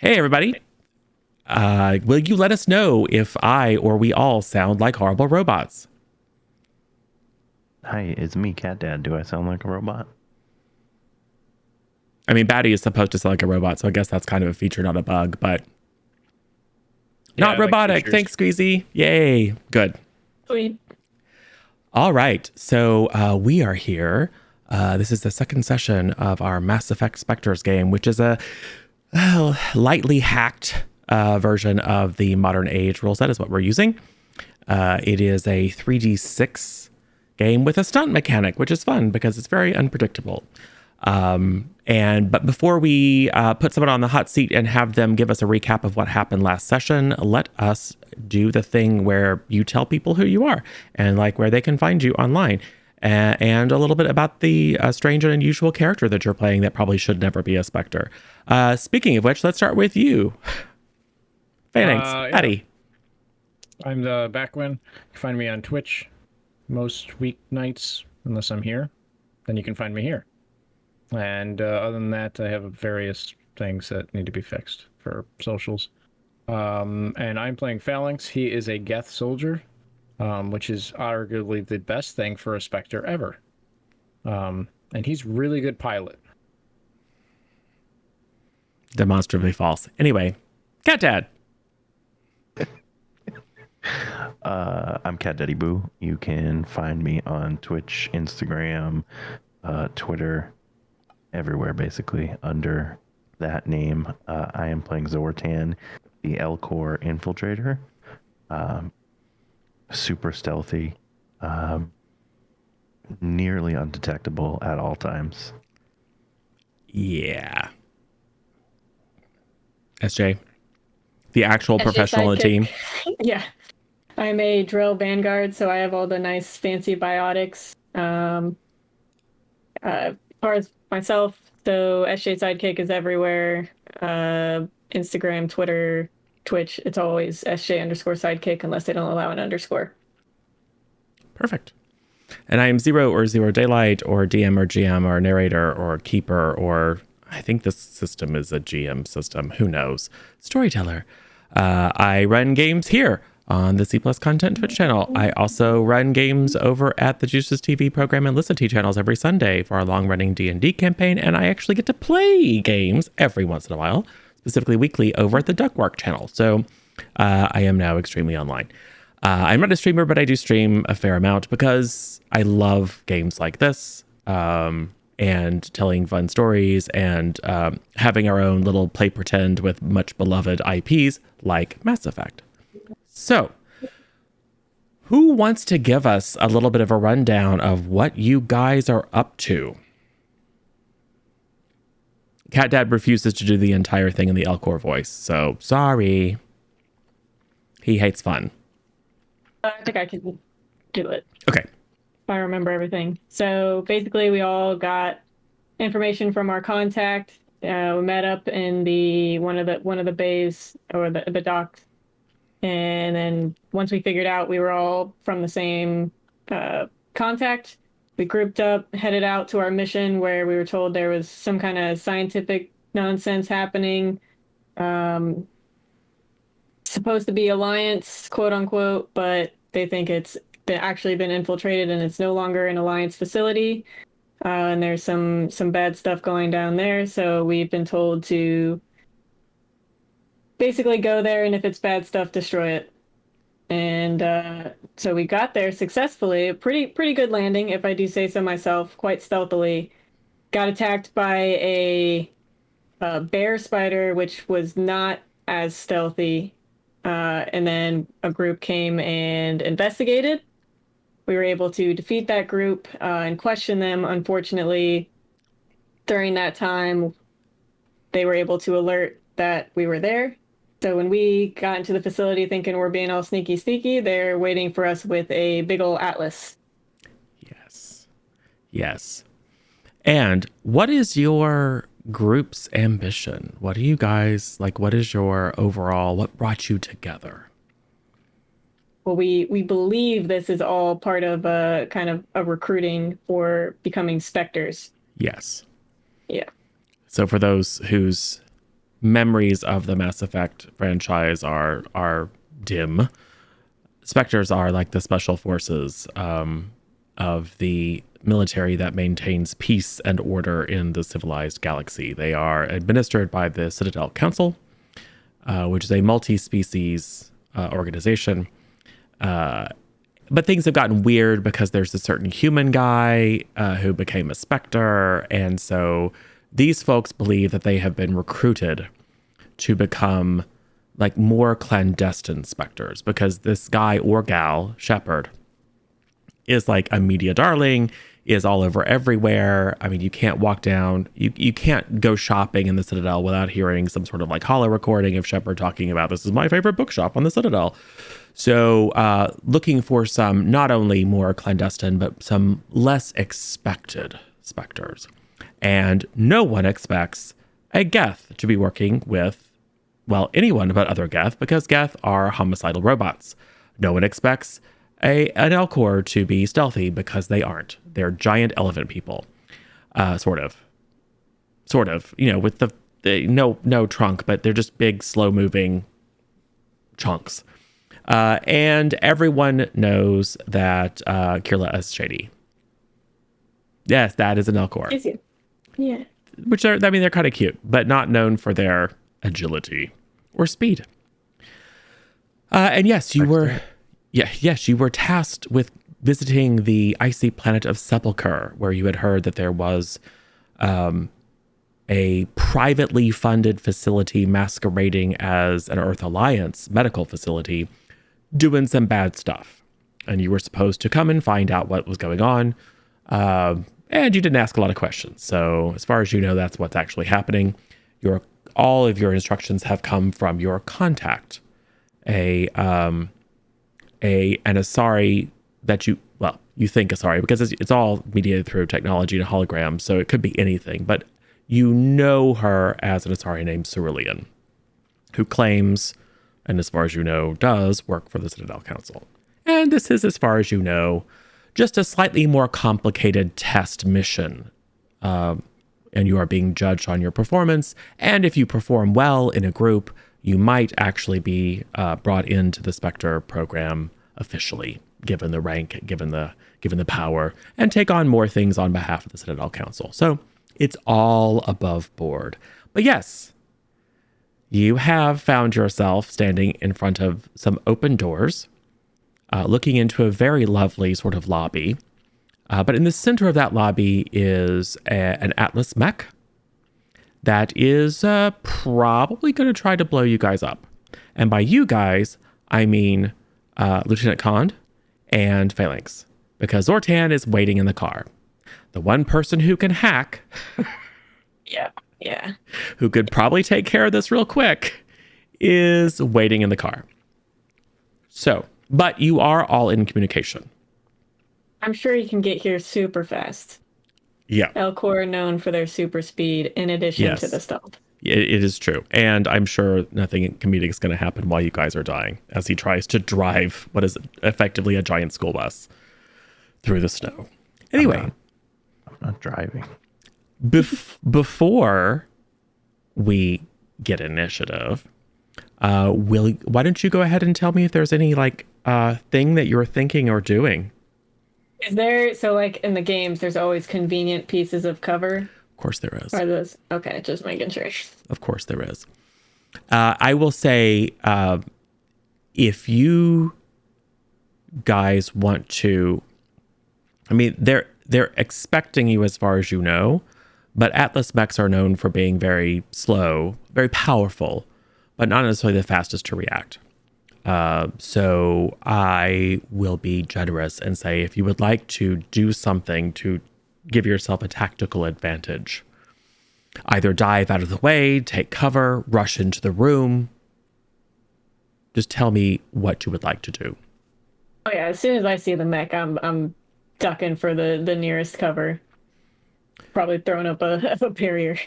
Hey, everybody. Will you let us know if I or we all sound like horrible robots? Hi, it's me, Cat Dad. Do I sound like a robot? I mean, Batty is supposed to sound like a robot, so I guess that's kind of a feature, not a bug, but Yeah, not I like robotic. features. Thanks, Squeezy. Yay. Good. Sweet. All right. So we are here. This is the second session of our Mass Effect Spectres game, which is a lightly hacked version of the modern age rule set is what we're using. It is a 3d6 game with a stunt mechanic, which is fun because it's very unpredictable. But before we put someone on the hot seat and have them give us a recap of what happened last session, let us do the thing where you tell people who you are and like where they can find you online. And a little bit about the strange and unusual character that you're playing that probably should never be a Spectre. Speaking of which, let's start with you. Thanks, Yeah. Patty. I'm the Backwin. You can find me on Twitch most weeknights, unless I'm here. Then you can find me here. And other than that, I have various things that need to be fixed for socials. And I'm playing Phalanx. He is a Geth soldier, which is arguably the best thing for a Spectre ever. And he's really good pilot. Demonstrably false. Anyway, Cat Dad. I'm Cat Daddy Boo. You can find me on Twitch, Instagram, Twitter, everywhere basically under that name. I am playing Zortan, the Elcor infiltrator. Super stealthy, nearly undetectable at all times. Yeah. SJ, the actual SJ professional on the team. Yeah. I'm a drill vanguard, so I have all the nice fancy biotics. As far as myself, so SJ Sidekick is everywhere. Instagram, Twitter, Twitch, it's always SJ_sidekick unless they don't allow an underscore. Perfect. And I am Zero or Zero Daylight or DM or GM or narrator or keeper or I think this system is a GM system. Who knows? Storyteller. I run games here on the C Plus Content Twitch channel. I also run games over at the Juices TV program and Listen to channels every Sunday for our long-running D&D campaign, and I actually get to play games every once in a while, specifically weekly over at the Duckwork channel. So I am now extremely online. I'm not a streamer, but I do stream a fair amount because I love games like this and telling fun stories and having our own little play pretend with much beloved IPs like Mass Effect. So, who wants to give us a little bit of a rundown of what you guys are up to? Cat Dad refuses to do the entire thing in the Elcor voice, so sorry. He hates fun. I think I can do it. Okay. If I remember everything. So basically, we all got information from our contact. We met up in the one of the bays or the docks, and then once we figured out we were all from the same contact, we grouped up, headed out to our mission where we were told there was some kind of scientific nonsense happening. Supposed to be Alliance, quote unquote, but they think it's actually been infiltrated and it's no longer an Alliance facility. And there's some bad stuff going down there. So we've been told to basically go there, and if it's bad stuff, destroy it. And so we got there successfully. A pretty good landing, if I do say so myself, quite stealthily. Got attacked by a bear spider, which was not as stealthy. And then a group came and investigated. We were able to defeat that group and question them. Unfortunately, during that time, they were able to alert that we were there. So when we got into the facility thinking we're being all sneaky, they're waiting for us with a big old atlas. Yes. Yes. And what is your group's ambition? What do you guys like? What is your overall, what brought you together? Well, we believe this is all part of a kind of a recruiting for becoming Spectres. Yes. Yeah. So for those whose memories of the Mass Effect franchise are dim, Spectres are like the special forces of the military that maintains peace and order in the civilized galaxy. They are administered by the Citadel Council, which is a multi-species organization. But things have gotten weird because there's a certain human guy who became a Spectre. And so these folks believe that they have been recruited to become like more clandestine Spectres, because this guy or gal, Shepard, is like a media darling, is all over everywhere. I mean, you can't walk down, you can't go shopping in the Citadel without hearing some sort of like holo recording of Shepard talking about, this is my favorite bookshop on the Citadel. So looking for some not only more clandestine, but some less expected Spectres. And no one expects a Geth to be working with, well, anyone but other Geth, because Geth are homicidal robots. No one expects an Elcor to be stealthy, because they aren't. They're giant elephant people, sort of, you know, with the no trunk, but they're just big, slow moving chunks. And everyone knows that Kirla is shady. Yes, that is an Elcor. Is it? Yeah. Which are, I mean, they're kind of cute, but not known for their agility or speed. And yes, you were, yes, you were tasked with visiting the icy planet of Sepulchre, where you had heard that there was a privately funded facility masquerading as an Earth Alliance medical facility doing some bad stuff. And you were supposed to come and find out what was going on. And you didn't ask a lot of questions. So as far as you know, that's what's actually happening. All of your instructions have come from your contact, an Asari that you think Asari, because it's all mediated through technology and holograms, so it could be anything. But you know her as an Asari named Cerulean, who claims, and as far as you know, does work for the Citadel Council. And this is, as far as you know, just a slightly more complicated test mission. And you are being judged on your performance. And if you perform well in a group, you might actually be brought into the Spectre program officially, given the rank, given the power, and take on more things on behalf of the Citadel Council. So it's all above board. But yes, you have found yourself standing in front of some open doors, looking into a very lovely sort of lobby. But in the center of that lobby is an Atlas mech that is probably going to try to blow you guys up. And by you guys, I mean Lieutenant Kond and Phalanx, because Zortan is waiting in the car. The one person who can hack, Yeah. who could probably take care of this real quick, is waiting in the car. So, but you are all in communication. I'm sure you can get here super fast. Yeah. Elcor are known for their super speed in addition Yes. to the stealth. It is true. And I'm sure nothing comedic is going to happen while you guys are dying, as he tries to drive what is effectively a giant school bus through the snow. Anyway, I'm not driving. before we get initiative, why don't you go ahead and tell me if there's any thing that you're thinking or doing? Is there, so like in the games, there's always convenient pieces of cover? Of course there is. Are those? Okay, just making sure. Of course there is. I will say, if you guys want to, I mean, they're expecting you as far as you know, but Atlas mechs are known for being very slow, very powerful, but not necessarily the fastest to react. So I will be generous and say, if you would like to do something to give yourself a tactical advantage, either dive out of the way, take cover, rush into the room, just tell me what you would like to do. Oh yeah, as soon as I see the mech, I'm ducking for the nearest cover. Probably throwing up a barrier.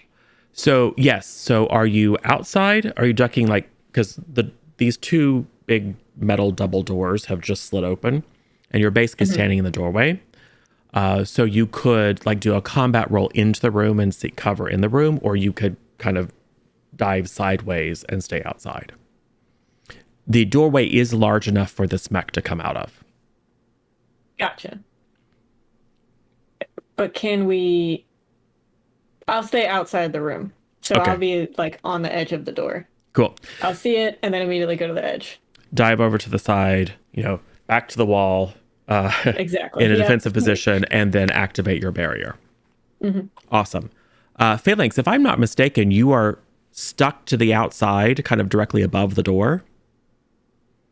So yes. So are you outside? Are you ducking because these two big metal double doors have just slid open, and you're basically standing in the doorway. So you could do a combat roll into the room and seek cover in the room, or you could kind of dive sideways and stay outside. The doorway is large enough for this mech to come out of. Gotcha. But can we... I'll stay outside the room. So Okay. I'll be like on the edge of the door. Cool. I'll see it and then immediately go to the edge. Dive over to the side, back to the wall, Exactly. in a Yep. defensive position, and then activate your barrier. Mhm. Awesome. Phalanx, if I'm not mistaken, you are stuck to the outside, kind of directly above the door,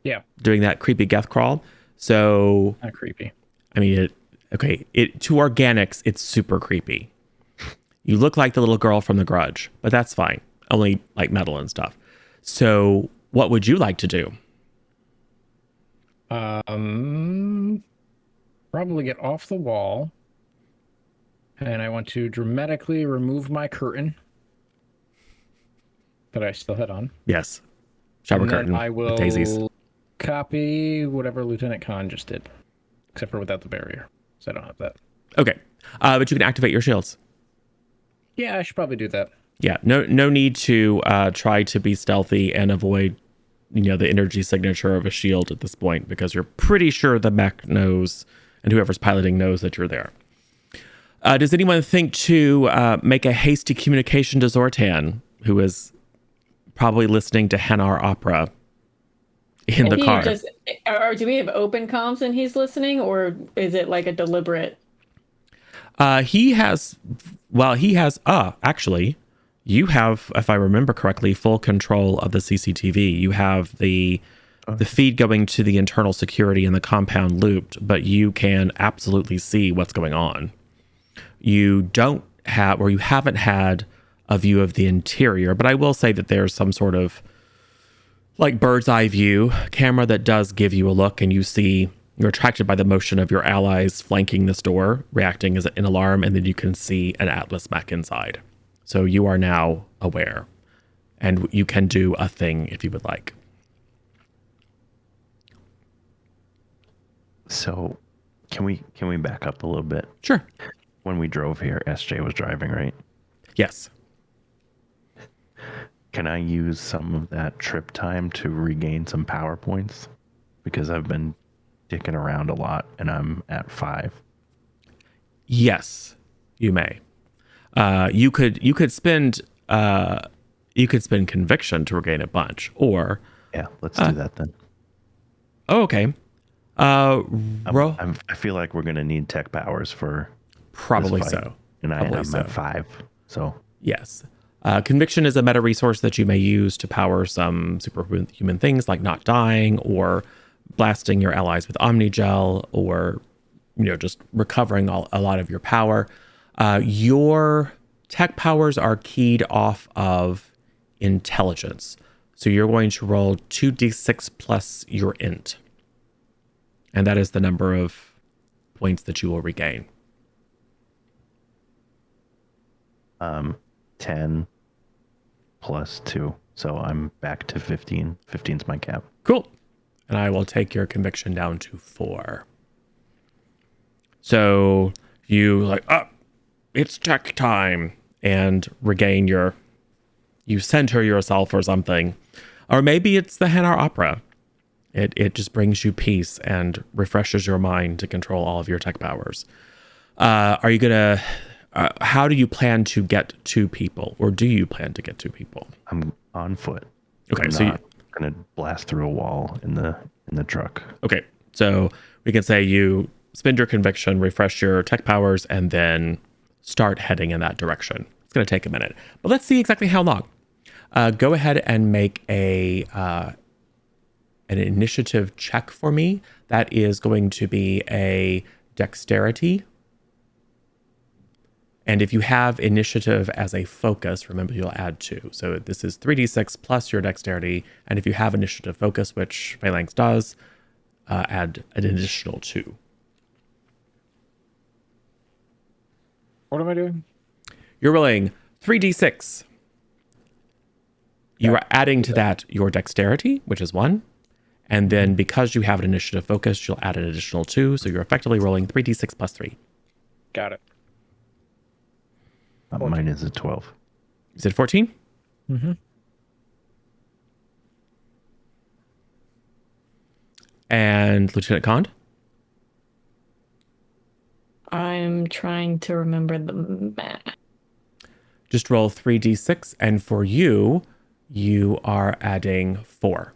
Yeah, doing that creepy death crawl. So, not creepy. I mean, to organics, it's super creepy. You look like the little girl from The Grudge, but that's fine. Only like metal and stuff. So, what would you like to do? Probably get off the wall. And I want to dramatically remove my curtain that I still had on. Yes. Shower And then curtain I with daisies. will copy whatever Lieutenant Khan just did, except for without the barrier. So I don't have that. Okay. But you can activate your shields. Yeah, I should probably do that. Yeah. No need to try to be stealthy and avoid, the energy signature of a shield at this point, because you're pretty sure the mech knows and whoever's piloting knows that you're there. Does anyone think to make a hasty communication to Zortan, who is probably listening to Hanar opera in the car? Or do we have open comms and he's listening, or is it like a deliberate? Actually, you have, if I remember correctly, full control of the CCTV. You have the feed going to the internal security in the compound looped, but you can absolutely see what's going on. You don't have, or you haven't had a view of the interior, but I will say that there's some sort of like bird's eye view camera that does give you a look, and you're attracted by the motion of your allies flanking this door, reacting as an alarm, and then you can see an Atlas mech inside. So you are now aware, and you can do a thing if you would like. So, can we back up a little bit? Sure. When we drove here, SJ was driving, right? Yes. Can I use some of that trip time to regain some power points? Because I've been dicking around a lot and I'm at 5. Yes, you may. You could spend conviction to regain a bunch, or Yeah, let's do that then. oh, okay. I feel like we're gonna need tech powers for Probably this fight, so. and I'm Probably so. at 5. So Yes. Conviction is a meta resource that you may use to power some superhuman things like not dying, or blasting your allies with Omnigel, or just recovering a lot of your power. Your tech powers are keyed off of intelligence. So you're going to roll 2d6 plus your int. And that is the number of points that you will regain. 10 plus 2. So I'm back to 15. 15's my cap. Cool. And I will take your conviction down to 4. So you it's tech time, and regain you center yourself or something. Or maybe it's the Hanar opera. It just brings you peace and refreshes your mind to control all of your tech powers. Are you gonna, how do you plan to get to people, or do you plan to get to people? I'm on foot. Okay, I'm so not gonna blast through a wall in the truck. Okay, so we can say you spend your conviction, refresh your tech powers, and then start heading in that direction. It's going to take a minute, but let's see exactly how long. Go ahead and make an initiative check for me. That is going to be a dexterity. And if you have initiative as a focus, remember you'll add 2. So this is 3d6 plus your dexterity. And if you have initiative focus, which Phalanx does, add an additional 2. What am I doing? You're rolling 3d6. You are adding to that your dexterity, which is 1. And then because you have an initiative focus, you'll add an additional 2. So you're effectively rolling 3d6 plus 3. Got it. Mine is a 12. Is it 14? Mm-hmm. And Lieutenant Kond? I'm trying to remember the math. Just roll 3d6, and for you, you are adding 4.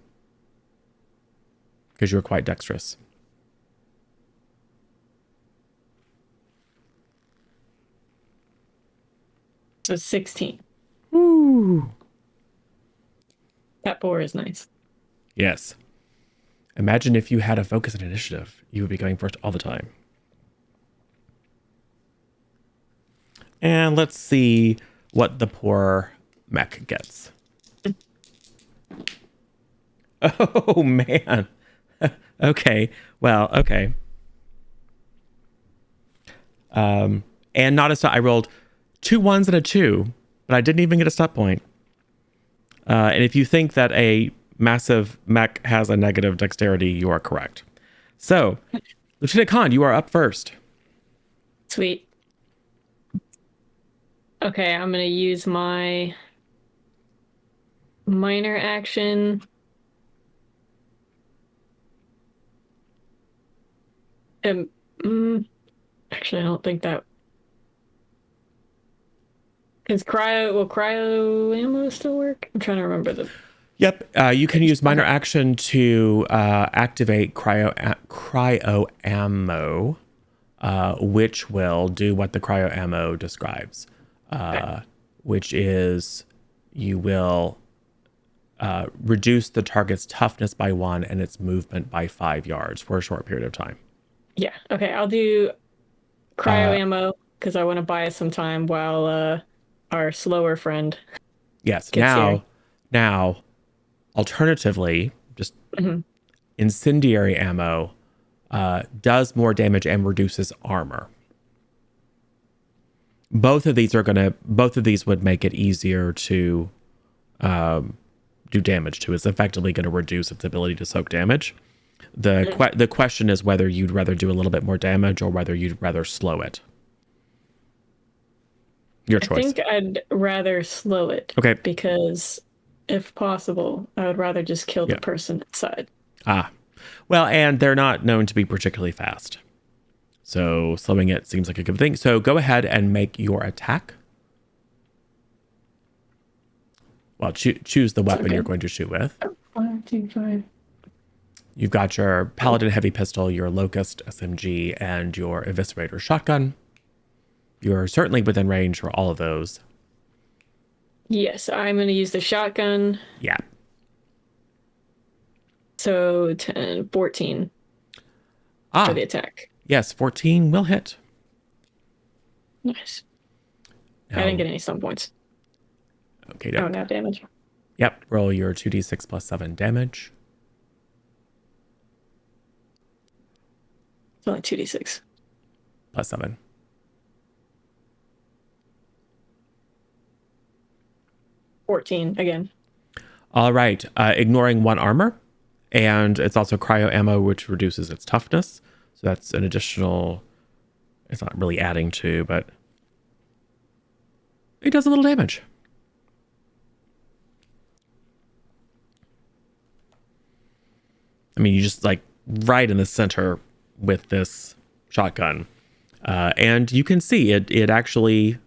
Because you're quite dexterous. So 16. Ooh. That 4 is nice. Yes. Imagine if you had a focus and initiative. You would be going first all the time. And let's see what the poor mech gets. Oh, man. Okay. Well, okay. And not a I rolled 2 1s and a 2, but I didn't even get a stop point. And if you think that a massive mech has a negative dexterity, you are correct. So, Lieutenant Kond, you are up first. Sweet. Okay, I'm going to use my minor action. Actually, I don't think that. Will cryo ammo still work? I'm trying to remember the. Yep, you can use minor action to activate cryo ammo, which will do what the cryo ammo describes, which is you will reduce the target's toughness by 1 and its movement by 5 yards for a short period of time. Yeah. Okay, I'll do cryo ammo because I want to buy us some time while our slower friend. Yes. Gets here. Now, alternatively, just incendiary ammo does more damage and reduces armor. Both of these would make it easier to do damage to. It's effectively going to reduce its ability to soak damage. The question is whether you'd rather do a little bit more damage or whether you'd rather slow it. Your choice. I think I'd rather slow it. Okay. Because if possible, I would rather just kill the person inside. Well, and they're not known to be particularly fast. So slowing it seems like a good thing. So go ahead and make your attack. Well, choose the weapon you're going to shoot with. 1, 2, 5. You've got your Paladin Heavy Pistol, your Locust SMG, and your Eviscerator Shotgun. You're certainly within range for all of those. Yes, I'm going to use the shotgun. Yeah. So 10, 14 for the attack. Yes, 14 will hit. Nice. Now, I didn't get any stun points. Okay. Oh, now damage. Yep. Roll your 2d6 plus 7 damage. It's only 2d6. Plus 7. $14 again. All right. Ignoring 1 armor. And it's also cryo ammo, which reduces its toughness. So that's an additional... It's not really adding to, but... It does a little damage. I mean, you just like right in the center with this shotgun. And you can see it actually,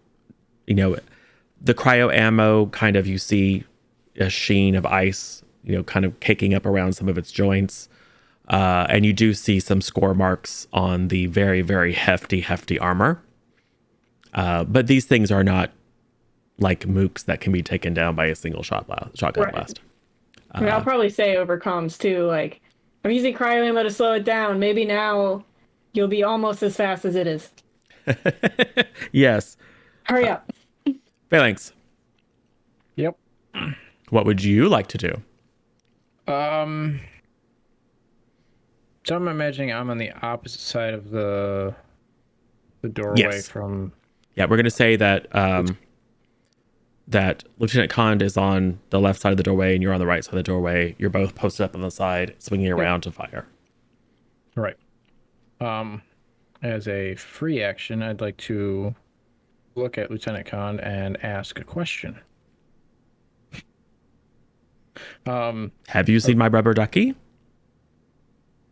the cryo ammo kind of, you see a sheen of ice, kind of caking up around some of its joints. And you do see some score marks on the very, very hefty armor. But these things are not like mooks that can be taken down by a single shotgun blast. I mean, I'll probably say over comms too, like, I'm using cryo ammo to slow it down. Maybe now you'll be almost as fast as it is. Yes. Hurry up. Phalanx. Yep. What would you like to do? So I'm imagining I'm on the opposite side of the doorway from... Yeah, we're going to say that that Lieutenant Kond is on the left side of the doorway and you're on the right side of the doorway. You're both posted up on the side, swinging around to fire. Right. As a free action, I'd like to look at Lieutenant Kond and ask a question. Have you seen my rubber ducky?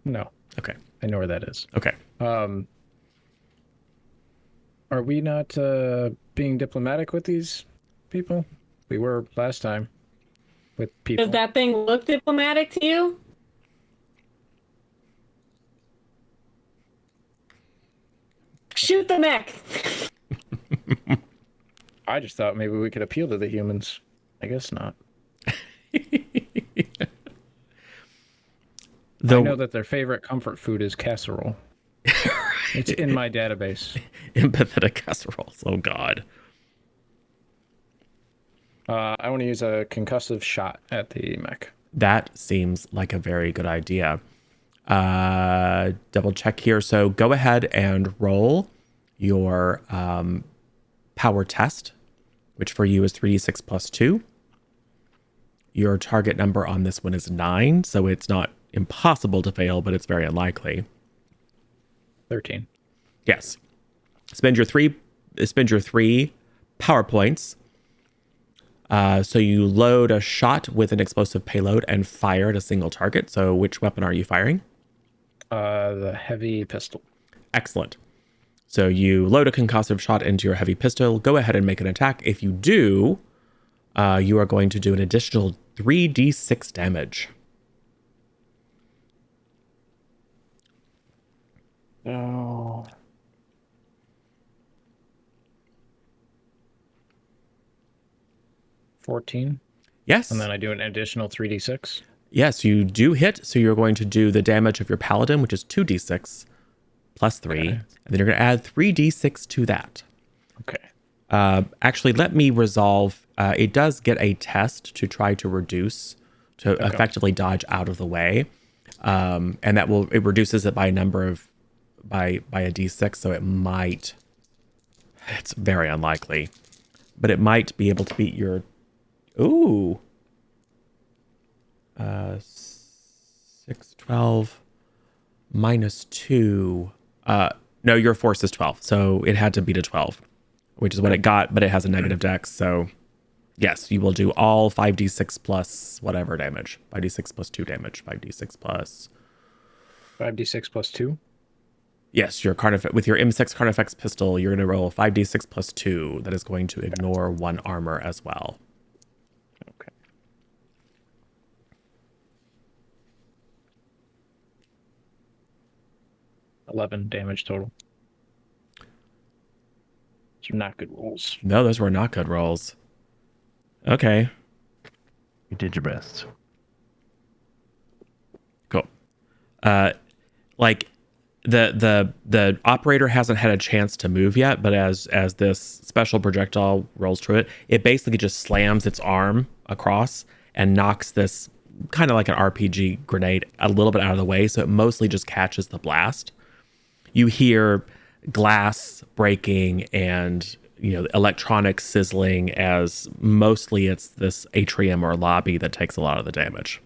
No, Okay. I know where that is. Okay. Are we not being diplomatic with these people? We were last time with people. Does that thing look diplomatic to you? Shoot the mech. I just thought maybe we could appeal to the humans. I guess not. I know that their favorite comfort food is casserole. It's in my database. Empathetic casseroles. Oh, God. I want to use a concussive shot at the mech. That seems like a very good idea. Double check here. So go ahead and roll your power test, which for you is 3d6 plus 2. Your target number on this one is 9, so it's not impossible to fail, but it's very unlikely. 13. Yes. Spend your three power points. So you load a shot with an explosive payload and fire at a single target. So which weapon are you firing? The heavy pistol. Excellent. So you load a concussive shot into your heavy pistol. Go ahead and make an attack. If you do, you are going to do an additional 3d6 damage. Oh. $14. Yes. And then I do an additional 3d6. Yes, you do hit. So you're going to do the damage of your paladin, which is 2d6 plus 3. Okay. And then you're going to add 3d6 to that. Okay. Actually, let me resolve. It does get a test to try to reduce, to effectively dodge out of the way. And it reduces it by a number of, by a d6. So it's very unlikely, but it might be able to beat your, 6, 12 minus 2. No, your force is 12. So it had to beat a 12, which is what it got, but it has a negative dex. So yes, you will do all 5d6 plus whatever damage. 5d6 plus 2 damage. 5d6 plus... 5d6 plus 2? Yes, with your M6 Carnifex pistol, you're going to roll 5d6 plus 2. That is going to ignore 1 armor as well. Okay. $11 damage total. Those are not good rolls. No, those were not good rolls. Okay. You did your best. Cool. Like the operator hasn't had a chance to move yet, but as this special projectile rolls through it, it basically just slams its arm across and knocks this kind of like an RPG grenade a little bit out of the way, so it mostly just catches the blast. You hear glass breaking and electronics sizzling, as mostly it's this atrium or lobby that takes a lot of the damage.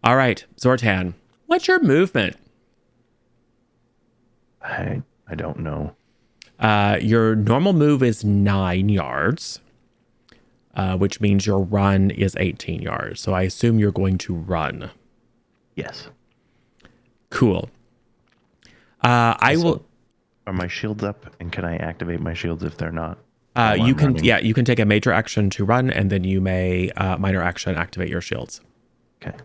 All right, Zortan, what's your movement? I don't know. Your normal move is 9 yards, which means your run is 18 yards. So I assume you're going to run. Yes. Cool. I will. Are my shields up, and can I activate my shields if they're not? You can. Running? Yeah, you can take a major action to run, and then you may minor action activate your shields. Okay.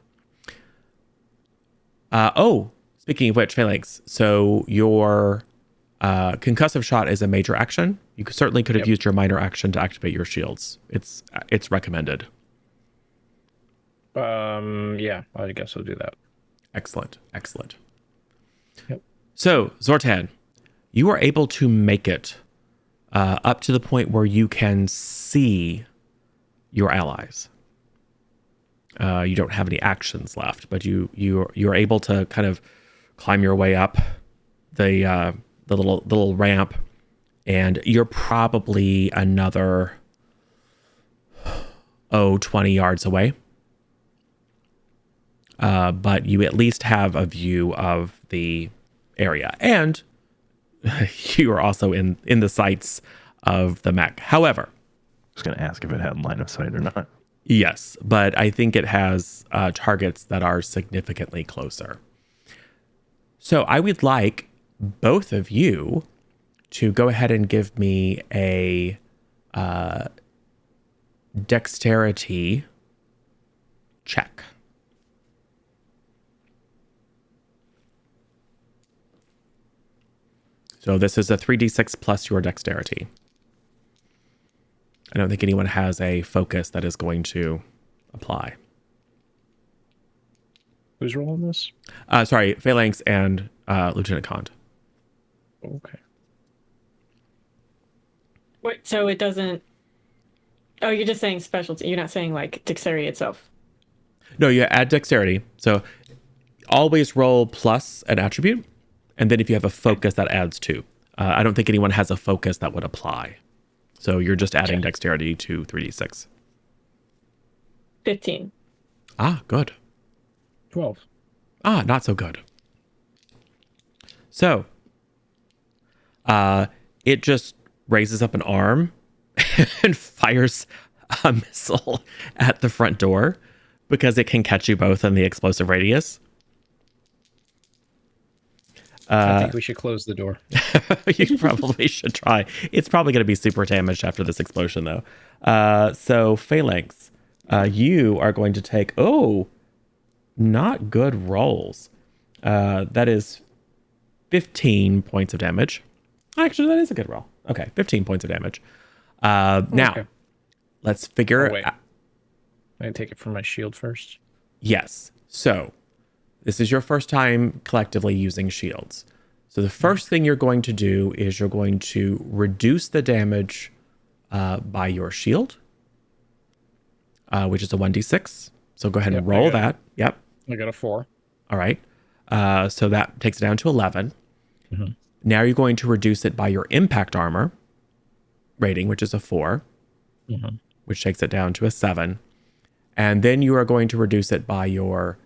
Speaking of which, Phalanx, so your concussive shot is a major action. You certainly could have used your minor action to activate your shields. It's recommended. Yeah, I guess I'll do that. Excellent. Yep. So, Zortan, you are able to make it up to the point where you can see your allies. You don't have any actions left, but you're able to kind of climb your way up the little ramp, and you're probably another 20 yards away. But you at least have a view of the area, and you are also in the sights of the mech. However, I was going to ask if it had line of sight or not. Yes, but I think it has targets that are significantly closer. So I would like both of you to go ahead and give me a dexterity check. So this is a 3d6 plus your dexterity. I don't think anyone has a focus that is going to apply. Who's rolling this? Sorry, Phalanx and Lieutenant Kond. Okay. Wait, so it doesn't. Oh, you're just saying specialty. You're not saying like dexterity itself. No, you add dexterity. So always roll plus an attribute. And then if you have a focus, that adds 2. I don't think anyone has a focus that would apply. So you're just adding dexterity to 3d6. 15. Ah, good. 12. Ah, not so good. So, it just raises up an arm and fires a missile at the front door because it can catch you both in the explosive radius. I think we should close the door. You probably should try. It's probably going to be super damaged after this explosion, though. So, Phalanx, you are going to take... Oh, not good rolls. That is 15 points of damage. Actually, that is a good roll. Okay, 15 points of damage. Now, Okay. let's figure... Oh, wait. I take it from my shield first. Yes. So, this is your first time collectively using shields. So the first thing you're going to do is you're going to reduce the damage by your shield, which is a 1d6. So go ahead and roll that. Yep. I got a 4. All right. So that takes it down to 11. Mhm. Now you're going to reduce it by your impact armor rating, which is a 4, which takes it down to a 7. And then you are going to reduce it by your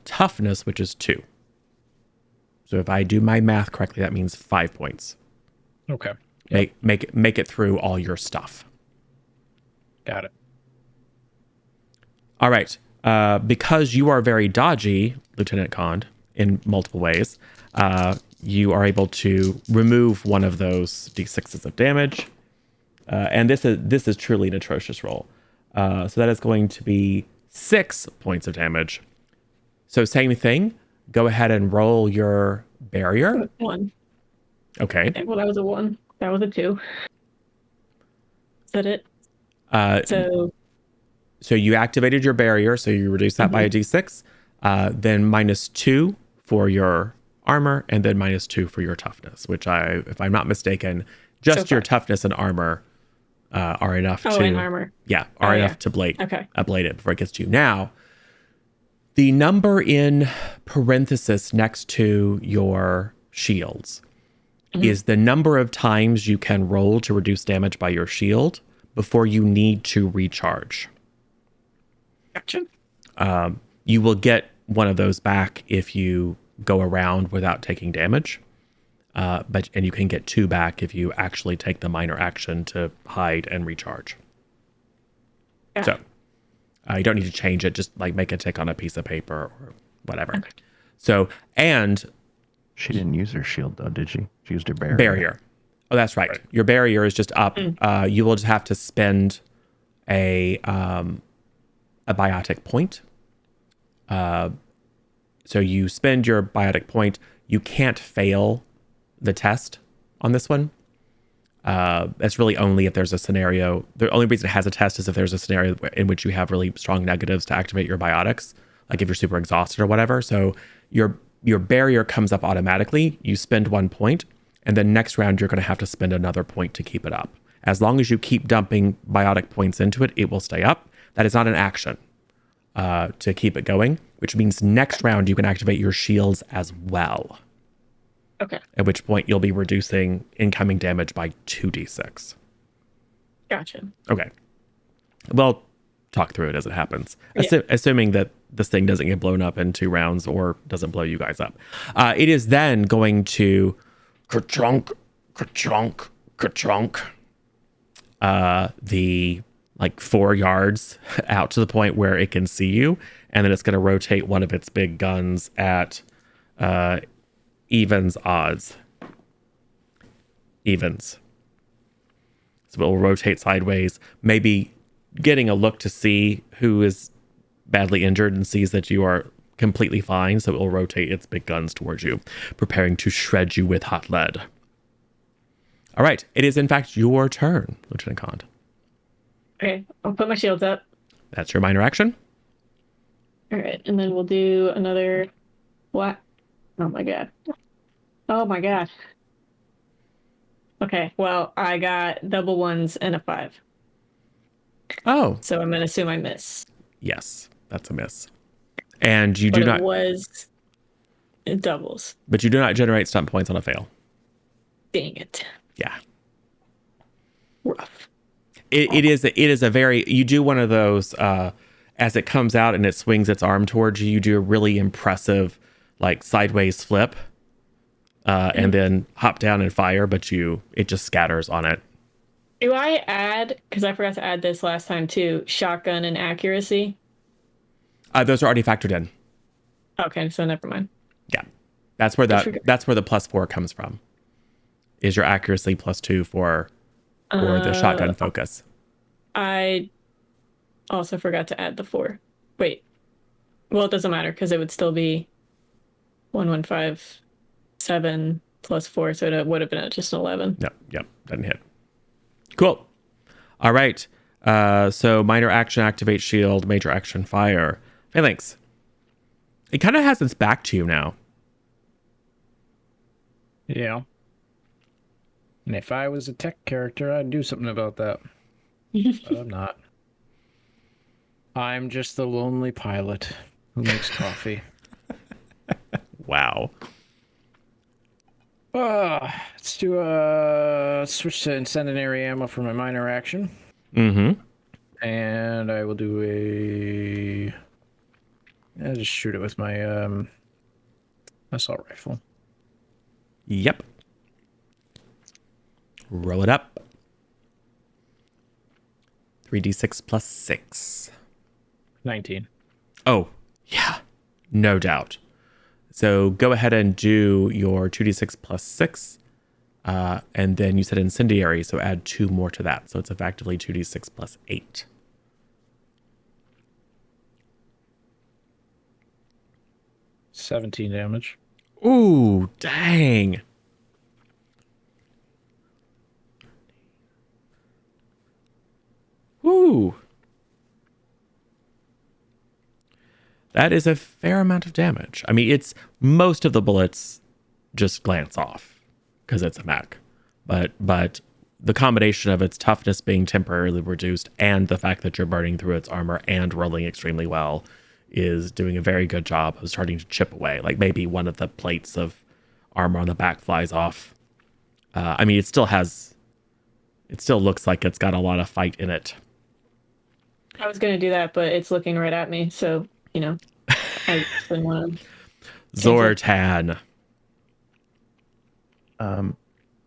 toughness, which is 2. So if I do my math correctly, that means 5 points. Okay. Make it through all your stuff. Got it. All right. Because you are very dodgy, Lieutenant Kond, in multiple ways, you are able to remove one of those d6s of damage. And this is truly an atrocious roll. So that is going to be 6 points of damage. So same thing. Go ahead and roll your barrier. 1. Okay. Well, that was a 1. That was a 2. Is that it? So you activated your barrier, so you reduce that by a d6. Then -2 for your armor, and then -2 for your toughness, which if I'm not mistaken, just your toughness and armor are enough to... and armor. Yeah, enough to ablate it before it gets to you. Now, the number in parenthesis next to your shields is the number of times you can roll to reduce damage by your shield before you need to recharge. Gotcha. You will get one of those back if you go around without taking damage. And you can get 2 back if you actually take the minor action to hide and recharge. Yeah. So you don't need to change it. Just like make a tick on a piece of paper or whatever. Okay. So, and she didn't use her shield though, did she? She used her barrier. Barrier. Oh, that's right. Your barrier is just up. You will just have to spend a biotic point. So you spend your biotic point. You can't fail the test on this one. That's really only if there's a scenario. The only reason it has a test is if there's a scenario in which you have really strong negatives to activate your biotics, like if you're super exhausted or whatever. So your barrier comes up automatically. You spend 1 point, and then next round you're going to have to spend another point to keep it up. As long as you keep dumping biotic points into it, it will stay up. That is not an action to keep it going, which means next round you can activate your shields as well. Okay. At which point you'll be reducing incoming damage by 2d6. Gotcha. Okay. Well, talk through it as it happens. Yeah. Assuming that this thing doesn't get blown up in 2 rounds or doesn't blow you guys up. It is then going to ka-chunk, ka-chunk, ka-chunk. The like 4 yards out to the point where it can see you, and then it's going to rotate one of its big guns at evens odds. Evens. So it will rotate sideways, maybe getting a look to see who is badly injured and sees that you are completely fine. So it will rotate its big guns towards you, preparing to shred you with hot lead. All right. It is, in fact, your turn, Lieutenant Kond. Okay, I'll put my shields up. That's your minor action. All right, and then we'll do another. What? Oh my god. Oh my god. Okay, well, I got double ones and a 5. Oh, So I'm going to assume I miss. yes. That's a miss. And you But do it not, was doubles. but you do not generate stunt points on a fail. Dang it. Yeah. Rough. It is a very, you do one of those, as it comes out and it swings its arm towards you, you do a really impressive, like, sideways flip, and then hop down and fire, but it just scatters on it. Do I add, because I forgot to add this last time too, shotgun and accuracy? Those are already factored in. Okay, so never mind. Yeah. That's where the +4 comes from. Is your accuracy +2 for the shotgun focus. I also forgot to add the 4. Wait. Well, it doesn't matter because it would still be 1157 plus 4, so it would have been just an 11. Yep. Doesn't hit. Cool. All right. So minor action, activate shield, major action, fire. Phalanx. It kind of has its back to you now. Yeah. And if I was a tech character, I'd do something about that. But I'm not. I'm just the lonely pilot who makes coffee. Wow. Let's do switch to Incendiary Ammo for my minor action. Mm-hmm. And I will do I'll just shoot it with my assault rifle. Yep. Roll it up. 3d6 plus 6. 19. Oh, yeah. No doubt. So go ahead and do your 2d6 plus 6. And then you said incendiary, so add 2 more to that. So it's effectively 2d6 plus 8. $17 damage. Ooh, dang. Ooh. That is a fair amount of damage. I mean, it's most of the bullets just glance off because it's a mech. But the combination of its toughness being temporarily reduced and the fact that you're burning through its armor and rolling extremely well is doing a very good job of starting to chip away. Like maybe one of the plates of armor on the back flies off. I mean, it still looks like it's got a lot of fight in it. I was going to do that, but it's looking right at me, so, I didn't want to. Zortan.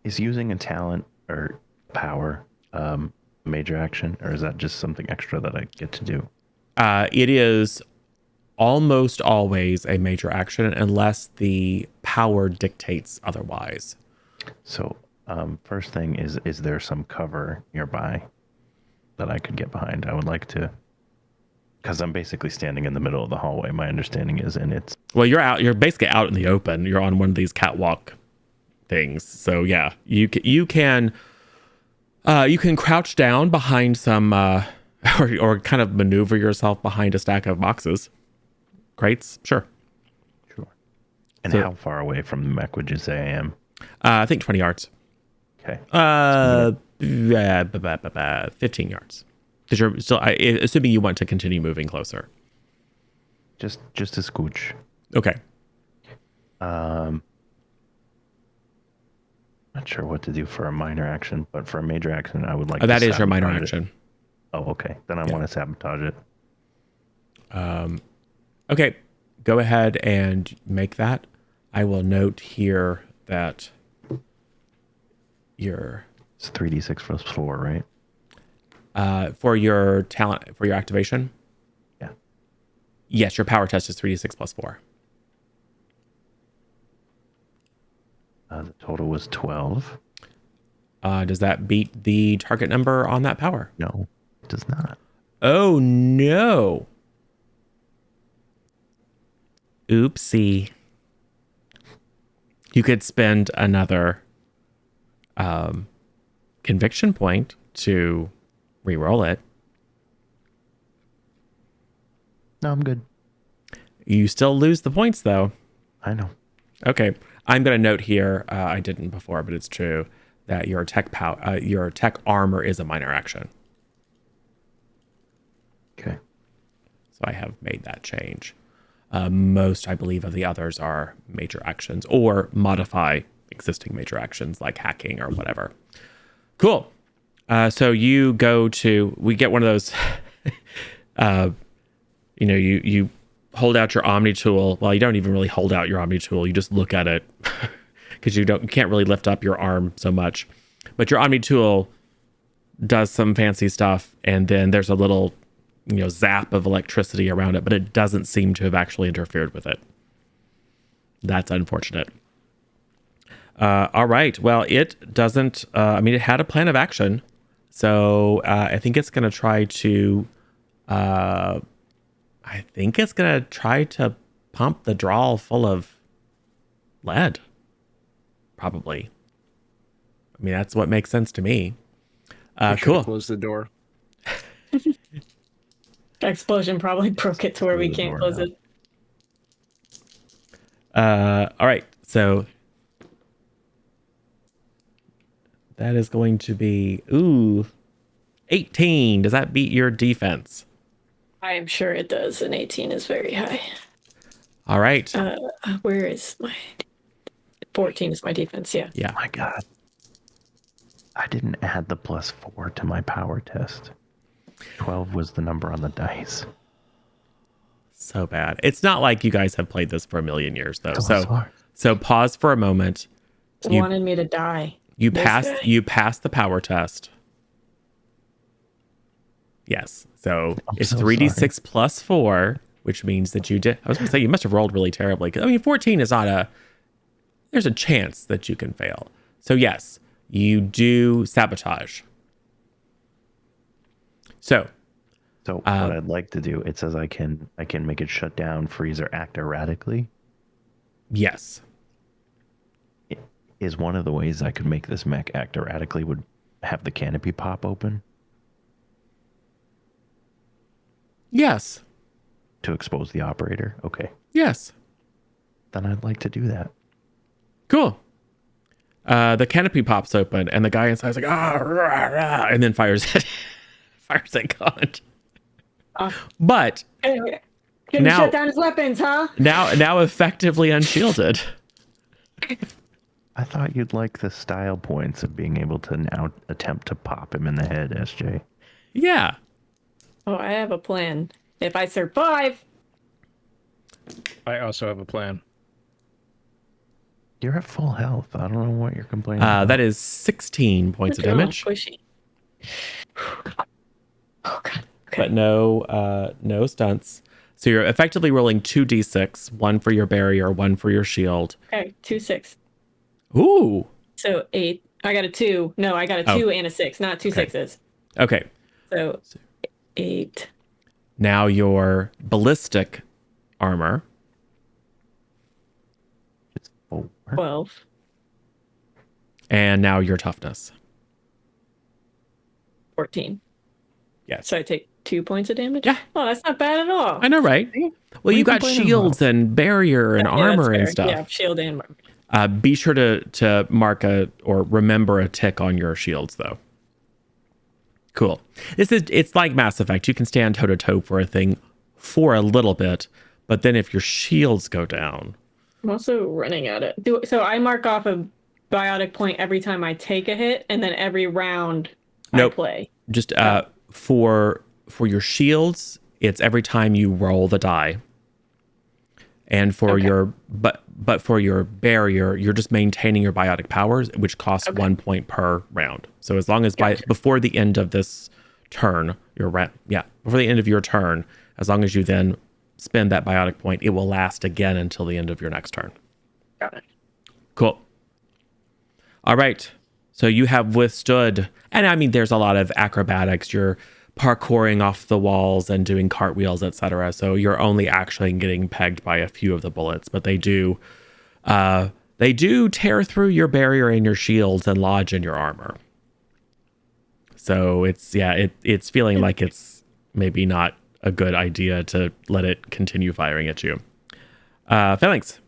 Is using a talent or power major action, or is that just something extra that I get to do? It is almost always a major action unless the power dictates otherwise. So, first thing is there some cover nearby that I could get behind? I would like to, because I'm basically standing in the middle of the hallway. My understanding is, and it's well, you're basically out in the open. You're on one of these catwalk things. So yeah, you can crouch down behind some or kind of maneuver yourself behind a stack of boxes. Crates, sure. And so, how far away from the mech would you say I am? I think 20 yards. Okay. 15 yards. Because you're still, assuming you want to continue moving closer. Just a scooch. Okay. Not sure what to do for a minor action, but for a major action, I would like. That is your minor action. Oh, okay. Then I want to sabotage it. Okay. Go ahead and make that. I will note here that it's 3d6 plus 4, right? For your talent, for your activation? Yeah. Yes, your power test is 3d6 plus 4. The total was 12. Does that beat the target number on that power? No, it does not. Oh, no. Oopsie. You could spend another conviction point to re-roll it. No, I'm good. You still lose the points, though. I know. Okay. I'm going to note here, I didn't before, but it's true, that your tech armor is a minor action. Okay. So I have made that change. Most, I believe, of the others are major actions or modify existing major actions like hacking or whatever. Cool. So you we get one of those, you hold out your Omni tool. Well, you don't even really hold out your Omni tool. You just look at it because you can't really lift up your arm so much. But your Omni tool does some fancy stuff, and then there's a little zap of electricity around it, but it doesn't seem to have actually interfered with it. That's unfortunate. All right. Well, it doesn't, it had a plan of action. So I think it's going to try to, pump the draw full of lead. Probably. I mean, that's what makes sense to me. Cool. Close the door. Explosion probably broke it to where we the can't door close now. it. All right. So that is going to be 18. Does that beat your defense? I am sure it does. An 18 is very high. All right. Where is my 14 is my defense? Yeah. Yeah. Oh my God. I didn't add the +4 to my power test. 12 was the number on the dice. So bad. It's not like you guys have played this for a million years, though. It's hard. So pause for a moment. He wanted me to die. You This passed. guy? You passed the power test. Yes. So it's so 3d6 plus 4, which means that you did. I was going to say you must have rolled really terribly. 14 is not a. There's a chance that you can fail. So yes, you do sabotage. So what I'd like to do, it says I can make it shut down, freeze, or act erratically. yes. Is one of the ways I could make this mech act erratically would have the canopy pop open Yes. to expose the operator. Okay. Yes. Then I'd like to do that. Cool. The canopy pops open, and the guy inside is like, rah, rah, and then fires it. Fires at God. But Couldn't Now- shut down his weapons, huh? now effectively unshielded. I thought you'd like the style points of being able to now attempt to pop him in the head, SJ. Yeah. Oh, I have a plan. If I survive, I also have a plan. You're at full health. I don't know what you're complaining about. That is 16 points of look at how damage, Pushy. Oh god. Okay. but no stunts. So you're effectively rolling 2d6, one for your barrier, one for your shield. Okay, 2, 6. Ooh. So 8. I got a 2. No, I got a 2 and a 6, not two Okay. sixes. Okay. So 8. Now your ballistic armor. It's 4. 12. And now your toughness. 14. Yes. So I take 2 points of damage? Yeah. Oh, that's not bad at all. I know, right? Well, are you you got complaining shields and barrier and Yeah, that's armor and fair. stuff. Yeah, shield and armor. Be sure to mark or remember a tick on your shields, though. Cool. It's like Mass Effect. You can stand toe to toe for a thing for a little bit, but then if your shields go down, I'm also running at it. So I mark off a biotic point every time I take a hit, and then every round Nope. I play. just for your shields, it's every time you roll the die. And for Okay. your but for your barrier, you're just maintaining your biotic powers, which costs 1 point per round. So as long as Gotcha. before the end of this turn, before the end of your turn, as long as you then spend that biotic point, it will last again until the end of your next turn. Got it. Cool. All right. So you have withstood, and I mean, there's a lot of acrobatics. You're parkouring off the walls and doing cartwheels, etc. So you're only actually getting pegged by a few of the bullets, but they do tear through your barrier and your shields and lodge in your armor. So it's feeling like it's maybe not a good idea to let it continue firing at you. Phalanx.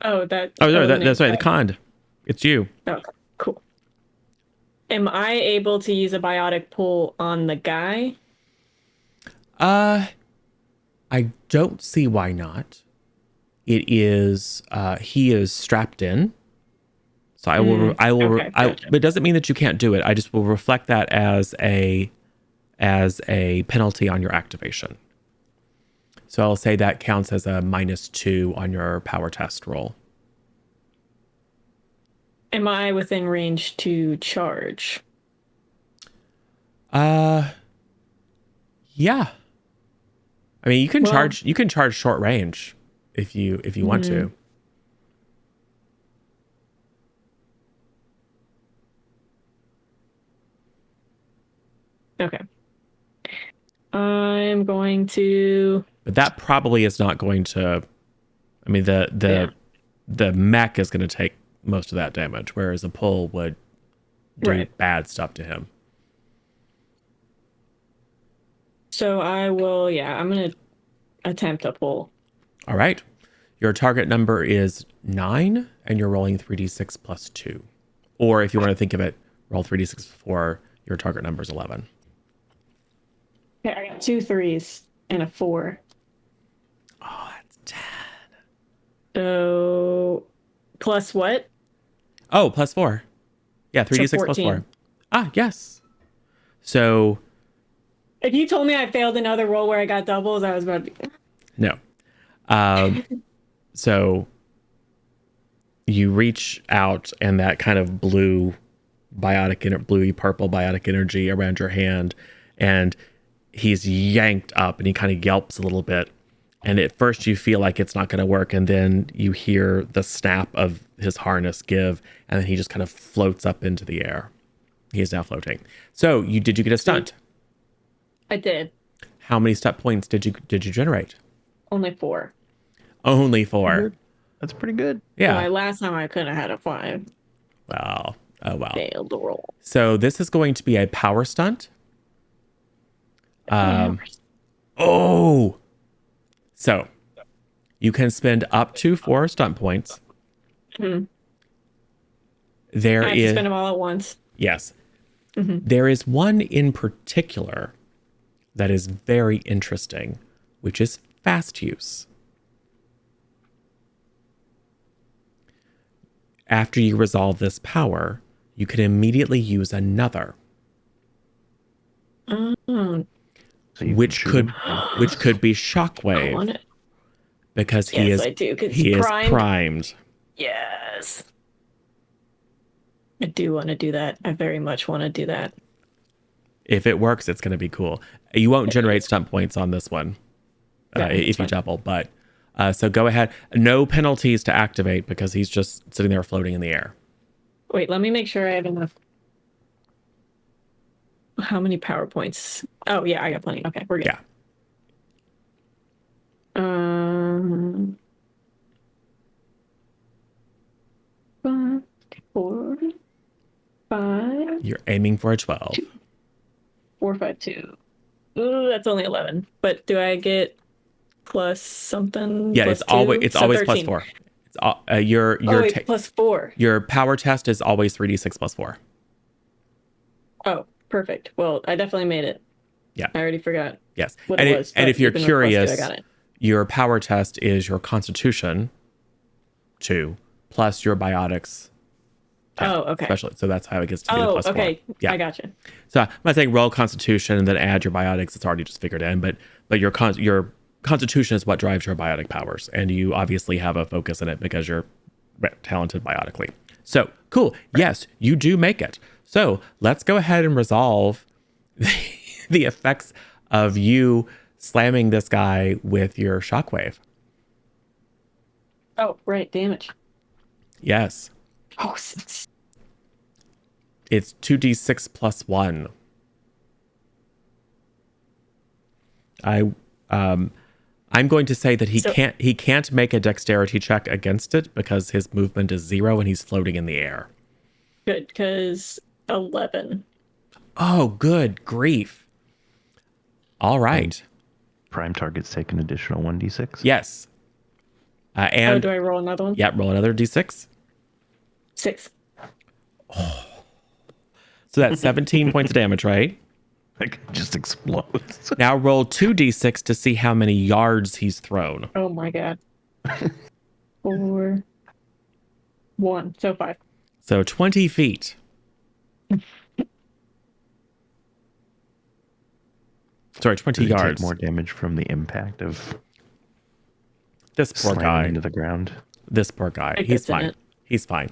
That's right. The con. It's you. Okay, cool. Am I able to use a biotic pull on the guy? I don't see why not. It is he is strapped in. So but it doesn't mean that you can't do it. I just will reflect that as a penalty on your activation. So I'll say that counts as a -2 on your power test roll. Am I within range to charge? Yeah. I mean, you can charge short range if you want to. Okay. I'm going to. But that probably is not going to. I mean, the mech is going to take most of that damage, whereas a pull would do bad stuff to him. So I will. I'm going to attempt a pull. All right. Your target number is 9, and you're rolling 3d6 plus 2. Or if you want to think of it, roll 3d6 plus 4. Your target number is 11. Okay, I got 2 3s and a 4. Oh, that's 10. So, plus what? Oh, plus 4. Yeah, 3d6 so plus 4. Ah, yes. So. If you told me I failed another roll where I got doubles, I was about to be. No. So you reach out, and that kind of bluey purple biotic energy around your hand, and he's yanked up, and he kind of yelps a little bit. And at first you feel like it's not going to work, and then you hear the snap of his harness give, and then he just kind of floats up into the air. He is now floating. So did you get a stunt? I did. How many step points did you generate? Only 4. Only 4. That's pretty good. Yeah. My last time I could have had a 5. Wow. Oh, wow. Failed the roll. So this is going to be a power stunt. So you can spend up to 4 stunt points. Mm-hmm. I have to spend them all at once. Yes. Mm-hmm. There is one in particular that is very interesting, which is fast use. After you resolve this power, you can immediately use another. Mm. So which could be Shockwave. I want it. Because he is primed. Yes. I do want to do that. I very much want to do that. If it works, it's going to be cool. You won't generate stunt points on this one if you double, but so go ahead. No penalties to activate because he's just sitting there floating in the air. Wait, let me make sure I have enough. How many power points? Oh, yeah, I got plenty. Okay, we're good. Yeah. 5, 4, 5. You're aiming for a 12. 2, 4, 5, 2. Ooh, that's only 11. But do I get plus something? Yeah, plus it's always plus 4. It's plus 4. Your power test is always 3d6 plus 4. Oh, perfect. Well, I definitely made it. Yeah. I already forgot. Yes. What it was. And if you're curious, I got it. Your power test is your Constitution 2 plus your Biotics 10. Oh, okay. Especially, so that's how it gets to be the plus 4. Okay. Yeah. I gotcha. So I'm not saying roll Constitution and then add your Biotics. It's already just figured in, but your Constitution is what drives your biotic powers, and you obviously have a focus in it because you're talented biotically. So cool. Yes, you do make it. So let's go ahead and resolve the effects of you slamming this guy with your shockwave. Oh, right, damage. Yes. Oh, It's 2d6 plus 1. I'm going to say that he can't make a dexterity check against it because his movement is 0 and he's floating in the air. good, because 11. Oh, good grief. All right. Prime targets take an additional 1d6. Yes. And do I roll another one? yeah, roll another d6. 6. So that's 17 points of damage, right? Like, it just explodes. Now roll 2d6 to see how many yards he's thrown. Oh my god. 4. 1. So 5. So 20 feet. Sorry, 20 Does he yards. take more damage from the impact of This poor slamming guy. into the ground? This poor guy. It He's gets in fine. it. He's fine.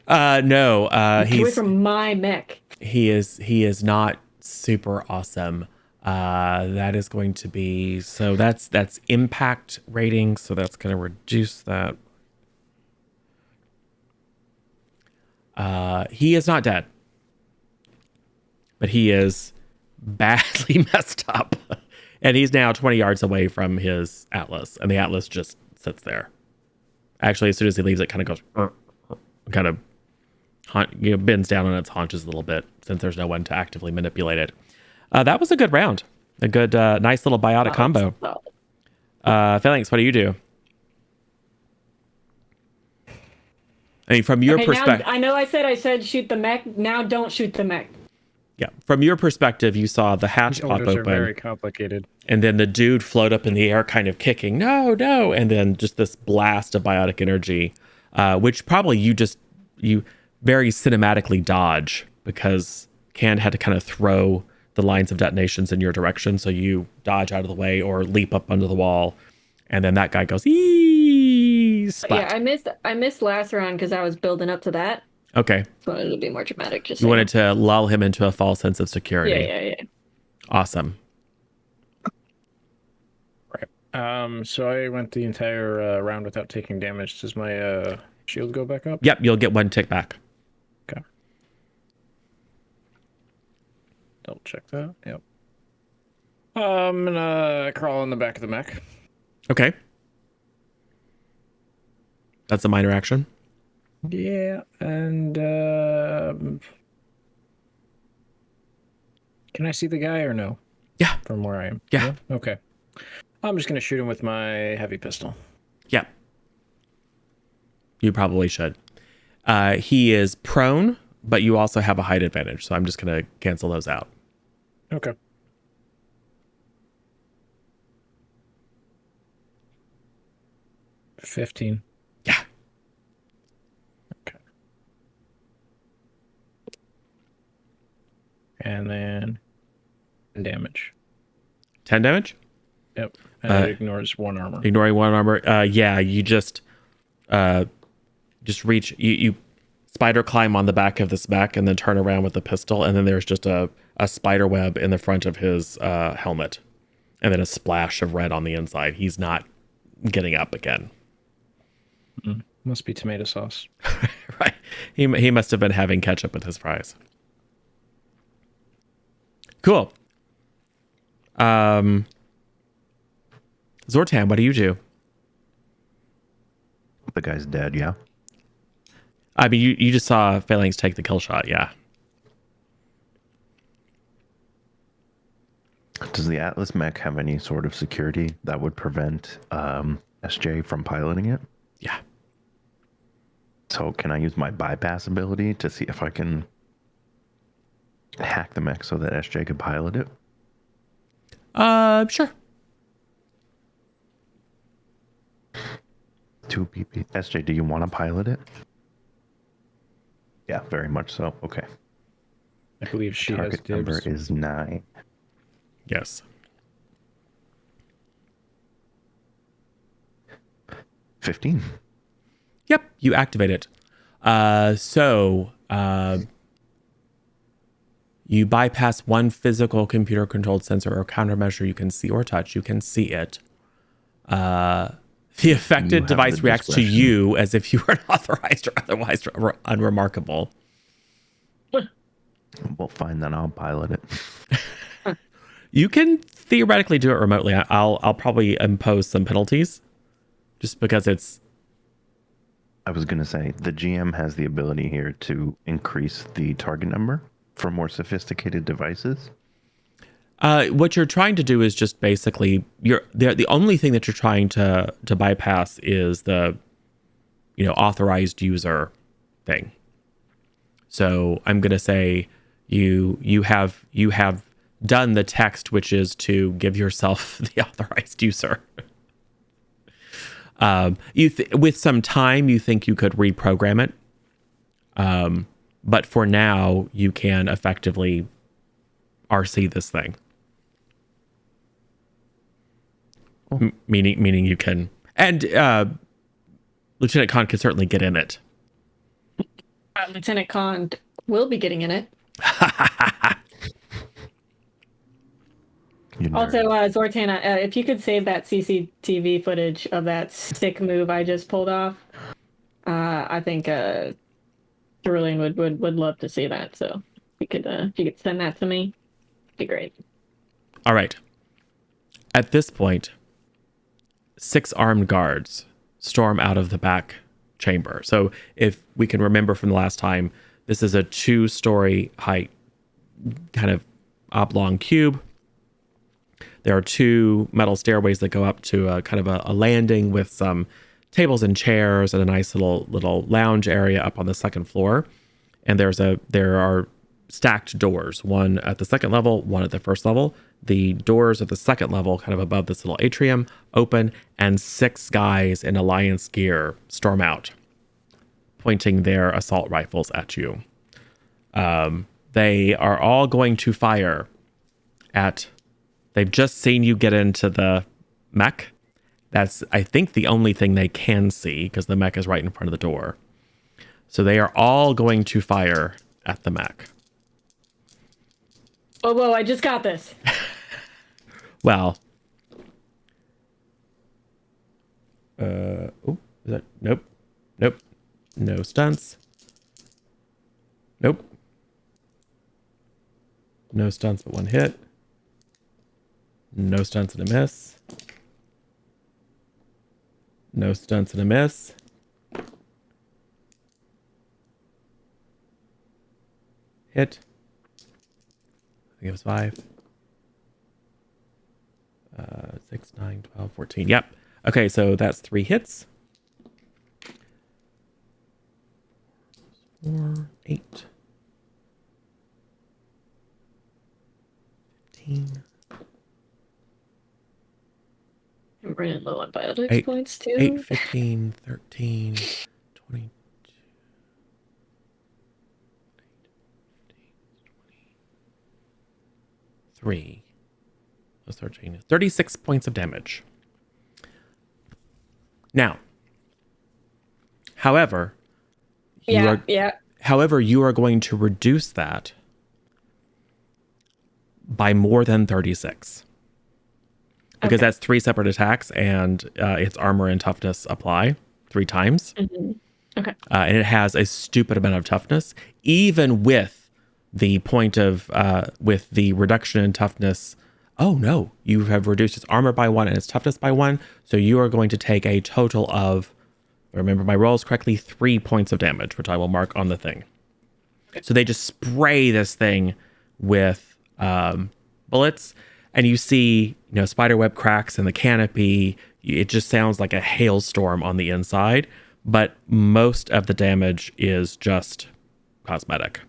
No, Get away he's from my mech. he is not super awesome. That is going to be so that's impact rating, so that's going to reduce that. He is not dead, but he is badly messed up, and he's now 20 yards away from his Atlas, and the Atlas just sits there. Actually, as soon as he leaves, it kind of goes, kind of, bends down on its haunches a little bit since there's no one to actively manipulate it. That was a good round. A good, nice little biotic combo. Phalanx, what do you do? I mean, from your perspective, I know I said shoot the mech. Now don't shoot the mech. yeah, from your perspective, you saw the hatch These pop orders are open, very complicated. and then the dude float up in the air, kind of kicking, no, and then just this blast of biotic energy, which probably you very cinematically dodge because Cand had to kind of throw the lines of detonations in your direction, so you dodge out of the way or leap up under the wall, and then that guy goes, ee, splat. Yeah, I missed last round because I was building up to that. Okay, So I wanted to be more dramatic. Just you wanted to lull him into a false sense of security. Yeah. Awesome. Right. So I went the entire round without taking damage. Does my shield go back up? Yep, you'll get one tick back. Okay. Double check that. Yep. I'm gonna crawl in the back of the mech. Okay. That's a minor action. Yeah, and can I see the guy or no? Yeah. From where I am. Yeah. Okay. I'm just gonna shoot him with my heavy pistol. Yeah. You probably should. He is prone, but you also have a height advantage, so I'm just going to cancel those out. Okay. $15. Yeah. Okay. And then damage. 10 damage? Yep. And it ignores 1 armor. Ignoring 1 armor. Yeah, you just reach, you spider climb on the back of this mech and then turn around with the pistol, and then there's just a spider web in the front of his helmet, and then a splash of red on the inside. He's not getting up again. Must be tomato sauce. Right. He must have been having ketchup with his fries. Cool. Zortan, what do you do? The guy's dead, yeah. I mean, you just saw Phalanx take the kill shot, yeah. Does the Atlas mech have any sort of security that would prevent SJ from piloting it? Yeah. So can I use my bypass ability to see if I can hack the mech so that SJ could pilot it? Sure. 2 PP. SJ, do you want to pilot it? Yeah, very much so. Okay. I believe she Target has number dibs. is 9. Yes. 15. Yep, you activate it. So You bypass one physical computer-controlled sensor or countermeasure you can see or touch. You can see it. The affected device reacts to you as if you were unauthorized or otherwise unremarkable. Well, fine, then I'll pilot it. You can theoretically do it remotely. I'll probably impose some penalties just because it's... I was going to say, the GM has the ability here to increase the target number for more sophisticated devices. What you're trying to do is just basically the only thing that you're trying to bypass is the authorized user thing. So I'm going to say you have done the text, which is to give yourself the authorized user. With some time, you think you could reprogram it. But for now, you can effectively RC this thing. Cool. Meaning you can, and Lieutenant Khan can certainly get in it. Lieutenant Khan will be getting in it. Also, Zortana, if you could save that CCTV footage of that stick move I just pulled off, I think Cerulean would love to see that. So if you could send that to me, it'd be great. All right. At this point, 6 armed guards storm out of the back chamber. So if we can remember from the last time, this is a 2-story height kind of oblong cube. There are 2 metal stairways that go up to a kind of a landing with some tables and chairs and a nice little lounge area up on the second floor. And there are stacked doors, one at the second level, one at the first level. The doors at the second level, kind of above this little atrium, open, and 6 guys in Alliance gear storm out, pointing their assault rifles at you. They are all going to fire at... They've just seen you get into the mech. That's, I think, the only thing they can see, because the mech is right in front of the door. So they are all going to fire at the mech. Oh, whoa, I just got this. Well. Is that... Nope. No stunts. Nope. No stunts but 1 hit. No stunts and a miss. No stunts and a miss. Hit. I think it was 5. 6, 9, 12, 14. Yep. Okay, so that's 3 hits. 4, 8. 15. I'm running low on biology 8, points too. 8, 15, 13, 22. 3. So 13 is 36 points of damage. Now, however, you are going to reduce that by more than 36. Because that's 3 separate attacks, and its armor and toughness apply 3 times. Mm-hmm. Okay. And it has a stupid amount of toughness, even with the point of with the reduction in toughness. Oh no, you have reduced its armor by 1 and its toughness by 1. So you are going to take a total of, if I remember my rolls correctly, 3 points of damage, which I will mark on the thing. Okay. So they just spray this thing with bullets. And you see, spiderweb cracks in the canopy. It just sounds like a hailstorm on the inside. But most of the damage is just cosmetic.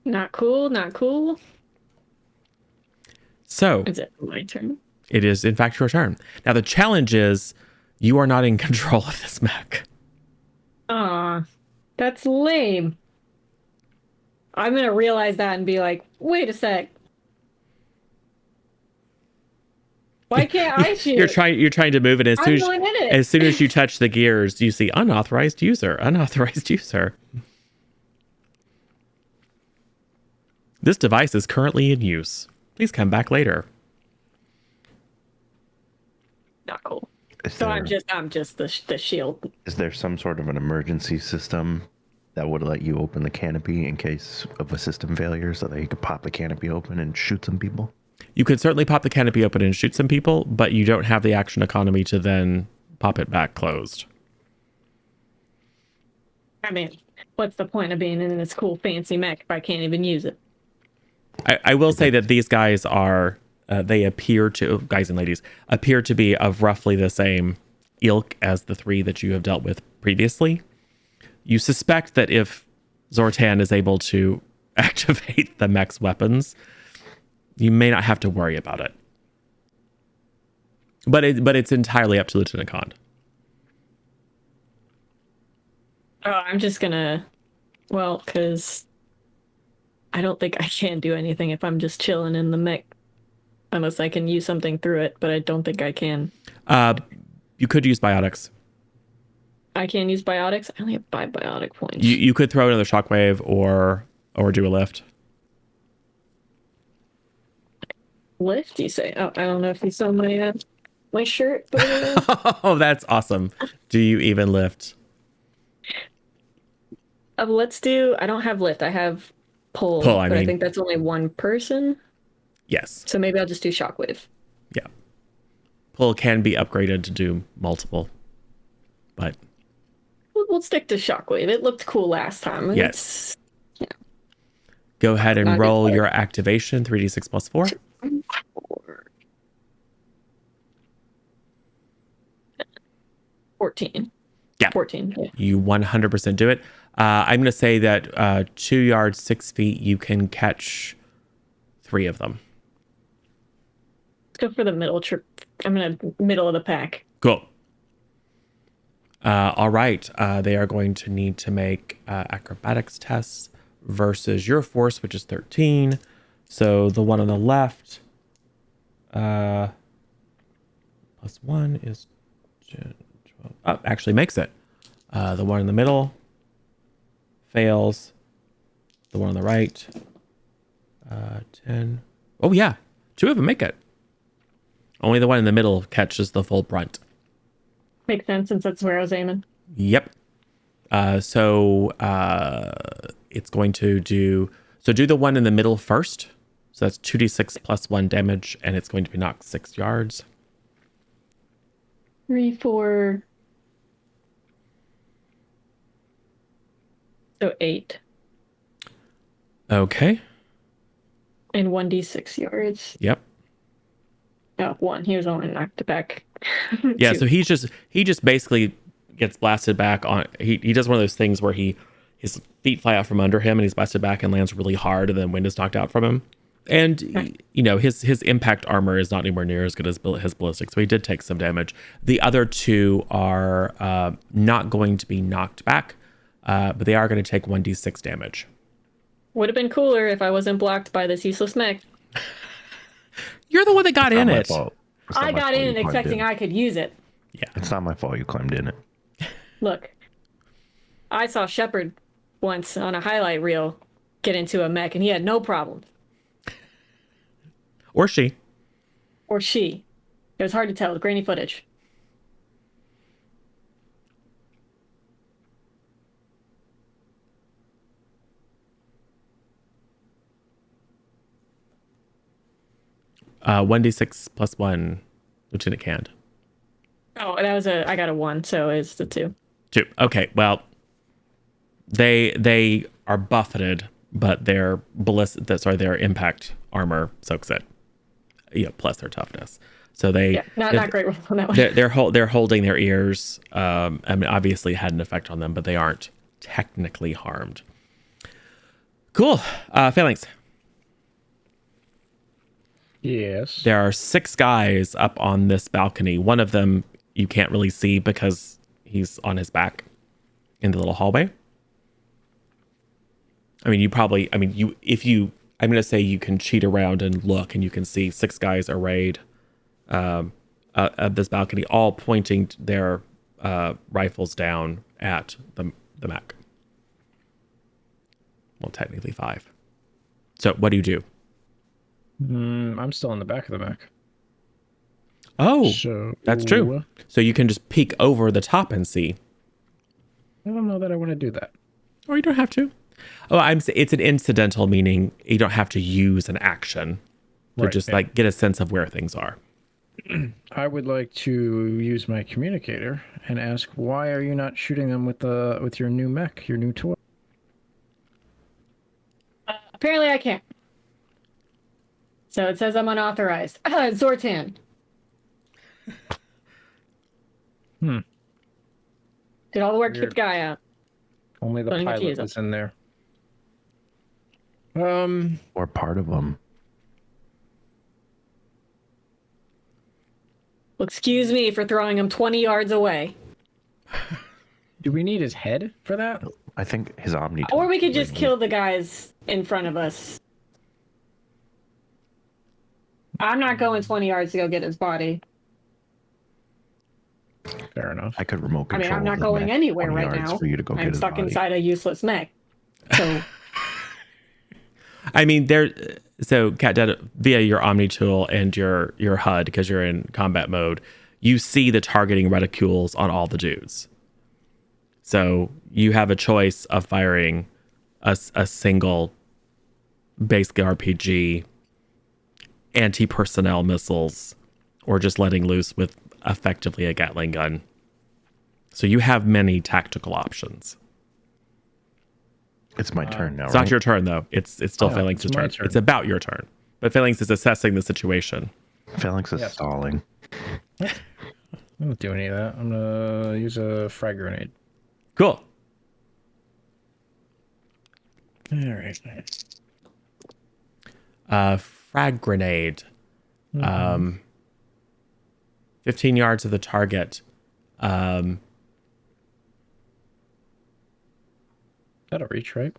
Not cool, not cool. So... Is it my turn? It is, in fact, your turn. Now, the challenge is you are not in control of this mech. Aw, that's lame. I'm going to realize that and be like, wait a sec. Why can't I shoot? You're trying to move it. As soon as you touch the gears, you see unauthorized user. This device is currently in use. Please come back later. Not cool. Is So there, I'm just the shield. is there some sort of an emergency system that would let you open the canopy in case of a system failure so that you could pop the canopy open and shoot some people? You could certainly pop the canopy open and shoot some people, but you don't have the action economy to then pop it back closed. I mean, what's the point of being in this cool fancy mech if I can't even use it? I will say that these guys are, they appear to, guys and ladies, appear to be of roughly the same ilk as the 3 that you have dealt with previously. You suspect that if Zortan is able to activate the mech's weapons, you may not have to worry about it. But it's entirely up to Lieutenant Khan. Oh, I'm just gonna, well, because I don't think I can do anything if I'm just chilling in the mech, unless I can use something through it, but I don't think I can. You could use biotics. I can use biotics? I only have 5 biotic points. You could throw another shockwave or do a lift. Lift, you say? Oh, I don't know if you saw my shirt. But Oh, that's awesome. Do you even lift? let's do. I don't have lift. I have pull. Pull, but I think that's only one person. Yes. So maybe I'll just do shockwave. Yeah. Pull can be upgraded to do multiple, but We'll stick to shockwave. It looked cool last time. yes. Go ahead and roll your activation, 3d6 plus 4. 14. Yeah. 14. Yeah. You 100% do it. I'm going to say that 2 yards, 6 feet, you can catch 3 of them. Let's go for the middle trip. I'm gonna middle of the pack. Cool. All right. They are going to need to make acrobatics tests versus your force, which is 13. So the one on the left, plus 1 is 12. Oh, actually makes it. The one in the middle fails. The one on the right, 10. Oh, yeah. 2 of them make it. Only the one in the middle catches the full brunt. Makes sense since that's where I was aiming. Yep. So it's going to do the one in the middle first. So that's 2d6 plus 1 damage, and it's going to be knocked 6 yards. 3, 4. So 8. Okay. And 1d6 yards. Yep. Oh, 1. He was only knocked back. Yeah. 2. So he just basically gets blasted back on. He does one of those things where his feet fly out from under him and he's blasted back and lands really hard, and then wind is knocked out from him. And his impact armor is not anywhere near as good as his ballistic, so he did take some damage. The other 2 are not going to be knocked back, but they are going to take 1d6 damage. Would have been cooler if I wasn't blocked by this useless mech. You're the one that got in it. I got in expecting I could use it. Yeah. It's not my fault you climbed in it. Look, I saw Shepard once on a highlight reel get into a mech, and he had no problems. Or she. Or she. It was hard to tell. Grainy footage. 1d6 plus 1, Lieutenant Cand. Oh, I got a 1, so it's the 2. 2. Okay, well, they are buffeted, but their their impact armor soaks it. Plus their toughness. So not great roll on that one. They're holding their ears. I mean, obviously it had an effect on them, but they aren't technically harmed. Cool. Phalanx. Yes. There are 6 guys up on this balcony. One of them you can't really see because he's on his back in the little hallway. I mean, I'm going to say you can cheat around and look, and you can see 6 guys arrayed of this balcony, all pointing their rifles down at the mech. Well, technically 5. So what do you do? I'm still in the back of the mech. Oh, So that's true. So you can just peek over the top and see. I don't know that I want to do that. Or you don't have to. Oh, it's an incidental, meaning you don't have to use an action to Right, just yeah. like get a sense of where things are. I would like to use my communicator and ask, why are you not shooting them with your new mech, your new toy? Apparently I can't. So it says I'm unauthorized. Zortan. Did all the work to get Weird. the guy out. Only the Don't even pilot use 'em. was in there. Or part of them. Well, excuse me for throwing him 20 yards away. Do we need his head for that? I think his Omni. Or we could just kill the guys in front of us. I'm not going 20 yards to go get his body. Fair enough. I could remote I control. mean, I'm not the going mech anywhere 20 right yards now. for you to go get I'm his stuck body. inside a useless mech. So I mean, so Cat Dad, via your Omni tool and your HUD, because you're in combat mode, you see the targeting reticules on all the dudes. So you have a choice of firing a single, basically RPG, anti-personnel missiles, or just letting loose with effectively a Gatling gun. So you have many tactical options. It's my turn now, It's right? not your turn though. It's still Yeah, Phalanx's it's my turn. turn. It's about your turn. But Phalanx is assessing the situation. Phalanx is Yes. stalling. I don't do any of that. I'm gonna use a frag grenade. Cool. All right. Frag grenade. 15 yards of the target. That'll reach, right?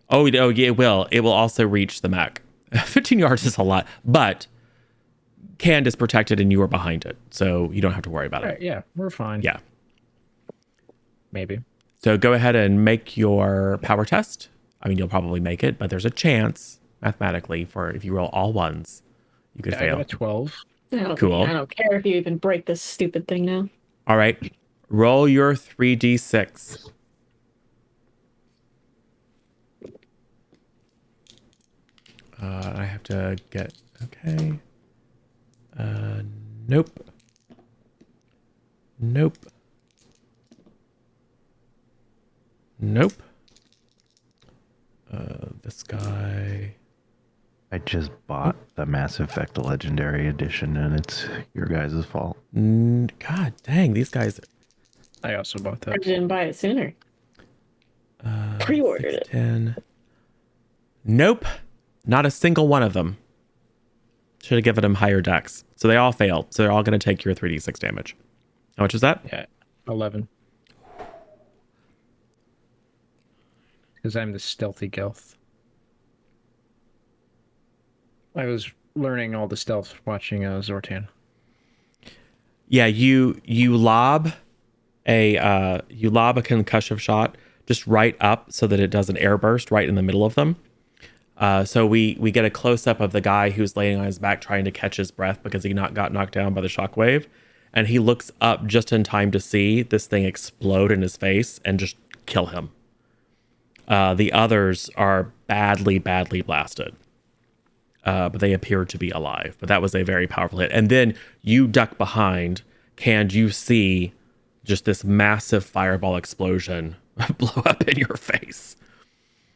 Oh, yeah, it will. It will also reach the mech. 15 yards is a lot, but Cand is protected and you are behind it, so you don't have to worry about All it. right, yeah, we're fine. Yeah. Maybe. So go ahead and make your power test. I mean, you'll probably make it, but there's a chance mathematically for if you roll all ones, you could I fail. got a 12. Cool. I don't care if you even break this stupid thing now. All right. Roll your 3d6. I have to get... Okay. Nope. Nope. Nope. This guy... I just bought the Mass Effect Legendary Edition, and it's your guys' fault. God dang, these guys... I also bought I that. didn't buy it sooner. Pre-ordered it. 10. Nope. Not a single one of them. Should have given them higher dex. So they all failed. So they're all going to take your 3d6 damage. How much was that? Yeah, 11. Because I'm the stealthy Gelth. I was learning all the stealth watching Zortan. Yeah, you lob a concussive shot just right up so that it does an air burst right in the middle of them. So we get a close up of the guy who's laying on his back trying to catch his breath because he got knocked down by the shockwave, and he looks up just in time to see this thing explode in his face and just kill him. The others are badly blasted. But they appear to be alive. But that was a very powerful hit. And then you duck behind. Can you see just this massive fireball explosion blow up in your face?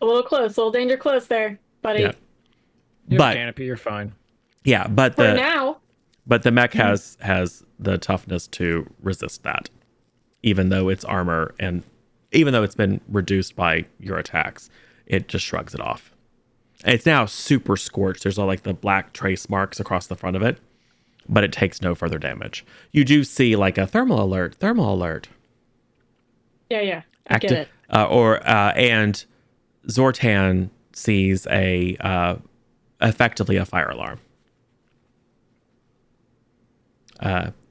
A little close, a little danger close there, buddy. Yeah. You But have canopy, you're fine. yeah, but For now. but the mech has the toughness to resist that, even though it's armor and even though it's been reduced by your attacks, it just shrugs it off. It's now super scorched. There's all like the black trace marks across the front of it, but it takes no further damage. You do see like a thermal alert. Yeah. I get it. And Zortan sees effectively a fire alarm.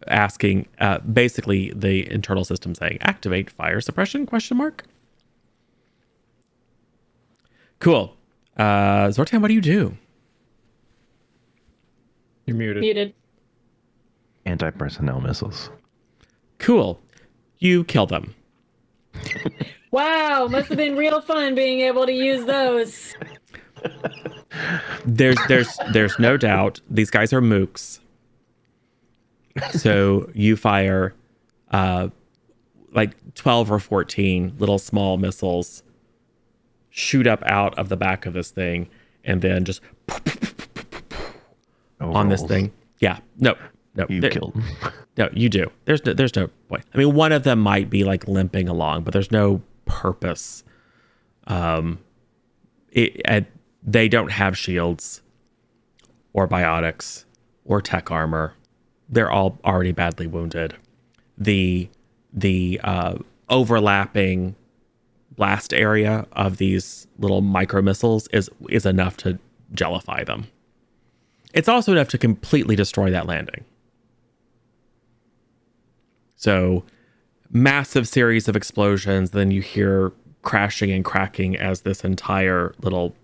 Asking basically the internal system saying activate fire suppression ? Cool. Zortan, what do you do? You're muted. Muted. Anti-personnel missiles. Cool. You kill them. Wow, must have been real fun being able to use those. There's no doubt these guys are mooks. So you fire like 12 or 14 little small missiles shoot up out of the back of this thing and then just on this thing. Yeah. No. You killed them. No, you do. There's no point. I mean, one of them might be like limping along, but there's no purpose. They don't have shields or biotics or tech armor. They're all already badly wounded. The overlapping blast area of these little micro missiles is enough to jellify them. It's also enough to completely destroy that landing. So, massive series of explosions. Then you hear crashing and cracking as this entire little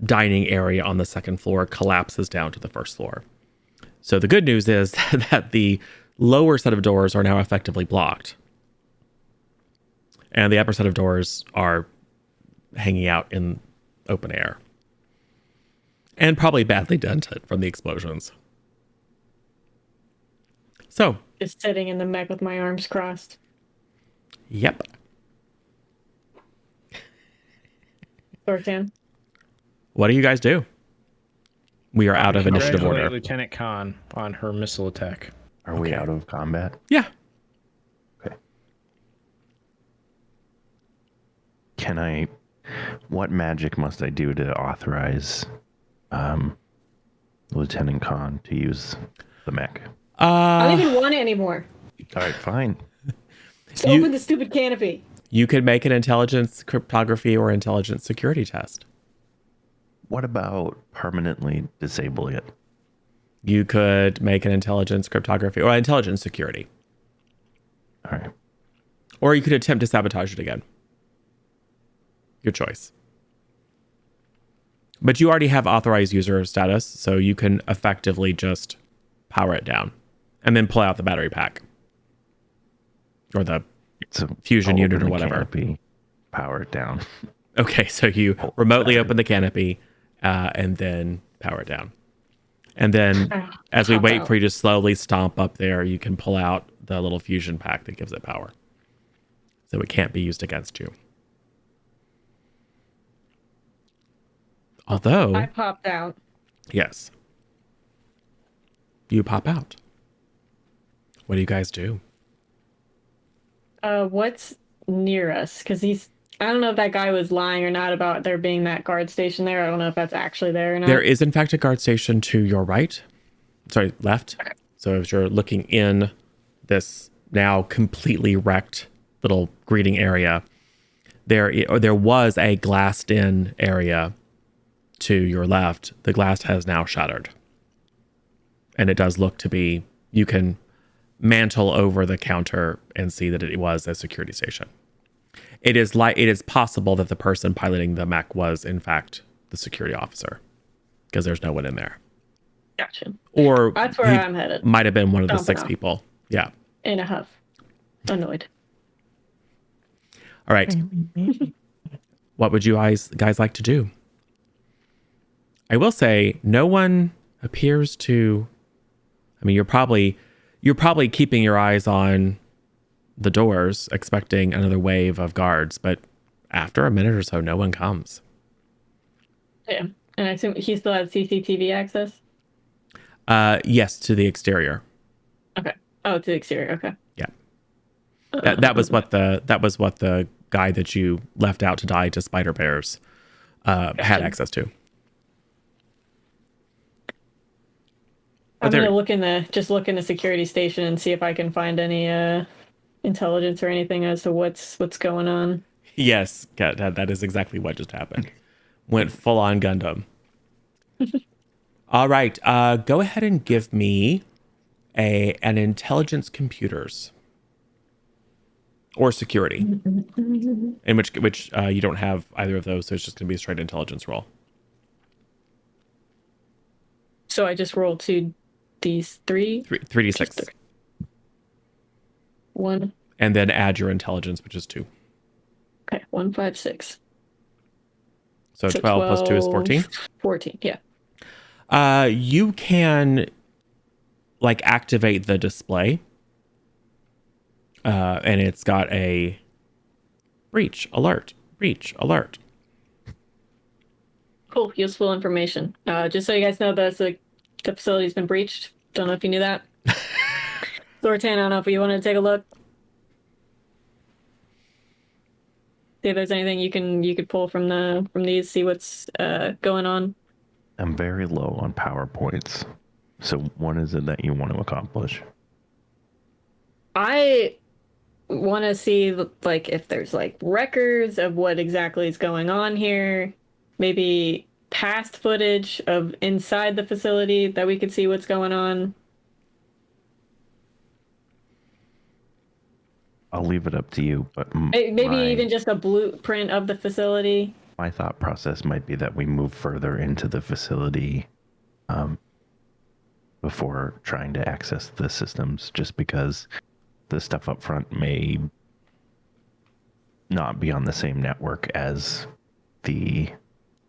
dining area on the second floor collapses down to the first floor. So the good news is that the lower set of doors are now effectively blocked. And the upper set of doors are hanging out in open air. And probably badly dented from the explosions. So. Just sitting in the mech with my arms crossed. Yep. Thortan. What do you guys do? We are out of initiative Congratulate order. Lieutenant Khan on her missile attack. Are we out of combat? Yeah. Okay. What magic must I do to authorize Lieutenant Khan to use the mech? I don't even want it anymore. All right, fine. Just open the stupid canopy. You could make an intelligence cryptography or intelligence security test. What about permanently disabling it? You could make an intelligence cryptography or intelligence security. All right. Or you could attempt to sabotage it again. Your choice. But you already have authorized user status, so you can effectively just power it down and then pull out the battery pack. Or the fusion unit or whatever. Canopy, power it down. Okay, so you remotely open the canopy and then power it down. And then as we wait for you to slowly stomp up there, you can pull out the little fusion pack that gives it power. So it can't be used against you. Although... I popped out. Yes. You pop out. What do you guys do? What's near us? Because I don't know if that guy was lying or not about there being that guard station there. I don't know if that's actually there or not. There is, in fact, a guard station to your right. Sorry, left. Okay. So if you're looking in this now completely wrecked little greeting area, there was a glassed-in area to your left. The glass has now shattered. And it does look to be, you can mantle over the counter and see that it was a security station. It is possible that the person piloting the mech was, in fact, the security officer, because there's no one in there. Gotcha. Or that's where I'm headed. Might have been one of the 6 people. Yeah. In a huff. Annoyed. All right. What would you guys like to do? I will say no one appears to. I mean, you're probably keeping your eyes on the doors, expecting another wave of guards, but after a minute or so, no one comes. Yeah. And I assume he still has CCTV access? Yes, to the exterior. Okay. Oh, to the exterior. Okay. Yeah. That was what the guy that you left out to die to spider bears had access to. I'm gonna look in the security station and see if I can find any intelligence or anything as to what's going on. Yes, that is exactly what just happened. Went full on Gundam. All right, go ahead and give me an intelligence computers. or security. In which you don't have either of those, so it's just going to be a straight intelligence roll. So I just roll 2d3. 3d6. One. And then add your intelligence, which is 2. Okay, 1, 5, 6. So 12 plus 2 is 14? 14, yeah. You can like activate the display. And it's got a breach alert. Cool, useful information. Just so you guys know, the facility's been breached. Don't know if you knew that. Zortan, I don't know if you want to take a look. See if there's anything you could pull from these. See what's going on. I'm very low on PowerPoints. So what is it that you want to accomplish? I want to see like if there's like records of what exactly is going on here. Maybe past footage of inside the facility that we could see what's going on. I'll leave it up to you, but Maybe even just a blueprint of the facility. my thought process might be that we move further into the facility before trying to access the systems, just because the stuff up front may not be on the same network as the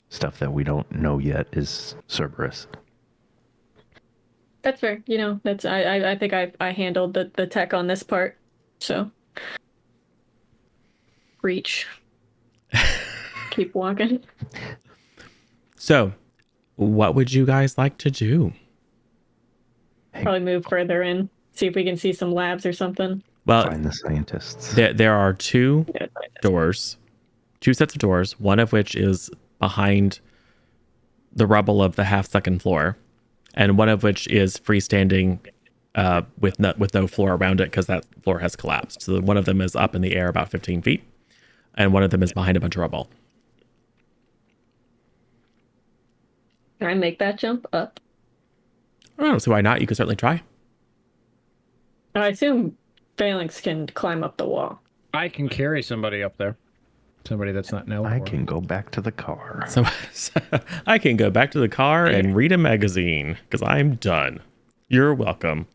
stuff that we don't know yet is Cerberus. That's fair. You know, that's I think I handled the tech on this part. So reach. Keep walking. So, what would you guys like to do? Probably move further in. See if we can see some labs or something. Well, Find the scientists. there are two doors, 2 sets of doors, one of which is behind the rubble of the half-second floor, and one of which is freestanding with no floor around it because that floor has collapsed. So one of them is up in the air about 15 feet, and one of them is behind a bunch of rubble. Can I make that jump up? I don't see why not. You could certainly try. I assume Phalanx can climb up the wall. I can carry somebody up there. Somebody that's not now. I can go back to the car. So I can go back to the car and read a magazine because I'm done. You're welcome.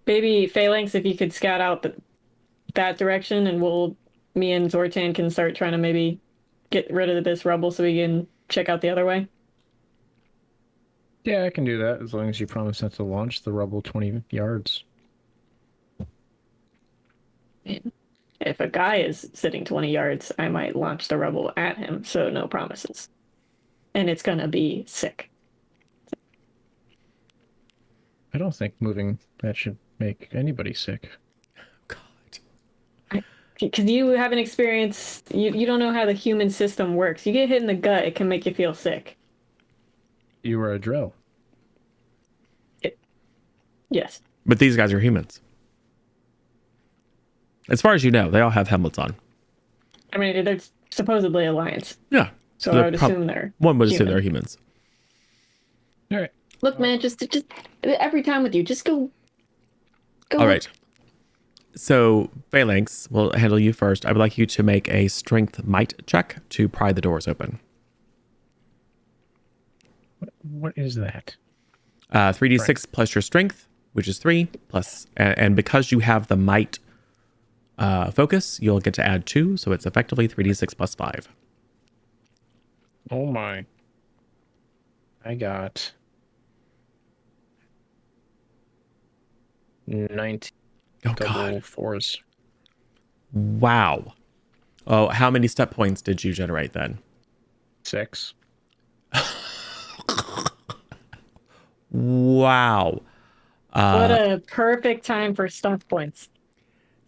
Maybe Phalanx, if you could scout out that direction, and me and Zortan can start trying to maybe get rid of this rubble so we can check out the other way. Yeah, I can do that as long as you promise not to launch the rubble 20 yards. If a guy is sitting 20 yards, I might launch the rubble at him, so no promises. And it's gonna be sick. I don't think moving that should make anybody sick. God. Because you haven't experienced, you don't know how the human system works. You get hit in the gut, it can make you feel sick. You were a drill. Yes. But these guys are humans. As far as you know, they all have helmets on. I mean, they're supposedly Alliance. Yeah. So I would assume they're one would assume human. they're humans. All right. Look, man, just every time with you, just go. All right. So Phalanx will handle you first. I would like you to make a strength might check to pry the doors open. What is that? 3d6 plus your strength, which is 3 plus, and because you have the might focus, you'll get to add 2, so it's effectively 3d6 plus 5. Oh my. I got 19 Oh double God! 4s. Wow. Oh, how many step points did you generate then? 6. Wow. What a perfect time for stunt points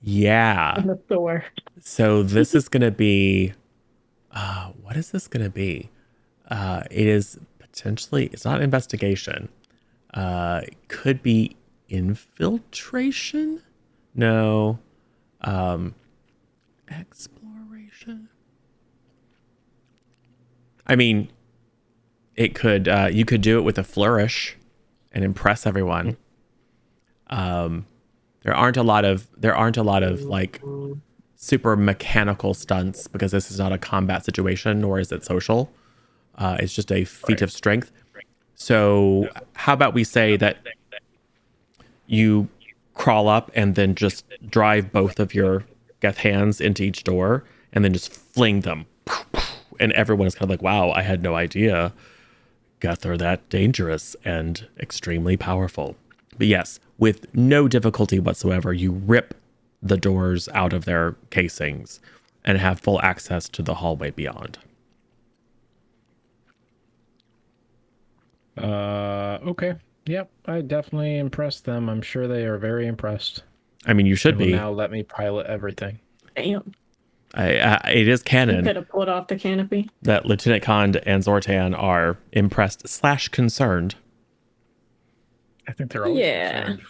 Yeah. in the store. So this is going to be, what is this going to be? It is potentially, it's not investigation. It could be infiltration? No. Exploration? I mean, it could, you could do it with a flourish and impress everyone. There aren't a lot of like super mechanical stunts because this is not a combat situation, nor is it social. It's just a feat of strength. So how about we say that you crawl up and then just drive both of your Geth hands into each door and then just fling them. And everyone is kind of like, wow, I had no idea Geth are that dangerous and extremely powerful. But yes, with no difficulty whatsoever, you rip the doors out of their casings and have full access to the hallway beyond. Okay. Yep, I definitely impressed them. I'm sure they are very impressed. I mean, you should They will be. now let me pilot everything. Damn. It is You canon could have pulled off the canopy. that Lieutenant Khan and Zortan are impressed / concerned. I think they're always Yeah. concerned,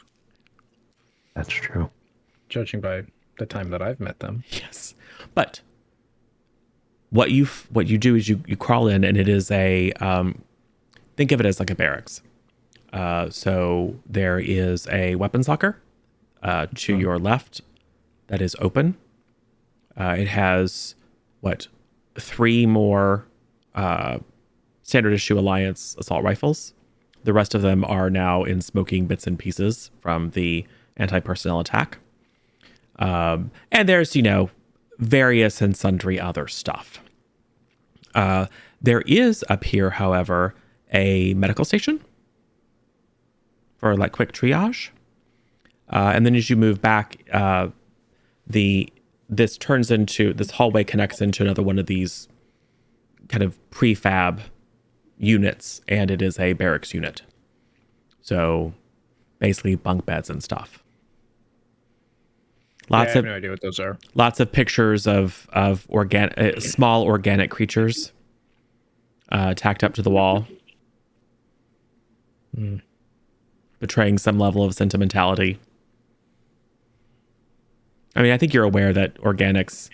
That's true. judging by the time that I've met them. Yes, but what you do is you crawl in, and it is a think of it as like a barracks. So there is a weapons locker to your left that is open. It has 3 more standard issue Alliance assault rifles. The rest of them are now in smoking bits and pieces from the anti-personnel attack. And there's, various and sundry other stuff. There is up here, however, a medical station for like quick triage. And then as you move back, this hallway connects into another one of these kind of prefab units, and it is a barracks unit. So basically bunk beds and stuff. I have no idea what those are. Lots of pictures of small organic creatures tacked up to the wall, betraying some level of sentimentality. I mean, I think you're aware that organics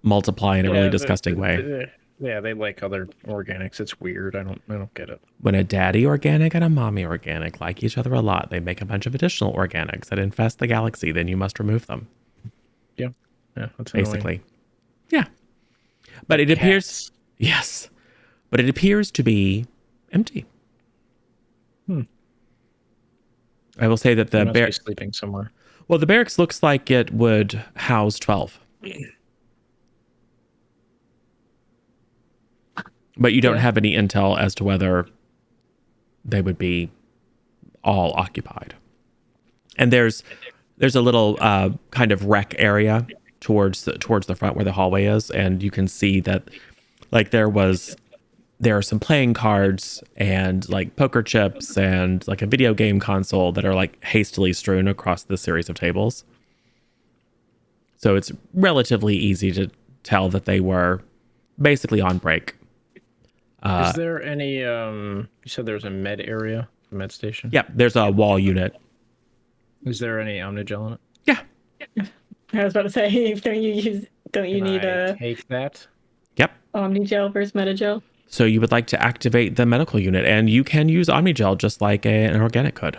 multiply in a really disgusting way. Yeah, they like other organics. It's weird. I don't get it. When a daddy organic and a mommy organic like each other a lot, they make a bunch of additional organics that infest the galaxy. Then you must remove them. Yeah, that's basically. Yeah, but it appears. Yes, but it appears to be empty. I will say that the barracks sleeping somewhere. Well, the barracks looks like it would house 12. But you don't have any intel as to whether they would be all occupied. And there's a little kind of rec area towards the front where the hallway is, and you can see that like there are some playing cards and like poker chips and like a video game console that are like hastily strewn across the series of tables. So it's relatively easy to tell that they were basically on break. Is there any, you said there's a med area, a med station? Yeah, there's a wall unit. Is there any Omnigel in it? Yeah. I was about to say, don't you need take that? Yep. Omnigel versus Metagel? So you would like to activate the medical unit, and you can use Omnigel just like an organic could.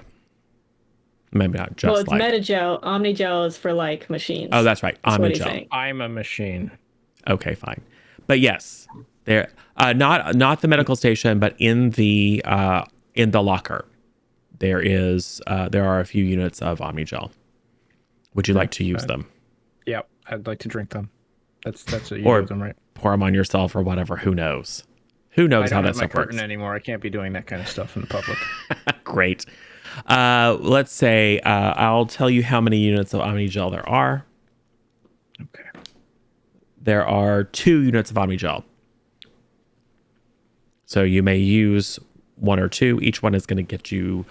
Maybe not just it's Metagel. Omnigel is for like machines. Oh, that's right. Omnigel. I'm a machine. Okay, fine. But yes, there not the medical station, but in the locker, there are a few units of Omnigel. Would you like to use them? Yeah, I'd like to drink them. That's what you do them, right? Pour them on yourself or whatever. Who knows? Who knows how that stuff works? Anymore. I can't be doing that kind of stuff in the public. Great. Let's say I'll tell you how many units of Omnigel there are. Okay. There are 2 units of Omnigel. So you may use 1 or 2. Each one is going to get you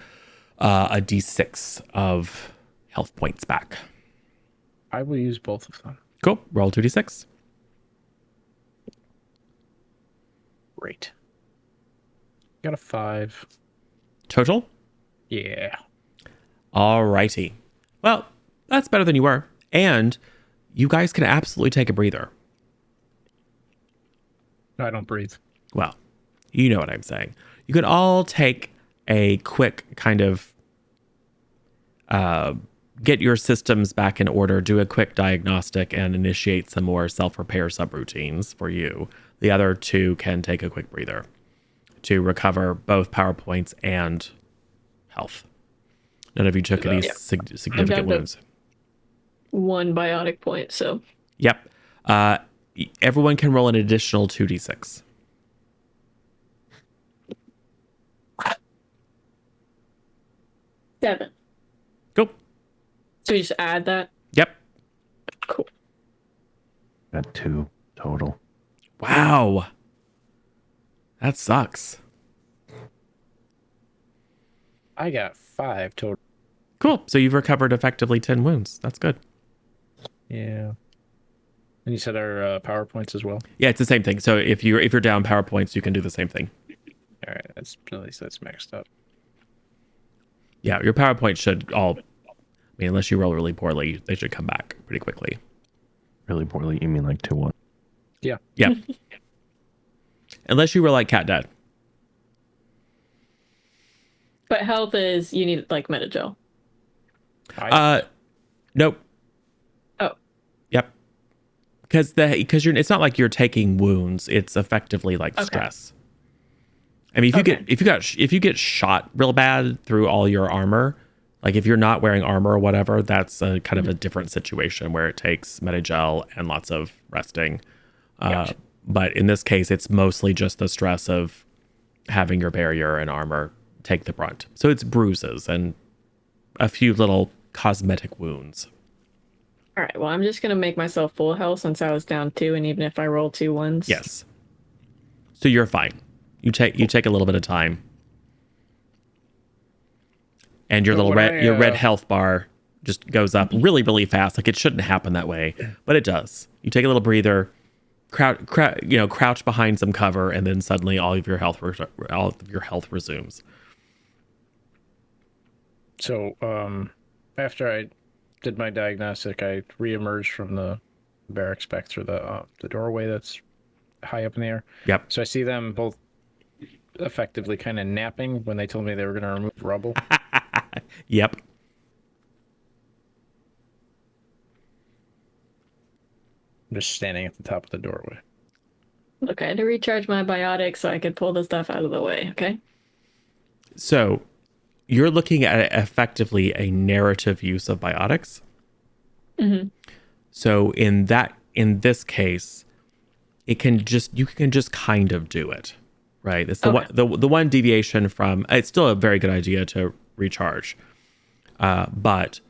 a d6 of health points back. I will use both of them. Cool. Roll 2d6. Great. Got a 5. Total? Yeah. All righty. Well, that's better than you were. And you guys can absolutely take a breather. I don't breathe. Well, you know what I'm saying. You can all take a quick kind of get your systems back in order, do a quick diagnostic, and initiate some more self-repair subroutines for you. The other two can take a quick breather to recover both power points and health. None of you took any significant wounds. 1 biotic point, so. Yep. Everyone can roll an additional 2d6. Seven. Go. So we just add that? Yep. Cool. Got 2 total. Wow. That sucks. I got 5 total. Cool. So you've recovered effectively 10 wounds. That's good. Yeah. And you said our power points as well? Yeah, it's the same thing. So if you're down power points, you can do the same thing. All right. At least that's maxed up. Yeah, your power points should all, I mean, unless you roll really poorly, they should come back pretty quickly. Really poorly, you mean like 2-1? Yeah. Yeah. Unless you were like Cat Dad. But health is, you need like Metagel. Nope. Oh. Yep. Because it's not like you're taking wounds. It's effectively like stress. I mean, if you get shot real bad through all your armor, like if you're not wearing armor or whatever, that's a kind of a different situation where it takes Metagel and lots of resting. Gotcha. But in this case, it's mostly just the stress of having your barrier and armor take the brunt. So it's bruises and a few little cosmetic wounds. All right, well, I'm just going to make myself full health since I was down 2, and even if I roll 2 ones. Yes. So you're fine. You take a little bit of time. And your your red health bar just goes up really, really fast. Like it shouldn't happen that way, but it does. You take a little breather, crouch behind some cover, and then suddenly all of your health resumes. So, after I did my diagnostic, I reemerged from the barracks back through the doorway that's high up in the air. Yep. So I see them both effectively kind of napping when they told me they were going to remove rubble. Yep. I'm just standing at the top of the doorway. Look, I had to recharge my biotics so I could pull the stuff out of the way, okay? So you're looking at effectively a narrative use of biotics. Mm-hmm. So in this case, you can just kind of do it, right? It's the one deviation from. It's still a very good idea to recharge, but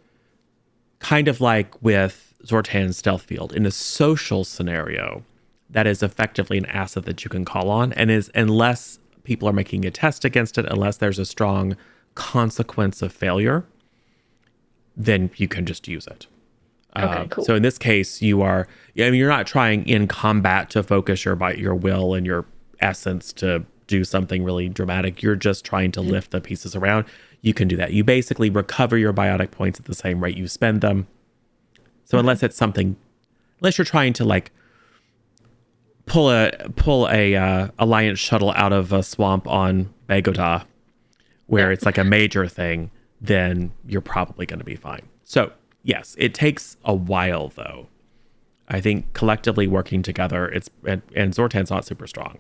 kind of like with Zortan's stealth field in a social scenario, that is effectively an asset that you can call on, and is unless people are making a test against it, unless there's a strong consequence of failure, then you can just use it. Okay, cool. So in this case, you're not trying in combat to focus your will and your essence to do something really dramatic. You're just trying to lift the pieces around. You can do that. You basically recover your biotic points at the same rate you spend them. So unless you're trying to like pull a Alliance shuttle out of a swamp on Bagota, where it's like a major thing, then you're probably going to be fine. So yes, it takes a while though. I think collectively working together, and Zortan's not super strong,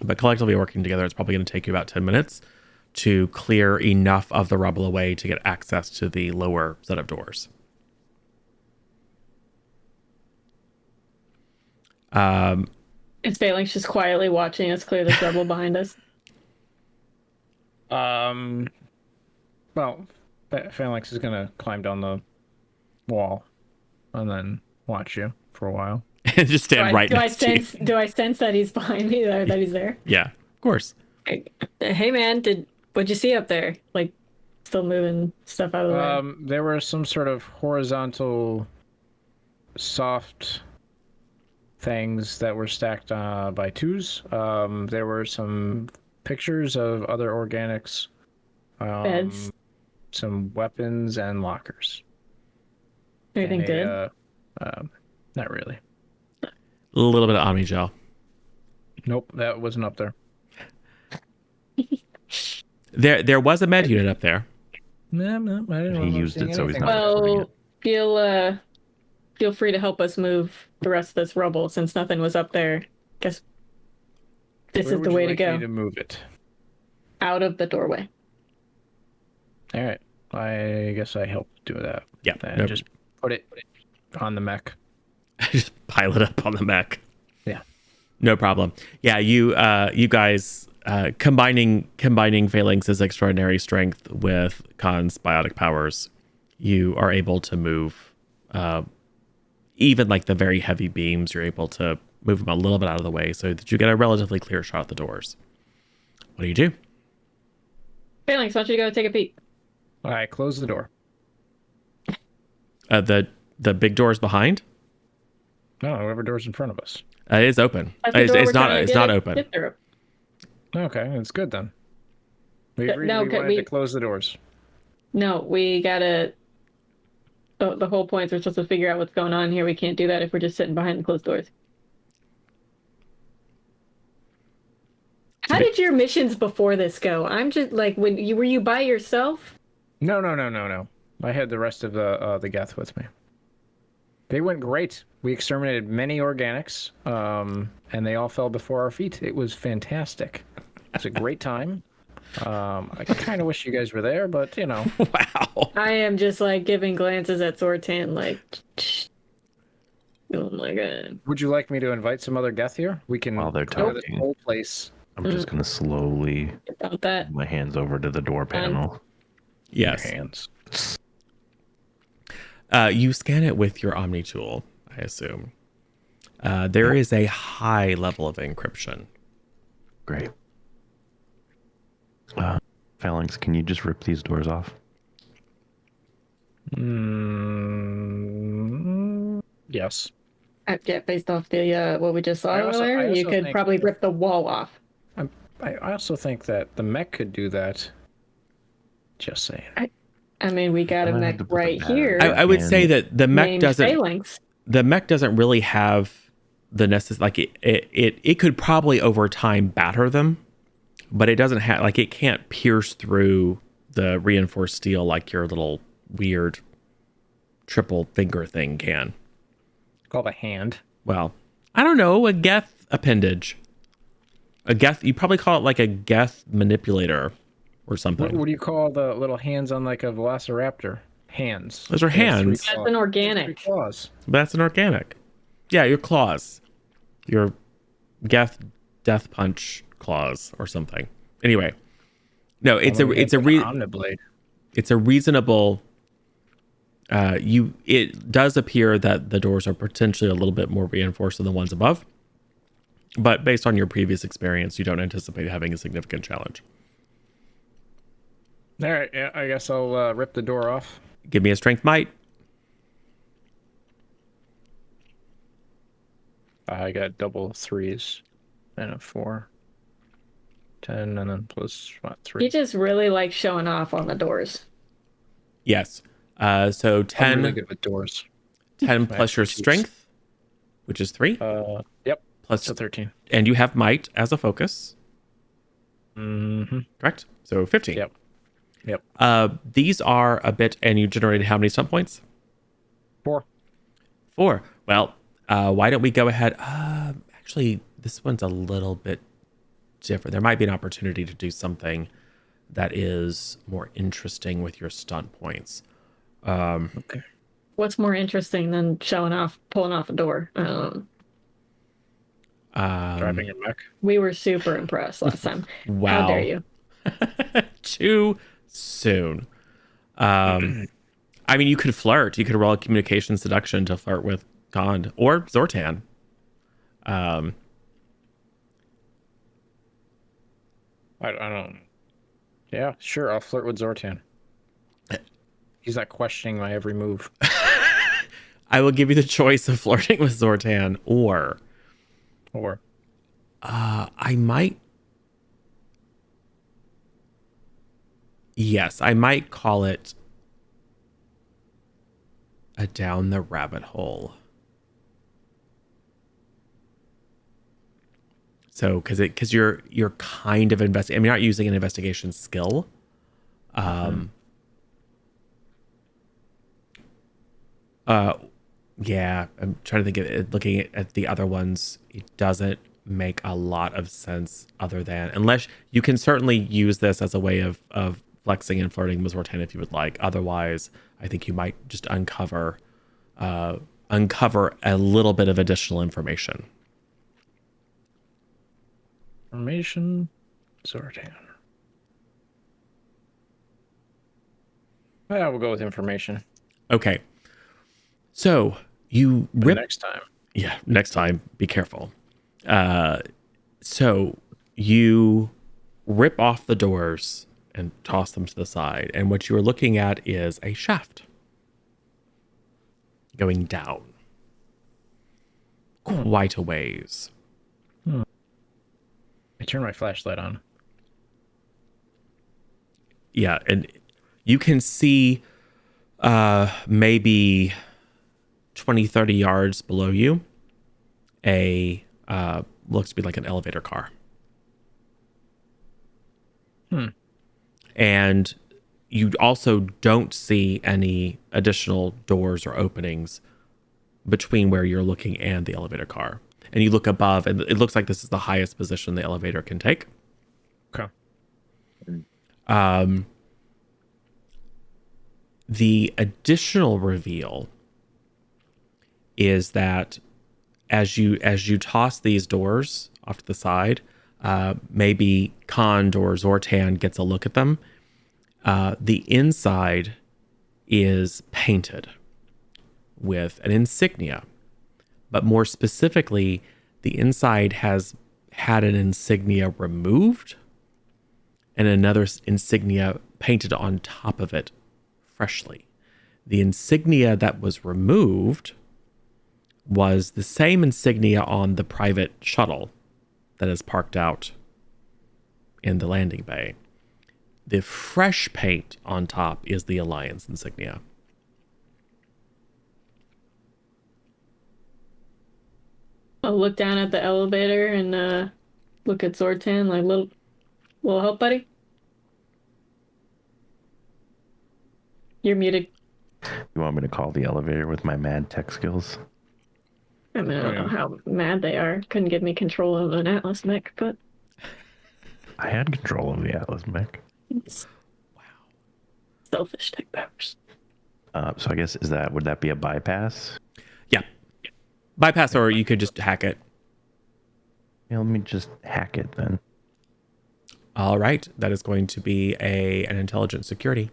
but collectively working together, it's probably going to take you about 10 minutes to clear enough of the rubble away to get access to the lower set of doors. Is Phalanx just quietly watching us clear this rubble behind us? Well, Phalanx is gonna climb down the wall and then watch you for a while. And just stand right next to you. Do I sense that he's behind me or that he's there? Yeah, of course. Hey man, what'd you see up there? Like, still moving stuff out of the way? There were some sort of horizontal, soft things that were stacked by twos. There were some pictures of other organics. Beds. Some weapons and lockers. Anything good? Not really. A little bit of Omni Gel. Nope, that wasn't up there. There was a med unit up there. No, I didn't He remember used seeing it, so he's anything. not recording Well, feel free to help us move the rest of this rubble since nothing was up there. Guess this Where is would the you way to like go. me to move it? Out of the doorway. All right. I guess I help do that. Yeah, And nope. just put it on the mech. Just pile it up on the mech. Yeah. No problem. Yeah, you guys combining Phalanx's extraordinary strength with Khan's biotic powers, you are able to move even like the very heavy beams. You're able to move them a little bit out of the way so that you get a relatively clear shot at the doors. What do you do? Phalanx, why don't you go take a peek? All right, close the door. The big doors behind. No, whoever door's in front of us. It is open. That's the door It's we're not. trying to It's get not it- open. get through. Okay, it's good then. We Yeah, agreed no, we okay, wanted to close the doors. No, we gotta. The whole point is we're supposed to figure out what's going on here. We can't do that if we're just sitting behind the closed doors. How did your missions before this go? I'm just like, were you by yourself? No. I had the rest of the Geth with me. They went great. We exterminated many organics, and they all fell before our feet. It was fantastic. It's a great time. I kind of wish you guys were there, but you know. Wow. I am just like giving glances at Zortan, like, oh my god. Would you like me to invite some other Geth here? We can While they're clear this talking. whole place. I'm just gonna slowly About that. move my hands over to the door panel. Yes. Your hands. You scan it with your Omni tool, I assume. There is a high level of encryption. Great. Phalanx, can you just rip these doors off? Yes. Yeah, based off the what we just saw I also earlier, you could think probably that- rip the wall off. I also think that the mech could do that. Just saying. I mean, we got a I'm gonna have mech to put the right battery- here. I would say And- that the mech named doesn't. Phalanx. The mech doesn't really have the necessary. Like it could probably over time batter them, but it doesn't have like it can't pierce through the reinforced steel like your little weird triple finger thing can. Called a hand. Well, I don't know, a Geth appendage. A Geth, you probably call it like a Geth manipulator or something. What do you call the little hands on like a velociraptor? Hands. Those are They have three hands. That's claws. an organic. Three claws. But that's an organic. Yeah, your claws. Your Geth death punch claws or something. Anyway. No, it's Although we a have an Omniblade. it's a reasonable it does appear that the doors are potentially a little bit more reinforced than the ones above. But based on your previous experience, you don't anticipate having a significant challenge. All right, yeah, I guess I'll rip the door off. Give me a strength might. I got double threes and a 4. 10 and then plus what, 3. He just really likes showing off on the doors. Yes. So 10, I'm really good with doors. 10 plus your expertise. strength, which is 3, Yep. plus, So 13. and you have might as a focus, Mm-hmm. correct? So 15. Yep. Yep. These are a bit, and you generated how many stunt points? 4. 4. Well, why don't we go ahead? Actually, this one's a little bit different. There might be an opportunity to do something that is more interesting with your stunt points. Okay. What's more interesting than showing off, pulling off a door? Driving a mech. We were super impressed last time. Wow. How dare you? Too soon. I mean, you could flirt. You could roll a communication seduction to flirt with Gond or Zortan. I don't. Yeah, sure. I'll flirt with Zortan. He's not questioning my every move. I will give you the choice of flirting with Zortan or Or I might. Yes, I might call it a down the rabbit hole. So because you're kind of investigating. I mean, you're not using an investigation skill. Yeah, I'm trying to think of it. Looking at the other ones, it doesn't make a lot of sense other than unless you can certainly use this as a way of flexing and flirting with Zortan if you would like. Otherwise, I think you might just uncover a little bit of additional information. Information, Zortan. Yeah, we'll go with information. Okay. So you rip Next time. Yeah, next time, be careful. So you rip off the doors and toss them to the side. And what you are looking at is a shaft going down quite a ways. I turn my flashlight on. Yeah, and you can see maybe 20, 30 yards below you, looks to be like an elevator car. And you also don't see any additional doors or openings between where you're looking and the elevator car. And you look above, and it looks like this is the highest position the elevator can take. Okay. The additional reveal is that as you toss these doors off to the side, maybe Kond or Zortan gets a look at them. The inside is painted with an insignia, but more specifically, the inside has had an insignia removed and another insignia painted on top of it freshly. The insignia that was removed was the same insignia on the private shuttle that is parked out in the landing bay. The fresh paint on top is the Alliance insignia. I'll look down at the elevator and look at Zortan like, little help, buddy. You're muted. You want me to call the elevator with my mad tech skills? I mean, I don't know how mad they are. Couldn't give me control of an Atlas mech, but I had control of the Atlas mech. wow, selfish tech powers. So I guess would that be a bypass? Yeah. Bypass, or you could just hack it. Yeah, let me just hack it then. All right. That is going to be an intelligence security.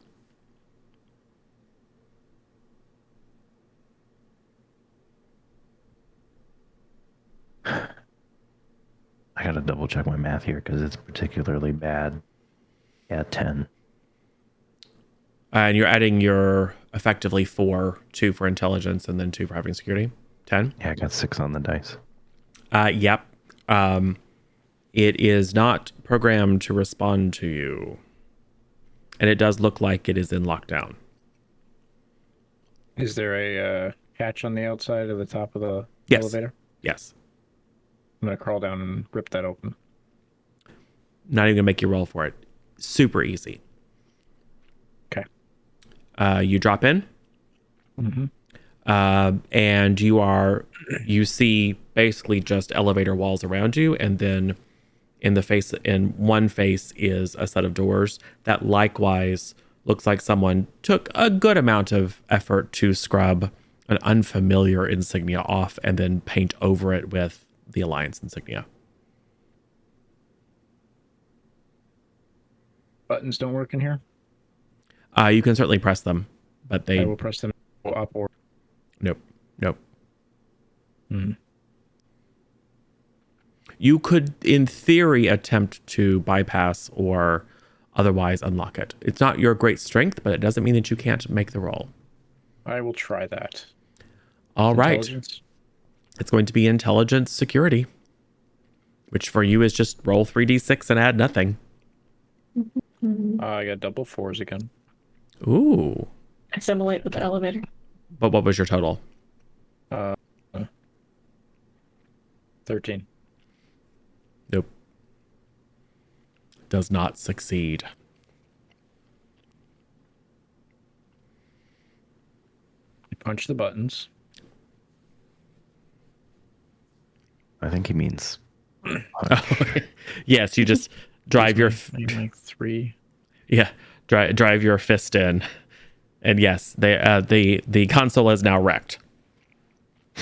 I gotta double check my math here because it's particularly bad. Yeah, 10. And you're adding your effectively 2 for intelligence and then 2 for having security. 10? Yeah, I got 6 on the dice. Yep. It is not programmed to respond to you. And it does look like it is in lockdown. Is there a hatch on the outside of the top of the Yes. elevator? Yes. I'm going to crawl down and rip that open. Not even going to make you roll for it. Super easy. Okay. You drop in. Mm-hmm. And you see basically just elevator walls around you, and then in one face is a set of doors that likewise looks like someone took a good amount of effort to scrub an unfamiliar insignia off and then paint over it with the Alliance insignia. Buttons don't work in here? You can certainly press them, but I will press them up or... Nope. Hmm. You could, in theory, attempt to bypass or otherwise unlock it. It's not your great strength, but it doesn't mean that you can't make the roll. I will try that. All right. It's going to be intelligence security, which for you is just roll 3d6 and add nothing. I got double 4s again. Ooh. Assimilate with the elevator. But what was your total? 13. Nope. does not succeed. You punch the buttons. I think he means Yes, you just drive your like 3. drive your fist in, and yes, the console is now wrecked.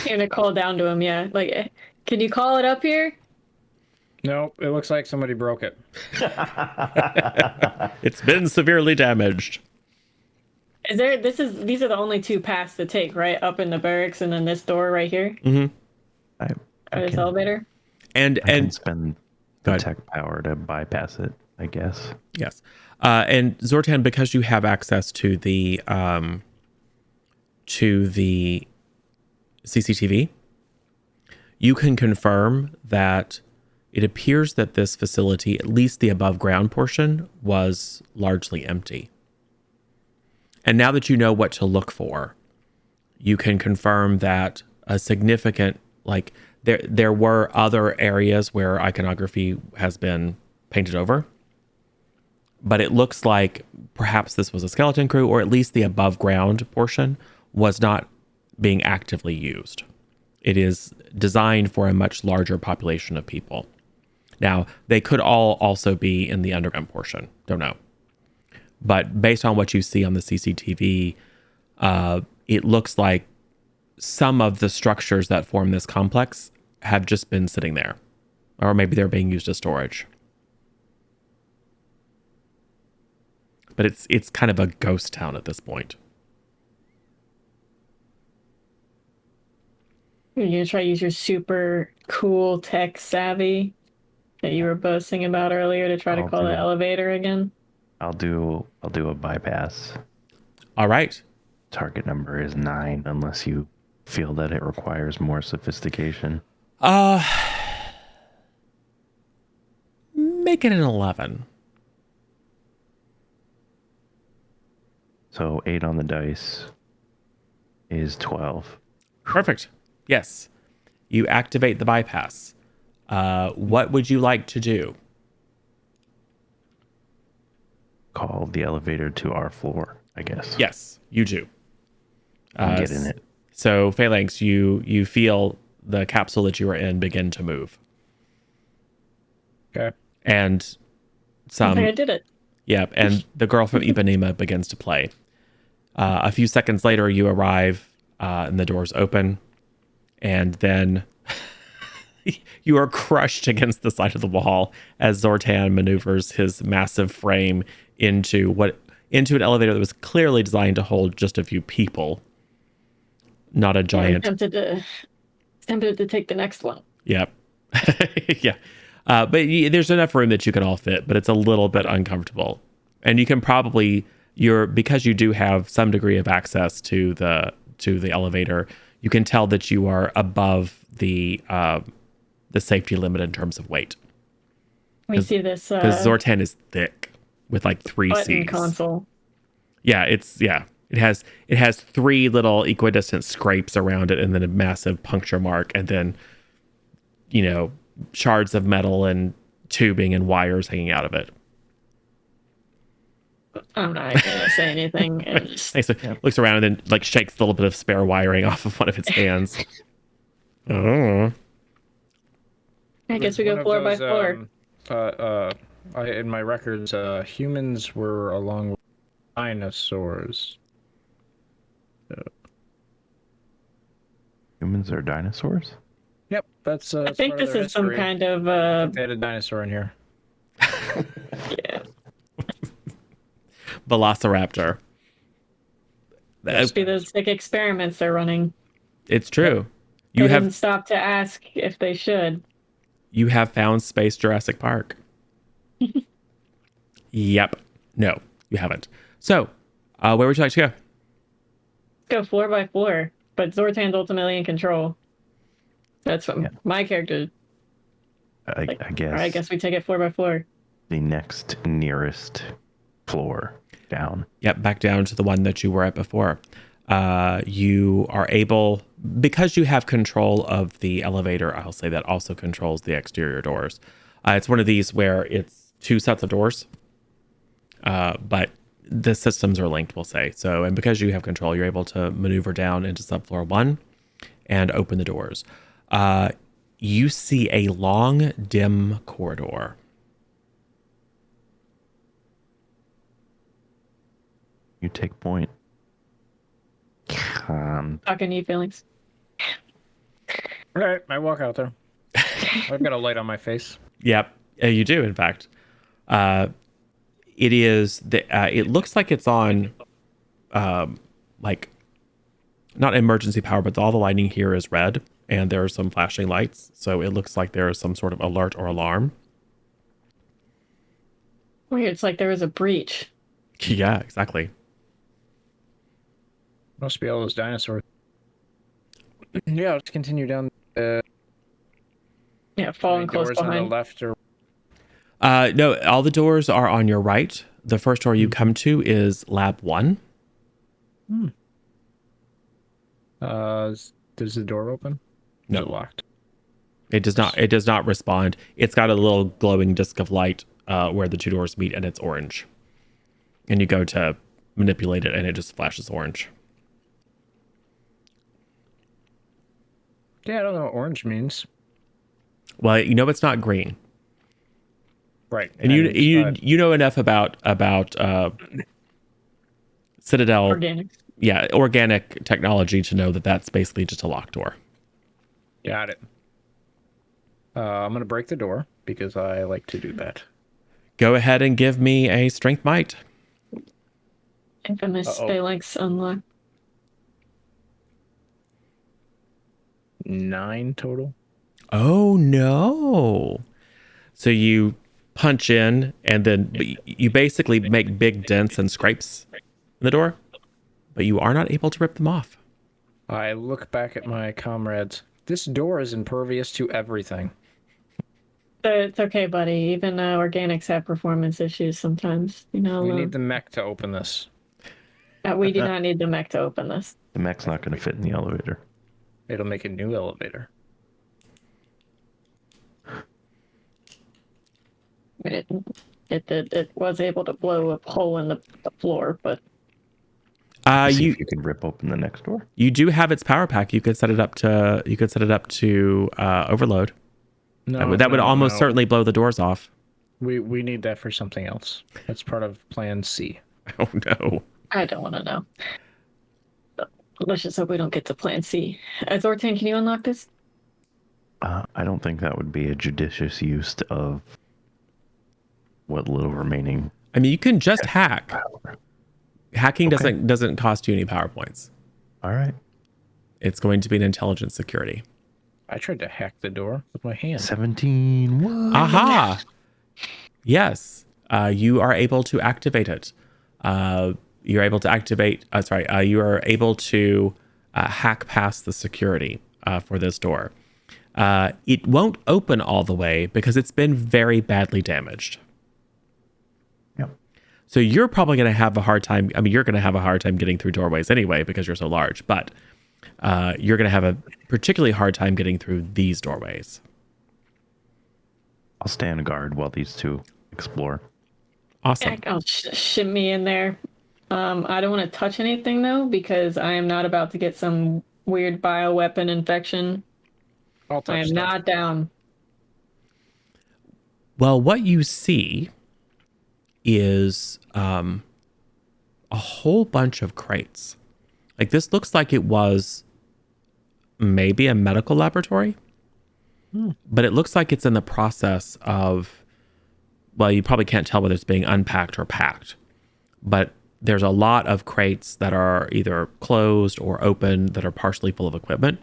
You're gonna call down to him, yeah. Like, can you call it up here? Nope, it looks like somebody broke it. It's been severely damaged. Is there? These are the only 2 paths to take, right? Up in the barracks, and then this door right here, I or this can- elevator. And I can and spend Go the ahead. tech power to bypass it, I guess. yes, and Zortan, because you have access to the CCTV, you can confirm that it appears that this facility, at least the above ground portion, was largely empty. And now that you know what to look for, you can confirm that a significant, like, there were other areas where iconography has been painted over, but it looks like perhaps this was a skeleton crew, or at least the above ground portion was not being actively used. It is designed for a much larger population of people. Now, they could all also be in the underground portion. Don't know. But based on what you see on the CCTV, it looks like some of the structures that form this complex have just been sitting there. Or maybe they're being used as storage. But it's kind of a ghost town at this point. You're gonna try to use your super cool tech savvy that you were boasting about earlier to try to I'll call the do- elevator again. I'll do a bypass. All right. Target number is 9, unless you feel that it requires more sophistication. Make it an 11. So 8 on the dice is 12. Perfect. Yes. You activate the bypass. What would you like to do? Call the elevator to our floor, I guess. Yes, you do. Get in it. So, Phalanx, you feel the capsule that you are in begin to move. Okay. And I think I did it. Yep, and the girl from Ipanema begins to play. A few seconds later, you arrive, and the doors open, and then you are crushed against the side of the wall as Zortan maneuvers his massive frame into an elevator that was clearly designed to hold just a few people, not a I'm giant. tempted to take the next one. Yep. Yeah. But there's enough room that you can all fit, but it's a little bit uncomfortable. And you can probably, because you do have some degree of access to the elevator, you can tell that you are above the safety limit in terms of weight. We see this Because Zortan is thick with like 3 button C's. console. Yeah, it has 3 little equidistant scrapes around it, and then a massive puncture mark, and then shards of metal and tubing and wires hanging out of it. I'm not gonna say anything. And just, Thanks. Looks around and then like shakes a little bit of spare wiring off of one of its hands. Oh. I guess we go One of floor by those, floor. in my records, humans were along with dinosaurs. Humans are dinosaurs? Yep, that's. I think this is some kind of They had a dinosaur in here. yeah. Velociraptor. Must be those sick experiments they're running. It's true. They You didn't have stop to ask if they should. you have found Space Jurassic Park. Yep. No, you haven't. So, where would you like to go? Go floor by floor, but Zortan's ultimately in control. That's what my character. I guess. All right, I guess we take it floor by floor. The next nearest floor down. Yep, back down to the one that you were at before. You are able, because you have control of the elevator, I'll say that also controls the exterior doors. It's one of these where it's two sets of doors, but the systems are linked, we'll say. So, and because you have control, you're able to maneuver down into subfloor 1 and open the doors. You see a long, dim corridor. You take point. Talking to you, feelings. All right, I walk out there. I've got a light on my face. Yep, you do, in fact. It is, it looks like it's on, like, not emergency power, but all the lighting here is red, and there are some flashing lights. So it looks like there is some sort of alert or alarm. Weird. It's like there was a breach. Yeah, exactly. Must be all those dinosaurs. Yeah, let's continue down. Yeah, Any falling close doors on the behind. left or No, all the doors are on your right. The first door you come to is Lab 1. does the door open? No. Is it locked? It does not. It does not respond. It's got a little glowing disc of light where the two doors meet, and it's orange. And you go to manipulate it, and it just flashes orange. Yeah, I don't know what orange means. Well, you know it's not green, Right. and you know enough about Citadel, Organics. yeah, organic technology to know that that's basically just a locked door. Got it. I'm gonna break the door because I like to do that. Go ahead and give me a strength might. Infamous Uh-oh. phalanx unlocked. 9 total. Oh no! So you punch in, and then you basically make big dents and scrapes in the door, but you are not able to rip them off. I look back at my comrades. This door is impervious to everything. It's okay, buddy. Even organics have performance issues sometimes. You know, We need the mech to open this. we do not need the mech to open this. The mech's not going to fit in the elevator. It'll make a new elevator. It was able to blow a hole in the floor, but See You if you can rip open the next door. you do have its power pack. You could set it up to overload. No, That would no, almost no. certainly blow the doors off. We need that for something else. That's part of Plan C. Oh no! I don't want to know. Let's just hope we don't get to Plan C. Zortan, can you unlock this? I don't think that would be a judicious use of what little remaining I mean, you can just hack. power. Hacking Okay. doesn't cost you any power points. All right. It's going to be an intelligence security. I tried to hack the door with my hand. 17. What? Aha! Yes, you are able to activate it. You're able to activate. You are able to hack past the security for this door. It won't open all the way because it's been very badly damaged. Yep. So you're probably going to have a hard time. I mean, you're going to have a hard time getting through doorways anyway because you're so large. But you're going to have a particularly hard time getting through these doorways. I'll stand guard while these two explore. Awesome. I'll shimmy in there. I don't want to touch anything though because I am not about to get some weird bioweapon infection. I'll touch I am stuff. not down. Well, what you see is a whole bunch of crates. Like this looks like it was maybe a medical laboratory, but it looks like it's in the process of, well, you probably can't tell whether it's being unpacked or packed, but there's a lot of crates that are either closed or open that are partially full of equipment.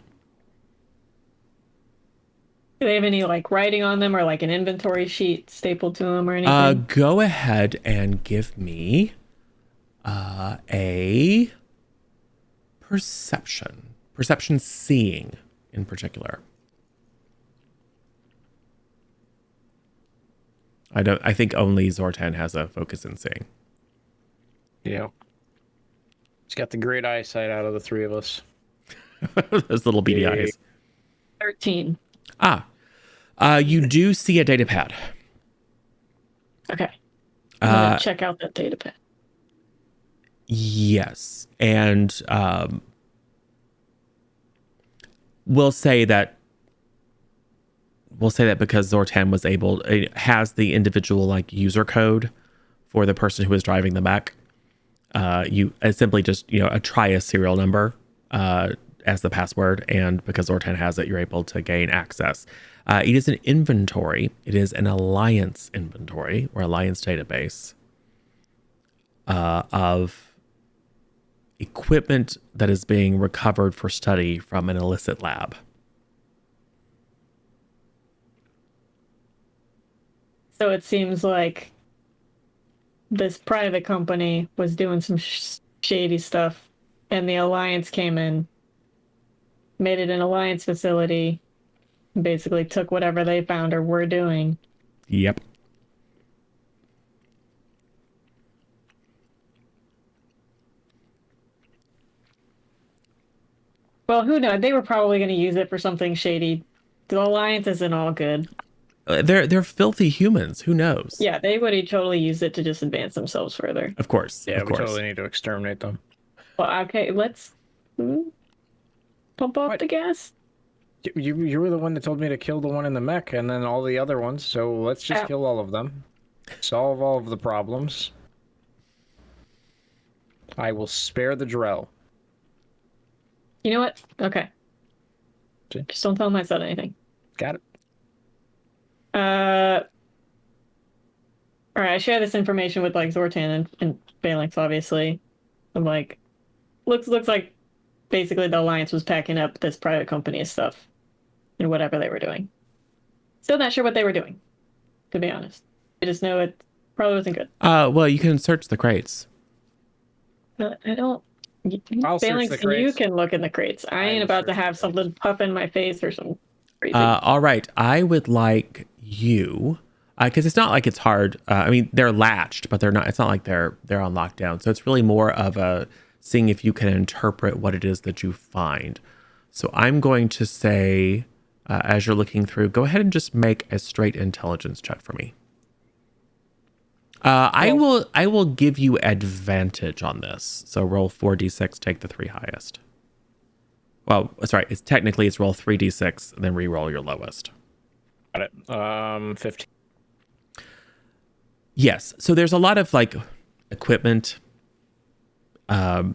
Do they have any like writing on them or like an inventory sheet stapled to them or anything? Go ahead and give me a perception seeing in particular. I think only Zortan has a focus in seeing. Yeah. He's got the great eyesight out of the three of us. Those little beady Yeah. eyes. 13. You do see a data pad. Okay. I'm gonna check out that data pad. Yes, and we'll say that because Zortan was able, it has the individual like user code for the person who was driving the mech. You simply just try a serial number as the password, and because Zortan has it, you're able to gain access. It is an inventory. It is an alliance inventory or alliance database of equipment that is being recovered for study from an illicit lab. So it seems like this private company was doing some shady stuff, and the Alliance came in, made it an Alliance facility, basically took whatever they found or were doing. Yep. Well, who knows? They were probably going to use it for something shady. The Alliance isn't all good. They're filthy humans. Who knows? Yeah, they would totally use it to just advance themselves further. Of course. Yeah, of we course. totally need to exterminate them. Well, okay, let's pump off the gas. You were the one that told me to kill the one in the mech and then all the other ones, so let's just kill all of them. Solve all of the problems. I will spare the Drell. You know what? Okay. See? Just don't tell my son anything. Got it. All right, I share this information with like Zortan and Phalanx, obviously. I'm like, looks like basically the Alliance was packing up this private company's stuff and whatever they were doing. Still not sure what they were doing, to be honest. I just know it probably wasn't good. Well, you can search the crates. I don't. I'll search Phalanx, the crates. you can look in the crates. I ain't will about to search the have crates. something puff in my face or some crazy. All right. I would like you, because it's not like it's hard. I mean, they're latched, but they're not. It's not like they're on lockdown. So it's really more of a seeing if you can interpret what it is that you find. So I'm going to say, as you're looking through, go ahead and just make a straight intelligence check for me. I will give you advantage on this. So roll 4d6, take the 3 highest. Well, sorry, it's roll 3d6 and then re-roll your lowest. Got it. 15. Yes. So there's a lot of like equipment, and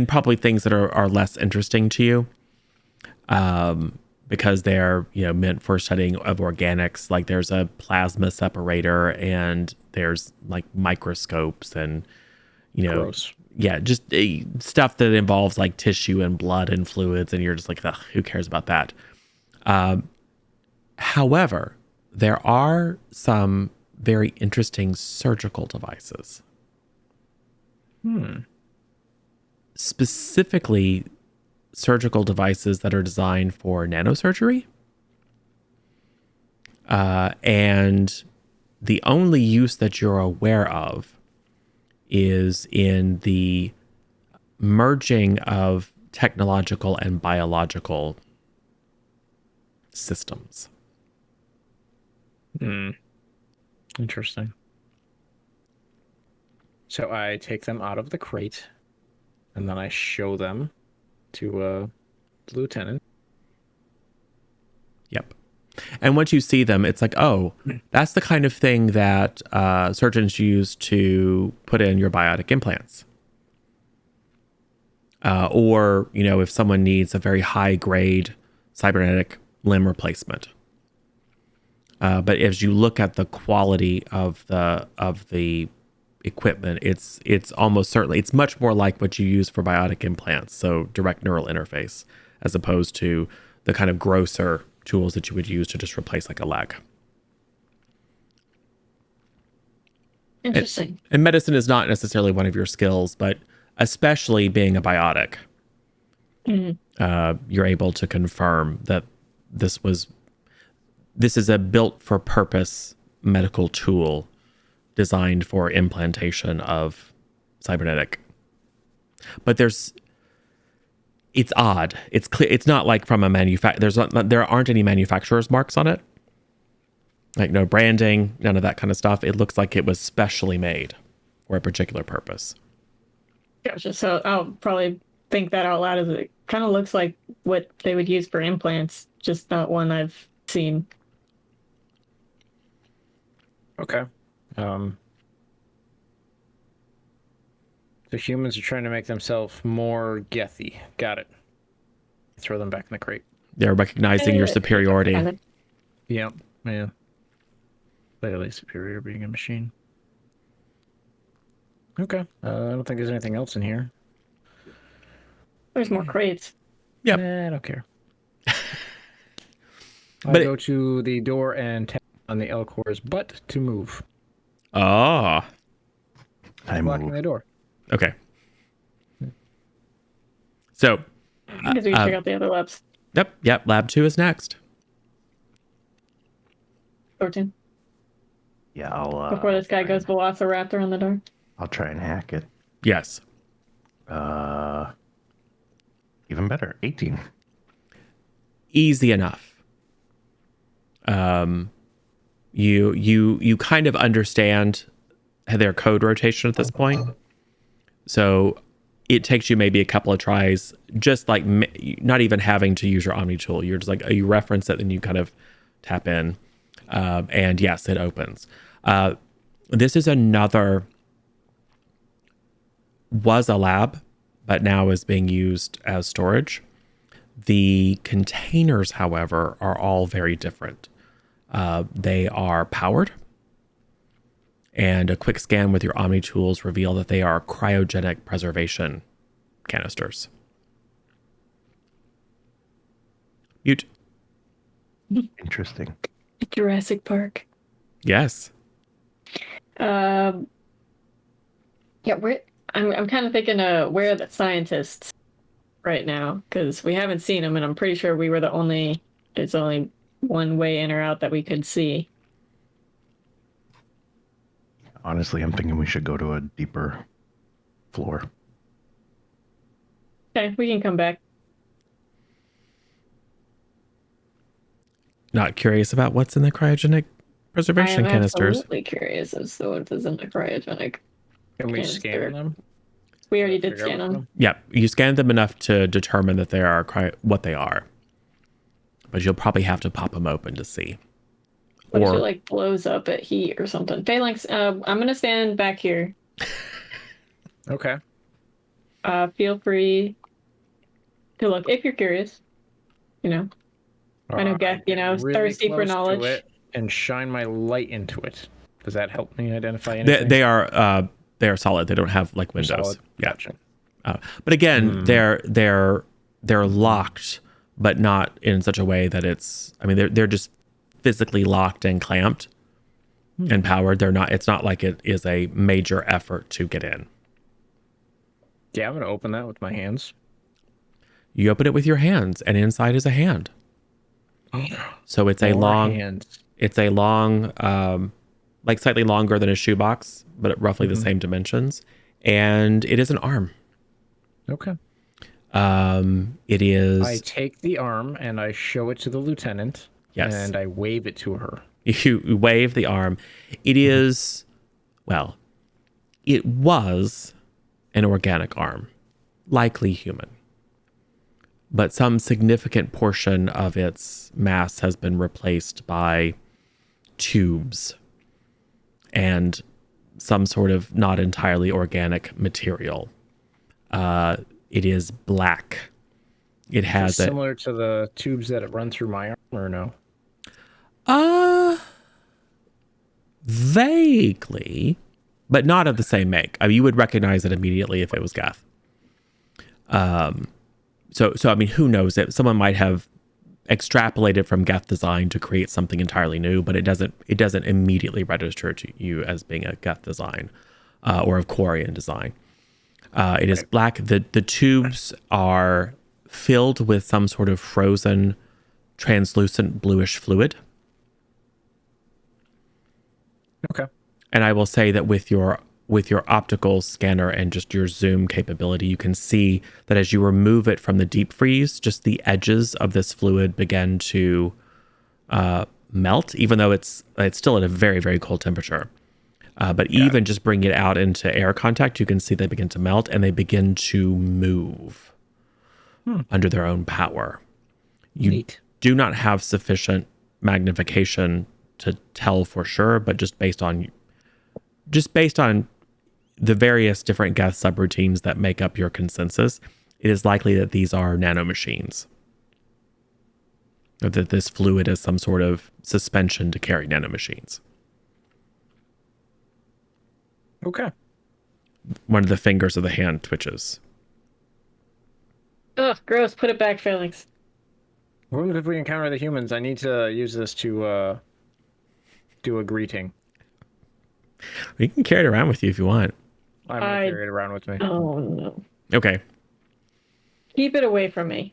probably things that are less interesting to you, because they're, meant for studying of organics. Like there's a plasma separator and there's like microscopes and, Gross. yeah, just stuff that involves like tissue and blood and fluids. And you're just like, ugh, who cares about that? However, there are some very interesting surgical devices. Specifically, surgical devices that are designed for nanosurgery. And the only use that you're aware of is in the merging of technological and biological systems. Interesting. So I take them out of the crate, and then I show them to the lieutenant. Yep. And once you see them, it's like, oh, that's the kind of thing that surgeons use to put in your biotic implants. Or, if someone needs a very high grade cybernetic limb replacement. But as you look at the quality of the equipment, it's almost certainly, it's much more like what you use for biotic implants. So direct neural interface, as opposed to the kind of grosser tools that you would use to just replace like a leg. Interesting. And medicine is not necessarily one of your skills, but especially being a biotic, you're able to confirm that this is a built for purpose medical tool designed for implantation of cybernetic. But it's odd. It's clear. It's not like from a there aren't any manufacturer's marks on it. Like no branding, none of that kind of stuff. It looks like it was specially made for a particular purpose. Gotcha. So I'll probably think that out loud as it kind of looks like what they would use for implants, just not one I've seen. Okay. The humans are trying to make themselves more gethy. Got it. Throw them back in the crate. They're recognizing your superiority. Yep. Yeah. Clearly superior being a machine. Okay. I don't think there's anything else in here. There's more crates. Yep. Nah, I don't care. But I go to the door and tap on the Elcor's butt to move. Ah, I Blocking move. the door. okay. So, I guess we can check out the other labs. yep. Lab 2 is next. 14. Yeah, I'll. Before this guy goes Velociraptor on the door. I'll try and hack it. Yes. Even better, 18. Easy enough. You kind of understand their code rotation at this point. So it takes you maybe a couple of tries, just like not even having to use your Omni tool. You're just like, you reference it and you kind of tap in. And yes, it opens. This is was a lab, but now is being used as storage. The containers, however, are all very different. They are powered, and a quick scan with your Omni tools reveal that they are cryogenic preservation canisters. Mute. Interesting. Jurassic Park. Yes. Yeah, I'm kind of thinking, where are the scientists right now? Because we haven't seen them, and I'm pretty sure we were it's only one way in or out that we could see. Honestly, I'm thinking we should go to a deeper floor. Okay, we can come back. Not curious about what's in the cryogenic preservation I am canisters. absolutely curious as to what is in the cryogenic. Can we Canister. scan them? We already did Figure out scan what's in them. Yeah, you scanned them enough to determine that they are what they are. But you'll probably have to pop them open to see. What if it like blows up at heat or something? Phalanx, I'm gonna stand back here. Okay. Feel free to look if you're curious. You know, I know Geth, Get really thirsty for close to knowledge. it and shine my light into it. Does that help me identify anything? They are solid. They don't have like windows. Solid. Yeah. Gotcha. But again, they're locked, but not in such a way that it's. I mean, they're just physically locked and clamped and powered. They're not. It's not like it is a major effort to get in. Yeah, I'm gonna open that with my hands. You open it with your hands, and inside is a hand. So it's a long. Hands. It's a long, like slightly longer than a shoebox, but roughly the same dimensions, and it is an arm. Okay. It is. I take the arm and I show it to the lieutenant. Yes. And I wave it to her. You wave the arm. It is, well, it was an organic arm, likely human. But some significant portion of its mass has been replaced by tubes and some sort of not entirely organic material. It is black. It has similar to the tubes that run through my arm, or no? Vaguely, but not of the same make. I mean, you would recognize it immediately if it was Geth. So I mean, who knows? Someone might have extrapolated from Geth design to create something entirely new, but it doesn't immediately register to you as being a Geth design or of Quarian design. It is black. The tubes are filled with some sort of frozen, translucent bluish fluid. Okay. And I will say that with your optical scanner and just your zoom capability, you can see that as you remove it from the deep freeze, just the edges of this fluid begin to melt, even though it's still at a very, very cold temperature. But even just bringing it out into air contact, you can see they begin to melt and they begin to move under their own power. You Neat. do not have sufficient magnification to tell for sure, but just based on the various different Geth subroutines that make up your consensus, it is likely that these are nanomachines. Or that this fluid is some sort of suspension to carry nanomachines. Okay. One of the fingers of the hand twitches. Ugh, gross. Put it back, Phalanx. What if we encounter the humans? I need to use this to do a greeting. You can carry it around with you if you want. I'm gonna carry it around with me. Oh, no. Okay. Keep it away from me.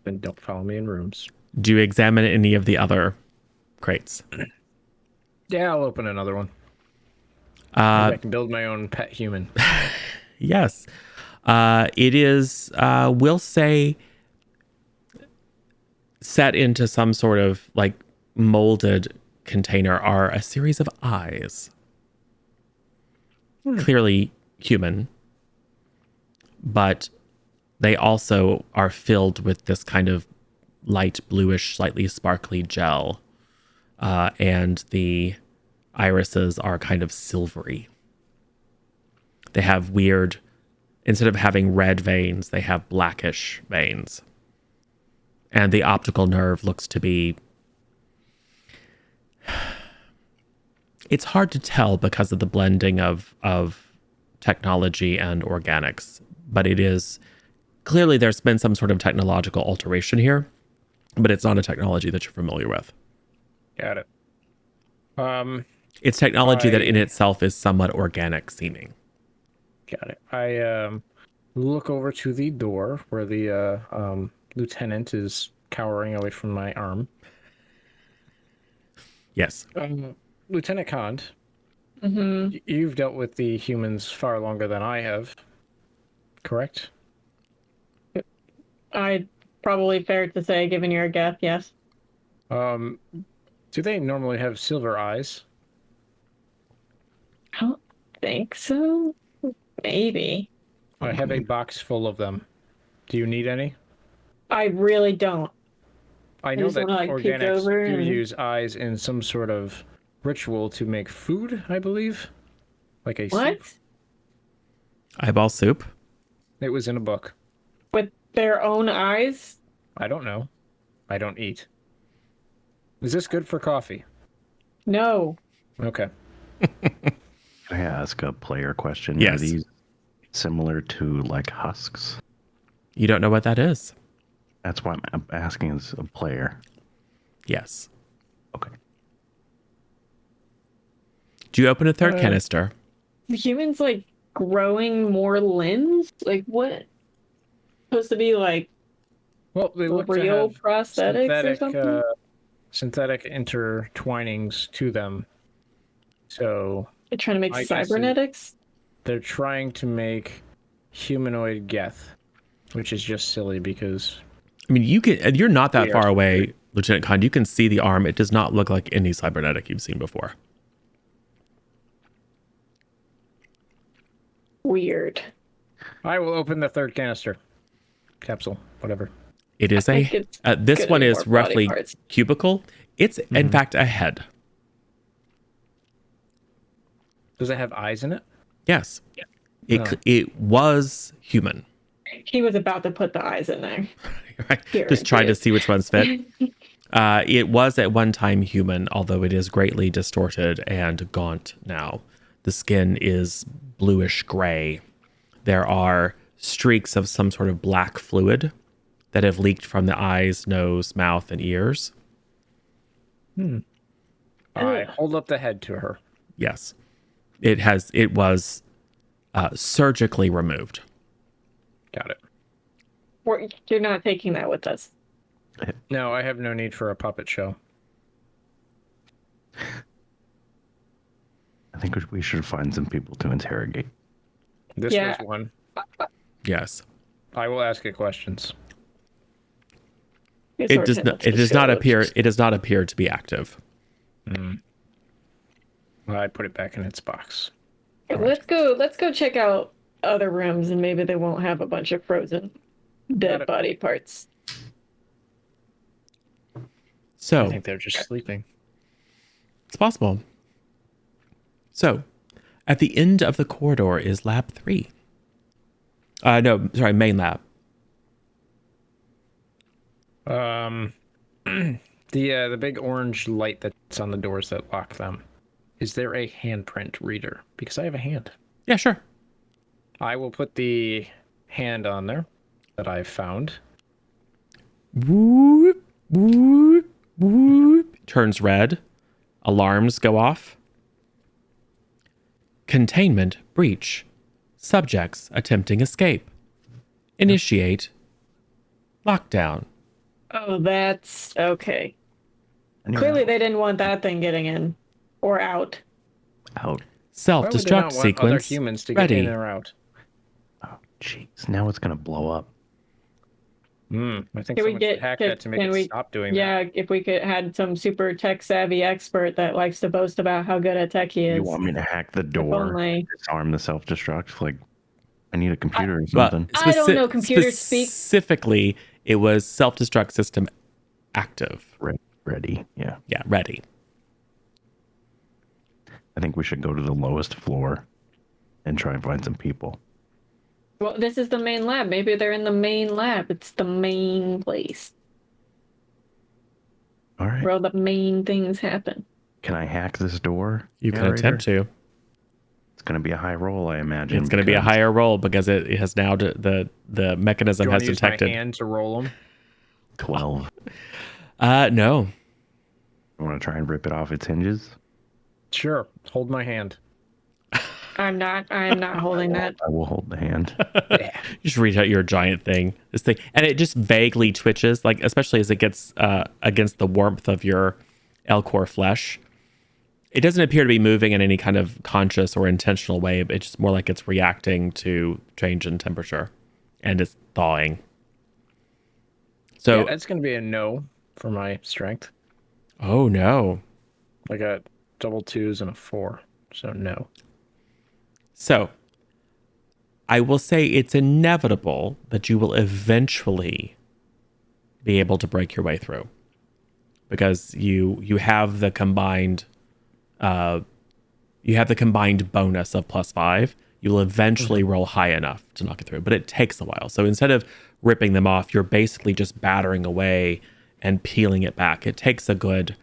Then don't follow me in rooms. Do you examine any of the other crates? Yeah, I'll open another one. Maybe I can build my own pet human. Yes. It is, we'll say, set into some sort of like molded container are a series of eyes. Clearly human, but they also are filled with this kind of light bluish, slightly sparkly gel. And the irises are kind of silvery. They have weird, instead of having red veins, they have blackish veins. And the optical nerve looks to be... It's hard to tell because of the blending of technology and organics. But it is... Clearly there's been some sort of technological alteration here. But it's not a technology that you're familiar with. Got it. It's technology that in itself is somewhat organic seeming. Got it. I look over to the door where the lieutenant is cowering away from my arm. Yes. Lieutenant Kond, Mm-hmm. you've dealt with the humans far longer than I have, correct? I'd probably fair to say, given your Geth, yes. Do they normally have silver eyes? I don't think so. Maybe. I have a box full of them. Do you need any? I really don't. I know just that wanna, like, peek organics over do and- use eyes in some sort of ritual to make food, I believe. Like a What? soup. Eyeball soup? It was in a book. With their own eyes? I don't know. I don't eat. Is this good for coffee? No. Okay. Can I ask a player question? Yes. Are these similar to like husks? You don't know what that is? That's why I'm asking as a player. Yes. Okay. Do you open a third canister? The humans, like, growing more limbs? Like, what? Supposed to be, like, Well, they look to real have prosthetics or something? synthetic intertwinings to them. So They're trying to make I guess cybernetics? they're trying to make humanoid Geth, which is just silly because I mean, you're not that We are far away, Lieutenant Khan. You can see the arm. It does not look like any cybernetic you've seen before. Weird. I will open the third canister. Capsule, whatever. It is I think it's this gonna one be is more body roughly parts. cubical. It's in fact a head. Does it have eyes in it? Yes. It was human. He was about to put the eyes in there. Right? Here Just it trying to is. see which ones fit. It was at one time human, although it is greatly distorted and gaunt now. The skin is bluish gray. There are streaks of some sort of black fluid that have leaked from the eyes, nose, mouth, and ears. I hold up the head to her. Yes. It was surgically removed. Got it. You're not taking that with us. No, I have no need for a puppet show. I think we should find some people to interrogate. This Yeah. was one. Yes. I will ask it questions. It does not. It does not appear. It does not appear to be active. Well, I put it back in its box. Let's go check out other rooms, and maybe they won't have a bunch of frozen dead body parts. So I think they're just sleeping. it's possible. So, at the end of the corridor is Lab 3. No, sorry, main lab. The big orange light that's on the doors that lock them. Is there a handprint reader? Because I have a hand. Yeah, sure. I will put the hand on there that I've found. Whoop, whoop, whoop. Turns red. Alarms go off. Containment breach. Subjects attempting escape. Initiate. Lockdown. Oh, that's okay. Anyway, Clearly, they didn't want that thing getting in or out. out. Why would they Self-destruct not want other sequence. humans to get Ready. in or out? Oh, jeez. Now it's gonna blow up. I think Can we someone get- should hack can- that to make can it we- stop doing that. Yeah, if we could had some super tech savvy expert that likes to boast about how good at tech he is. You want me to hack the If door, only. disarm the self-destruct? Like, I need a computer or But something. I don't know computers speak. Specifically, it was self-destruct system active. Ready? Yeah. Yeah, ready. I think we should go to the lowest floor and try and find some people. Well, this is the main lab. Maybe they're in the main lab. It's the main place All right. where all the main things happen. Can I hack this door? You can narrator? attempt to. It's going to be a high roll, I imagine. It's going to be a because- higher roll because it has now the mechanism Do you has want to use my detected. hand to roll them? 12. No. I want to try and rip it off its hinges. Sure. Hold my hand. I'm not holding that. I will hold the hand. Yeah. You just reach out your giant thing, this thing, and it just vaguely twitches, like especially as it gets against the warmth of your Elcor flesh. It doesn't appear to be moving in any kind of conscious or intentional way. It's just more like it's reacting to change in temperature, and it's thawing. So, Yeah, that's going to be a no for my strength. oh no. I got double 2s and a 4, so no. So, I will say it's inevitable that you will eventually be able to break your way through, because you have the combined bonus of +5. You will eventually roll high enough to knock it through, but it takes a while. So instead of ripping them off, you're basically just battering away and peeling it back. It takes a good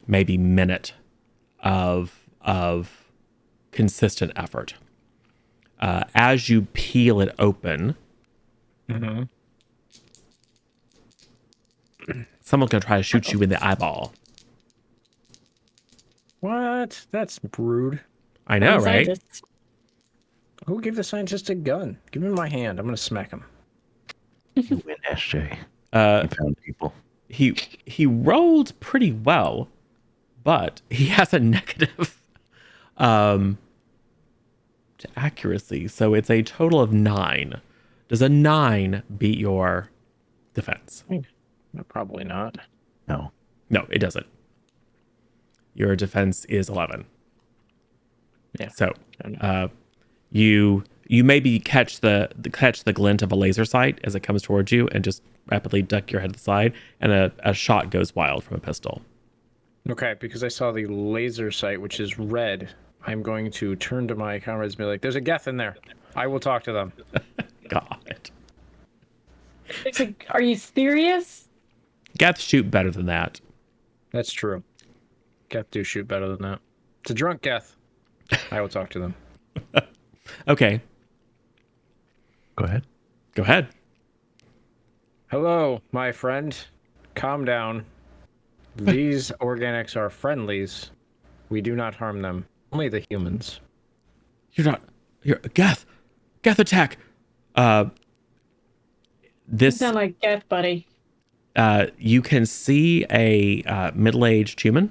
maybe minute of consistent effort. As you peel it open, someone's gonna try to shoot you in the eyeball. What? That's rude. I know, right? Scientists. Who gave the scientist a gun? Give him my hand. I'm going to smack him. You win, SJ. You found people. He rolled pretty well, but he has a negative to accuracy, so it's a total of 9. Does a 9 beat your defense? No, probably not. No. No, it doesn't. Your defense is 11. Yeah. So, you maybe catch the glint of a laser sight as it comes towards you, and just rapidly duck your head to the side, and a shot goes wild from a pistol. Okay, because I saw the laser sight, which is red, I'm going to turn to my comrades and be like, there's a Geth in there. I will talk to them. God, It's like, are you serious? Geth shoot better than that. That's true. Geth do shoot better than that. It's a drunk Geth. I will talk to them. Okay, Go ahead. go ahead. Hello, my friend. Calm down. These organics are friendlies. We do not harm them. Only the humans. You're Geth attack. You This sound like Geth, buddy. you can see a middle-aged human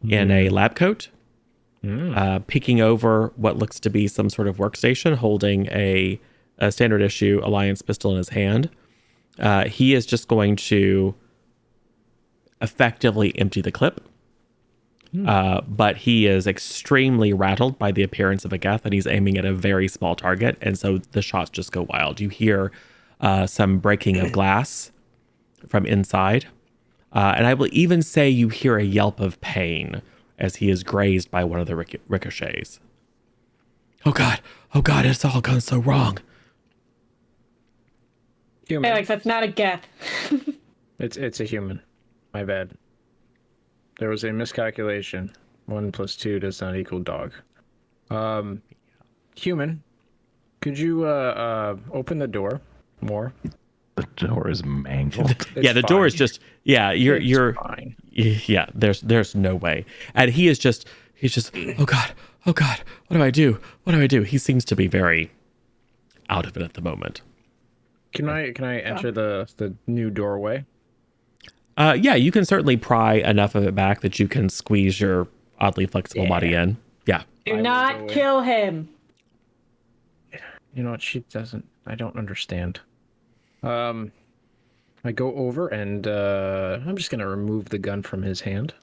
in a lab coat, peeking over what looks to be some sort of workstation, holding a standard issue Alliance pistol in his hand. He is just going to effectively empty the clip. But he is extremely rattled by the appearance of a Geth, and he's aiming at a very small target, and so the shots just go wild. You hear some breaking of glass from inside, and I will even say you hear a yelp of pain as he is grazed by one of the ricochets. Oh God, it's all gone so wrong. Human. Alex, that's not a Geth. It's a human. My bad. There was a miscalculation. 1 + 2 does not equal dog. Human, could you open the door more? The door is mangled. Yeah, the door is just you're fine. Yeah, there's no way. And he's just oh God, what do I do? He seems to be very out of it at the moment. Can I enter the new doorway? Yeah, you can certainly pry enough of it back that you can squeeze your oddly flexible body in. Yeah. Do not kill him. You know what? She doesn't. I don't understand. I go over and I'm just gonna remove the gun from his hand.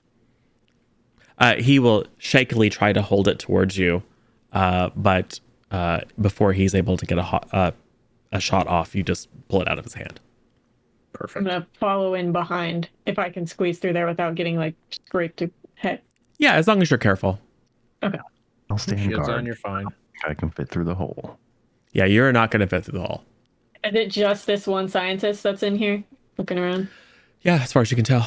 He will shakily try to hold it towards you, but before he's able to get a shot off, you just pull it out of his hand. Perfect. I'm gonna follow in behind if I can squeeze through there without getting like scraped to head. Yeah, as long as you're careful. Okay. I'll stand Shields guard. on, you're fine. I can fit through the hole. Yeah, you're not going to fit through the hole. Is it just this one scientist that's in here looking around? Yeah, as far as you can tell.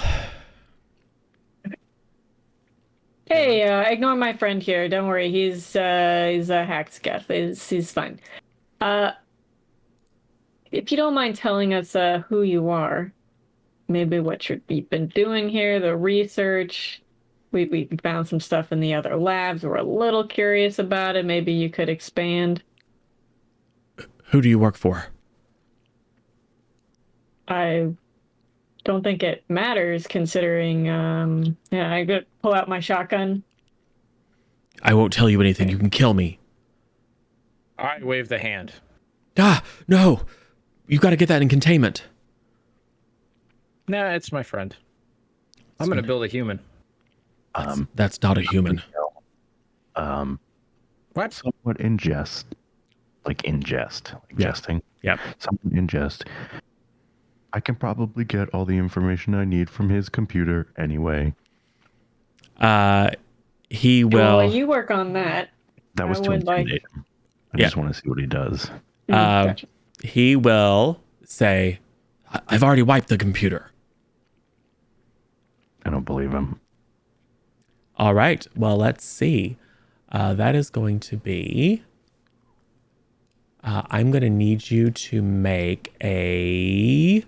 Hey, ignore my friend here. Don't worry, he's a hacked Geth. He's fine. If you don't mind telling us who you are, maybe what you've been doing here, the research. We found some stuff in the other labs. We're a little curious about it. Maybe you could expand. Who do you work for? I don't think it matters considering, I could pull out my shotgun. I won't tell you anything. You can kill me. I wave the hand. Ah, no. You've got to get that in containment. Nah, it's my friend. I'm gonna build a human. That's not a human. What? Somewhat in jest. Like in jest. Like Yeah. jesting. Yep. Somewhat in jest. I can probably get all the information I need from his computer anyway. He Well, will. you work on that. That was I to would like- intimidate him. I Yeah. just want to see what he does. Gotcha. He will say, I've already wiped the computer. I don't believe him. All right. Well, let's see. That is going to be. I'm going to need you to make a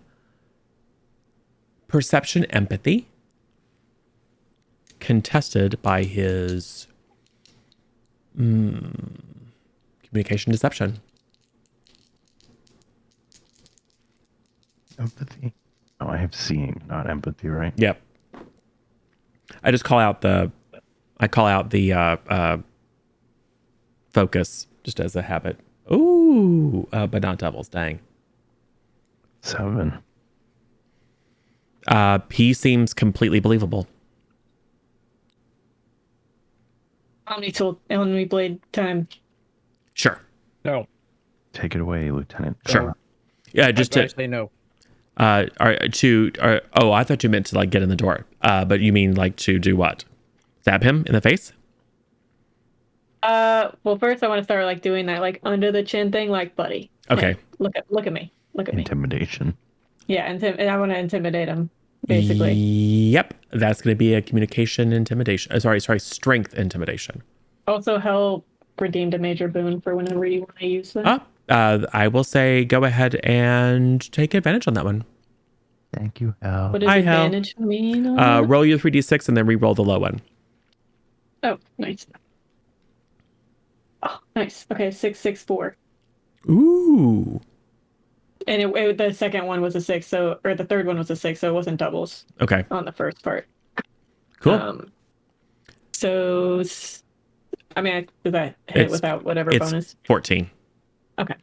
perception empathy contested by his communication deception. Empathy. Oh, I have seeing, not empathy, right? Yep. I just call out the focus just as a habit. Ooh, but not doubles. Dang. 7. He seems completely believable. Omni blade time. Sure. No. Take it away, Lieutenant. Sure. Yeah, just I to say no. I thought you meant to like get in the door. But you mean like to do what? Stab him in the face? Well, first I want to start like doing that like under the chin thing, like buddy. Okay. Hey, look at me. Look at me. Intimidation. Yeah, and I want to intimidate him, basically. Yep. That's going to be a communication intimidation. Sorry, strength intimidation. Also, help redeemed a major boon for whenever you want to use that. I will say go ahead and take advantage on that one. Thank you, Hal. What does Hi, Hal. advantage mean? on that? Roll your 3d6 and then re-roll the low one. Oh, nice. Oh, nice. Okay, 6, 6, 4. Ooh. And the second one was a 6, or the third one was a 6, so it wasn't doubles Okay. on the first part. Cool. So, I mean, does that hit It's- without whatever it's bonus? 14. Okay.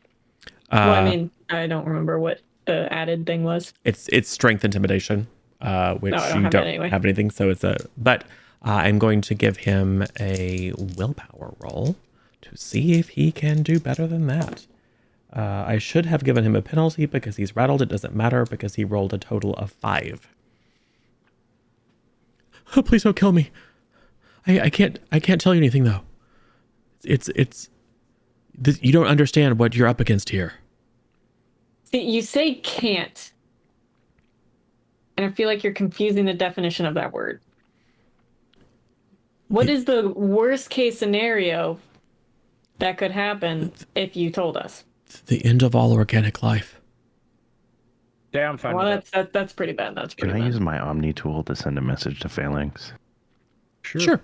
Well, I mean, I don't remember what the added thing was. It's strength intimidation, which No, I don't you have don't that anyway. have anything. So it's a. But I'm going to give him a willpower roll to see if he can do better than that. I should have given him a penalty because he's rattled. It doesn't matter because he rolled a total of 5. Oh, please don't kill me. I can't tell you anything though. You don't understand what you're up against here. See, you say can't. And I feel like you're confusing the definition of that word. What is the worst case scenario that could happen if you told us? The end of all organic life. Yeah, I'm fine Well, with that. that's pretty bad. That's Can pretty I bad. use my Omni tool to send a message to Phalanx? Sure.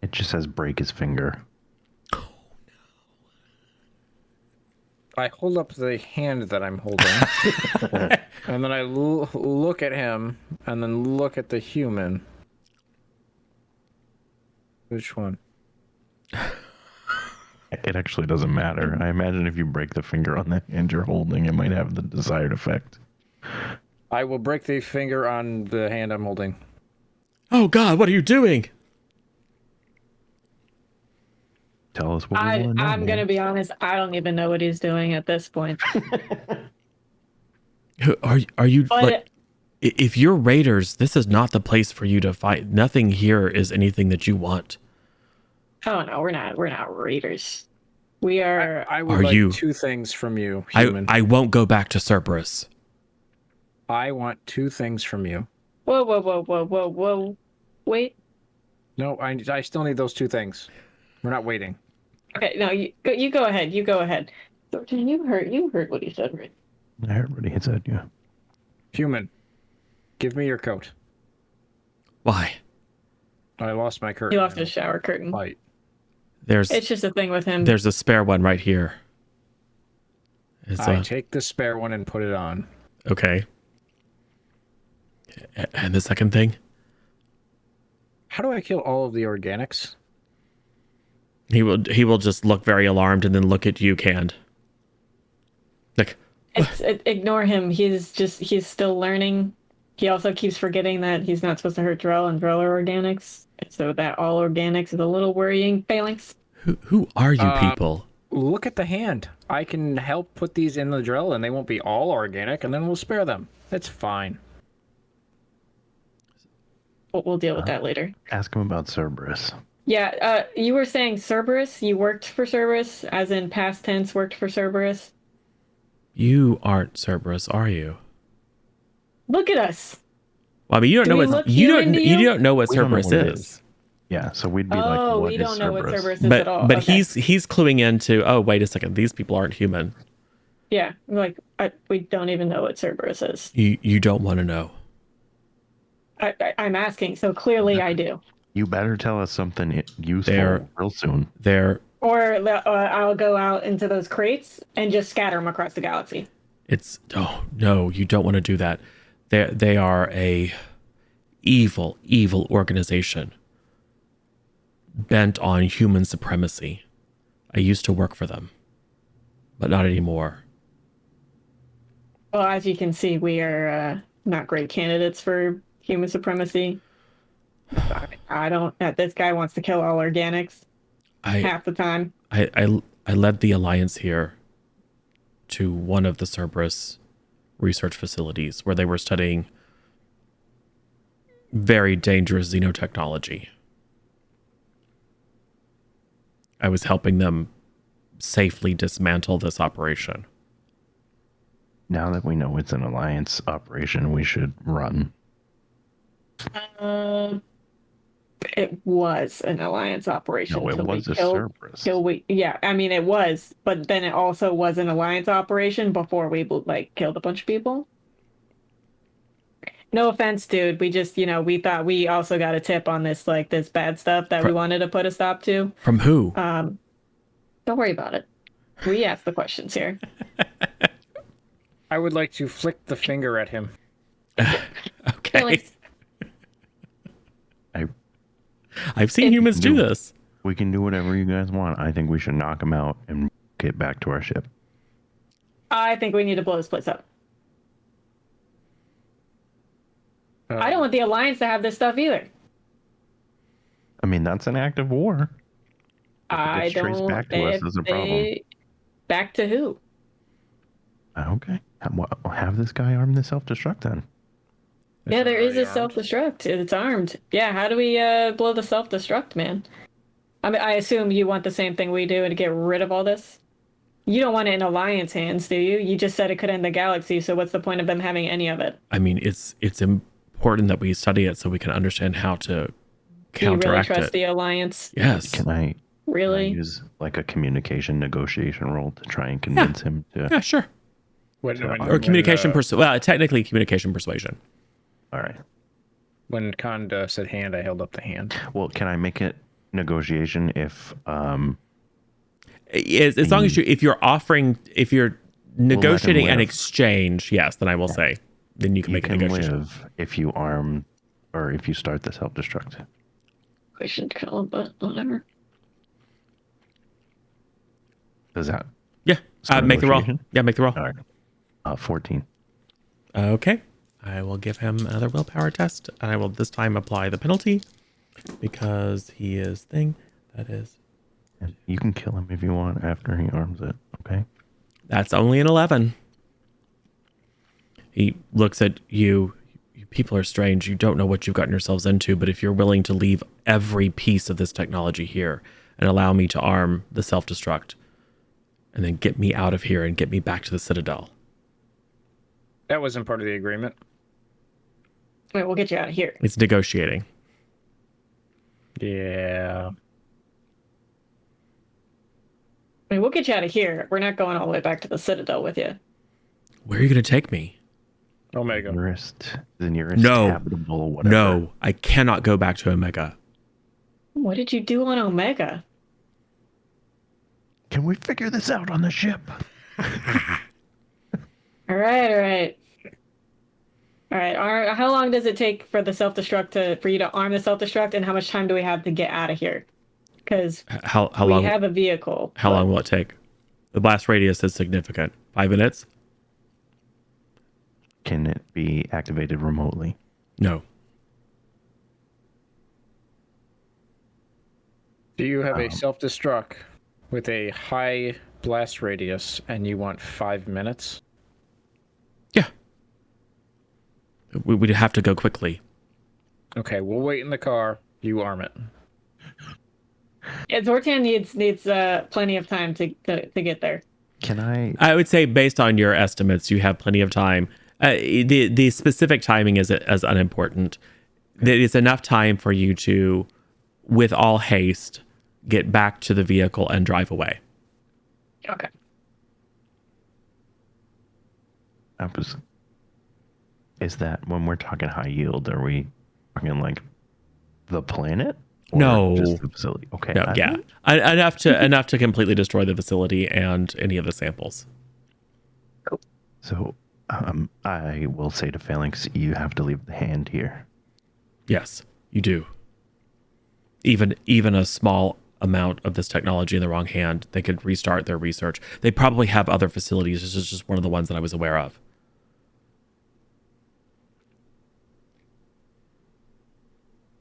It just says break his finger. I hold up the hand that I'm holding, and then I look at him, and then look at the human. Which one? It actually doesn't matter. I imagine if you break the finger on the hand you're holding, it might have the desired effect. I will break the finger on the hand I'm holding. Oh God, what are you doing? Tell us what we want to know. I'm going to be honest. I don't even know what he's doing at this point. Are you But like? If you're raiders, this is not the place for you to fight. Nothing here is anything that you want. oh no, we're not raiders. We are. I would Are like you- 2 things from you, human. I won't go back to Cerberus. I want 2 things from you. Whoa. Wait. No, I still need those 2 things. We're not waiting. Okay, no, you go ahead. You go ahead. Thornton, you heard what he said, right? I heard what he said, yeah. Human, give me your coat. Why? I lost my curtain. He lost his shower curtain. Light. It's just a thing with him. There's a spare one right here. I take the spare one and put it on. Okay. And the second thing? How do I kill all of the organics? He will just look very alarmed and then look at you, Canned. Like, Ignore him. He's still learning. He also keeps forgetting that he's not supposed to hurt Drell, and Drell are organics. So that all organics is a little worrying. Phalanx. who are you people? Look at the hand. I can help put these in the drill, and they won't be all organic, and then we'll spare them. That's fine. We'll deal with that later. Ask him about Cerberus. Yeah, you were saying Cerberus? You worked for Cerberus, as in past tense worked for Cerberus? You aren't Cerberus, are you? Look at us! Well, I mean, you don't Do know we what look human to you? you don't know what We don't know Cerberus what it is. Yeah, so we'd be like, Oh, what we is don't know what Cerberus? Cerberus is at all. But Okay. he's cluing into, oh, wait a second, these people aren't human. Yeah, like, we don't even know what Cerberus is. You don't want to know. I'm asking, so clearly I do. You better tell us something useful They're- real soon. They're Or I'll go out into those crates and just scatter them across the galaxy. It's no, you don't want to do that. They are a evil organization bent on human supremacy. I used to work for them, but not anymore. Well, as you can see, we are not great candidates for human supremacy. I don't. This guy wants to kill all organics half the time. I led the alliance here to one of the Cerberus research facilities where they were studying very dangerous xenotechnology. I was helping them safely dismantle this operation. Now that we know it's an alliance operation, we should run. It was an alliance operation. No, it till we was a killed- Cerberus. Till we, yeah, I mean it was, but then it also was an alliance operation before we killed a bunch of people. No offense, dude. We just, we thought we also got a tip on this this bad stuff that we wanted to put a stop to. From who? Don't worry about it. We ask the questions here. I would like to flick the finger at him. Okay. Phalanx, I've seen humans do this. We can do whatever you guys want. I think we should knock him out and get back to our ship. I think we need to blow this place up. I don't want the Alliance to have this stuff either. I mean, that's an act of war. I Gets traced don't. back to us as a problem. Back to who? Okay. Have this guy arm the self-destruct then. Yeah, there is a already armed? self-destruct. It's armed. Yeah, how do we blow the self-destruct, man? I mean, I assume you want the same thing we do and to get rid of all this. You don't want it in Alliance hands, do you? You just said it could end the galaxy, so what's the point of them having any of it? I mean, it's important that we study it so we can understand how to Do you really counteract trust it. the Alliance? Yes. Can I Really? use like a communication negotiation role to try and convince him to? Yeah, sure. Or communication well, technically communication persuasion. All right. When Khan said hand, I held up the hand. Well, can I make it negotiation if As long as if you're negotiating an live. exchange, yes, then I will say, then you can you make a can negotiation. live if you arm or if you start the self-destruct? I should kill him, but whatever. Does that Yeah. start Make the roll. negotiation? Yeah, make the roll. All right. 14. Okay. I will give him another willpower test, and I will this time apply the penalty because he is thing. That is. And you can kill him if you want after he arms it. Okay. That's only an 11. He looks at you. You people are strange. You don't know what you've gotten yourselves into, but if you're willing to leave every piece of this technology here and allow me to arm the self-destruct and then get me out of here and get me back to the Citadel. That wasn't part of the agreement. Wait, we'll get you out of here. It's negotiating. Yeah. I mean, we'll get you out of here. We're not going all the way back to the Citadel with you. Where are you going to take me? Omega. The nearest No. habitable whatever. No, I cannot go back to Omega. What did you do on Omega? Can we figure this out on the ship? All right. How long does it take for the self-destruct for you to arm the self-destruct, and how much time do we have to get out of here? Because How we long? have a vehicle. How but- long will it take? The blast radius is significant. 5 minutes? Can it be activated remotely? No. Do you have a self-destruct with a high blast radius and you want 5 minutes? Yeah. We'd have to go quickly. Okay, we'll wait in the car. You arm it. Yeah, Zortan needs plenty of time to get there. Can I would say based on your estimates, you have plenty of time. The specific timing is as unimportant. It's enough time for you to, with all haste, get back to the vehicle and drive away. Okay. Is that when we're talking high yield? Are we talking like the planet? Or No. just the facility. Okay. No, yeah, enough to completely destroy the facility and any of the samples. So, I will say to Phalanx, you have to leave the hand here. Yes, you do. Even a small amount of this technology in the wrong hand, they could restart their research. They probably have other facilities. This is just one of the ones that I was aware of.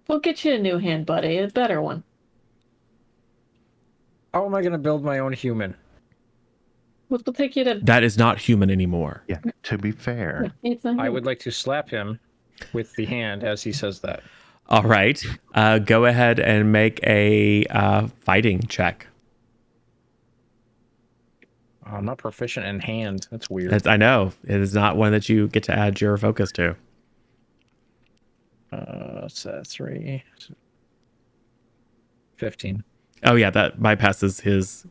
We'll get you a new hand, buddy. A better one. How am I going to build my own human? We'll take you to. That is not human anymore. Yeah. To be fair, It's not I here. would like to slap him with the hand as he says that. All right. Go ahead and make a fighting check. I'm not proficient in hand. That's weird. I know. It is not one that you get to add your focus to. What's that? 3. 15. Oh, yeah. That bypasses his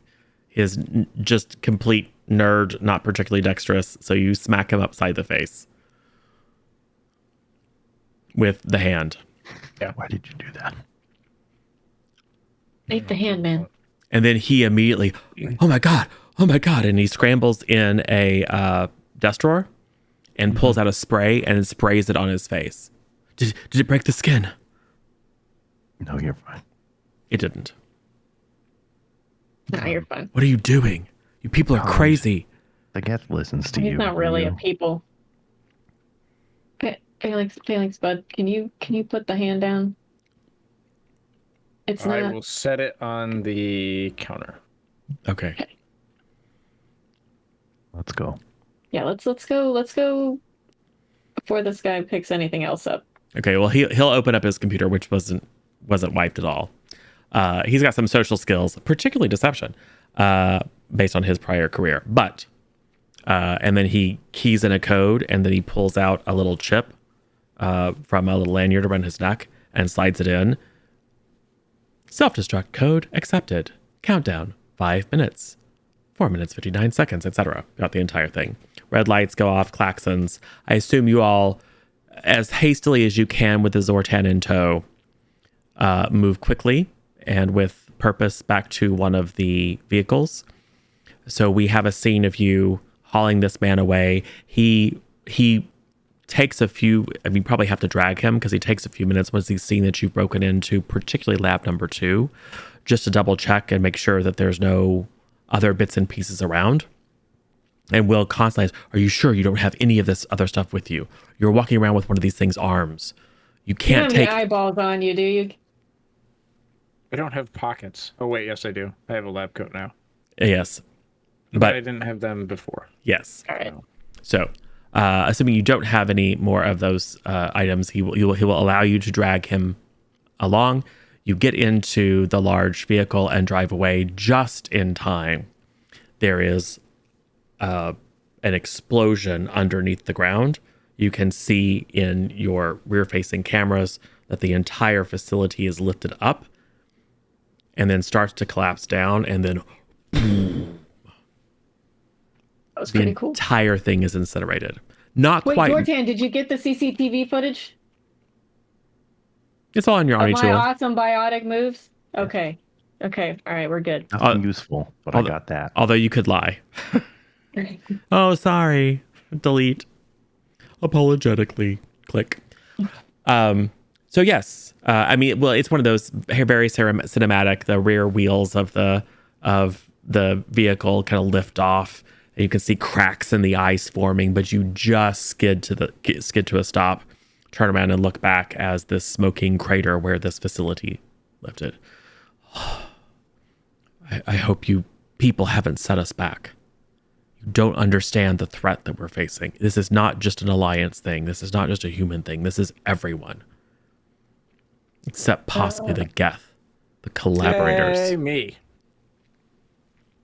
just complete nerd, not particularly dexterous. So you smack him upside the face with the hand. why did you do that? Take the hand, man. And then he immediately, oh my God. And he scrambles in a desk drawer and pulls out a spray and sprays it on his face. Did it break the skin? No, you're fine. It didn't. No, you're fine. What are you doing? You people are crazy. The guest listens to He's you. not really you a people. Phalanx bud, can you put the hand down? It's I not. will set it on the counter. Okay. Let's go. Yeah, let's go before this guy picks anything else up. Okay. Well, he'll open up his computer, which wasn't wiped at all. He's got some social skills, particularly deception, based on his prior career. But and then he keys in a code, and then he pulls out a little chip from a little lanyard around his neck and slides it in. Self-destruct code accepted. Countdown 5 minutes, 4 minutes 59 seconds, etc. Got the entire thing. Red lights go off, klaxons. I assume you all, as hastily as you can with the Zortan in tow, move quickly and with purpose back to one of the vehicles. So we have a scene of you hauling this man away. He takes a few, I mean, probably have to drag him because he takes a few minutes once he's seen that you've broken into particularly lab number 2, just to double check and make sure that there's no other bits and pieces around. And will constantly ask, are you sure you don't have any of this other stuff with you? You're walking around with one of these things' arms. You can't You don't have take any eyeballs on you, do you? I don't have pockets. Oh wait, yes I do. I have a lab coat now. Yes. But I But didn't have them before. yes. All right. No. So, assuming you don't have any more of those items, he will allow you to drag him along. You get into the large vehicle and drive away just in time. There is an explosion underneath the ground. You can see in your rear-facing cameras that the entire facility is lifted up and then starts to collapse down, and then That was the pretty cool. entire thing is incinerated. Not Wait, quite. Jortan, did you get the CCTV footage It's all in your of army my tool. awesome biotic moves? Okay. Okay. All right, we're good. Nothing useful, but I got that. Although you could lie. Oh, sorry. Delete. Apologetically. Click. So yes, I mean, well, it's one of those very cinematic. The rear wheels of the vehicle kind of lift off, and you can see cracks in the ice forming. But you just skid to a stop, turn around and look back as this smoking crater where this facility lifted. I hope you people haven't set us back. You don't understand the threat that we're facing. This is not just an alliance thing. This is not just a human thing. This is everyone. Except possibly the Geth, the collaborators. Yay, me.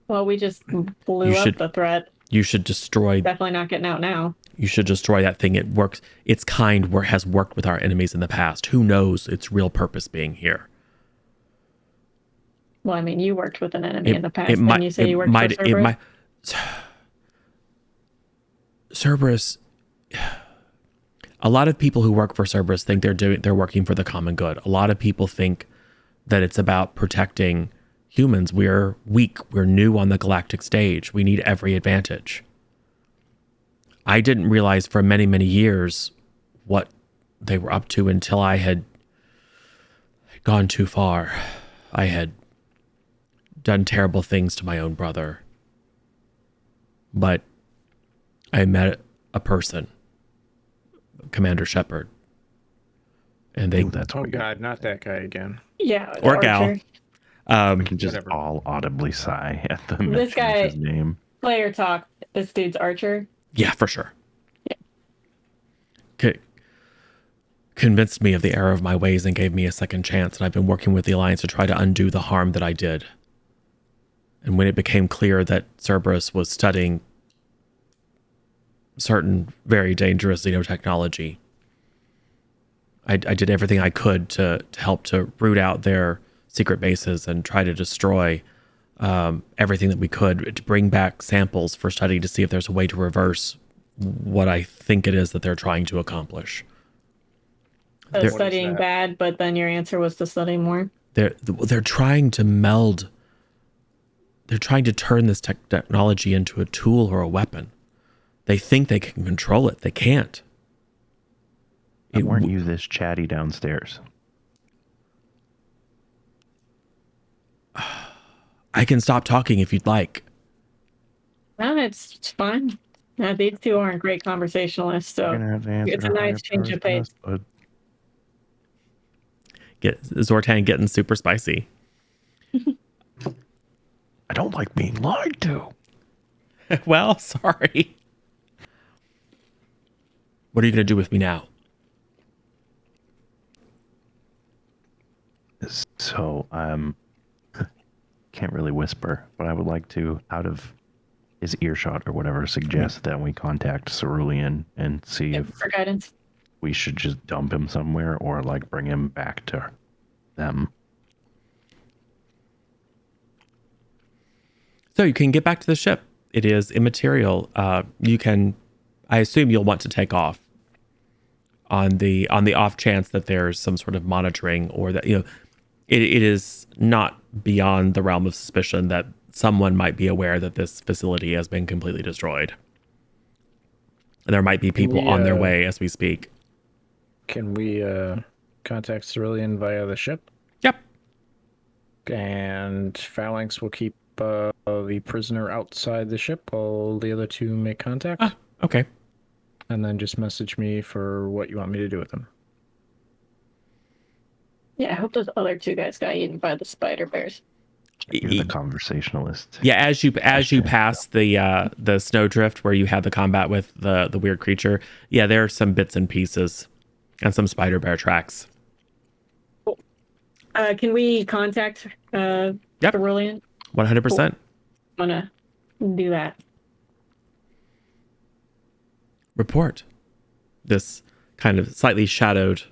Well, we just blew up the threat. You should destroy. Definitely not getting out now. You should destroy that thing. It works. Its kind has worked with our enemies in the past. Who knows its real purpose being here? Well, I mean, you worked with an enemy in the past. Then you say you worked for Cerberus? Cerberus. A lot of people who work for Cerberus think they're working for the common good. A lot of people think that it's about protecting humans. We're weak. We're new on the galactic stage. We need every advantage. I didn't realize for many, many years what they were up to until I had gone too far. I had done terrible things to my own brother. But I met a person, Commander Shepard. And they... That's Oh weird. god, not that guy again. Yeah. Or Archer. gal. We can just Whatever. all audibly sigh at the This mention guy- of his name. Player talk. This dude's Archer. Yeah, for sure. Convinced me of the error of my ways and gave me a second chance, and I've been working with the Alliance to try to undo the harm that I did. And when it became clear that Cerberus was studying certain very dangerous xenotechnology, I did everything I could to help to root out their secret bases and try to destroy everything that we could to bring back samples for study to see if there's a way to reverse what I think it is that they're trying to accomplish. So They're- studying bad, but then your answer was to study more. They're trying to meld. They're trying to turn this technology into a tool or a weapon. They think they can control it. They can't. Weren't you this chatty downstairs? I can stop talking if you'd like. No, it's fine. These two aren't great conversationalists, You're so gonna have to answer it's a to higher nice change powers of than pace. us, bud. Get Zortan getting super spicy. I don't like being lied to. Well, sorry. What are you going to do with me now? So can't really whisper, but I would like to, out of his earshot or whatever, suggest that we contact Cerulean and see if For guidance. we should just dump him somewhere or like bring him back to them. So you can get back to the ship. It is immaterial. You can, I assume you'll want to take off on the off chance that there's some sort of monitoring, or that, it is not beyond the realm of suspicion that someone might be aware that this facility has been completely destroyed. And there might be people on their way as we speak. Can we contact Cerulean via the ship? Yep. And Phalanx will keep the prisoner outside the ship while the other two make contact. Okay. And then just message me for what you want me to do with them. Yeah, I hope those other two guys got eaten by the spider bears. You're the conversationalist. Yeah, as you pass the snowdrift where you had the combat with the weird creature, yeah, there are some bits and pieces and some spider bear tracks. Cool. Can we contact Cerulean? 100%. I'm gonna do that. Report this kind of slightly shadowed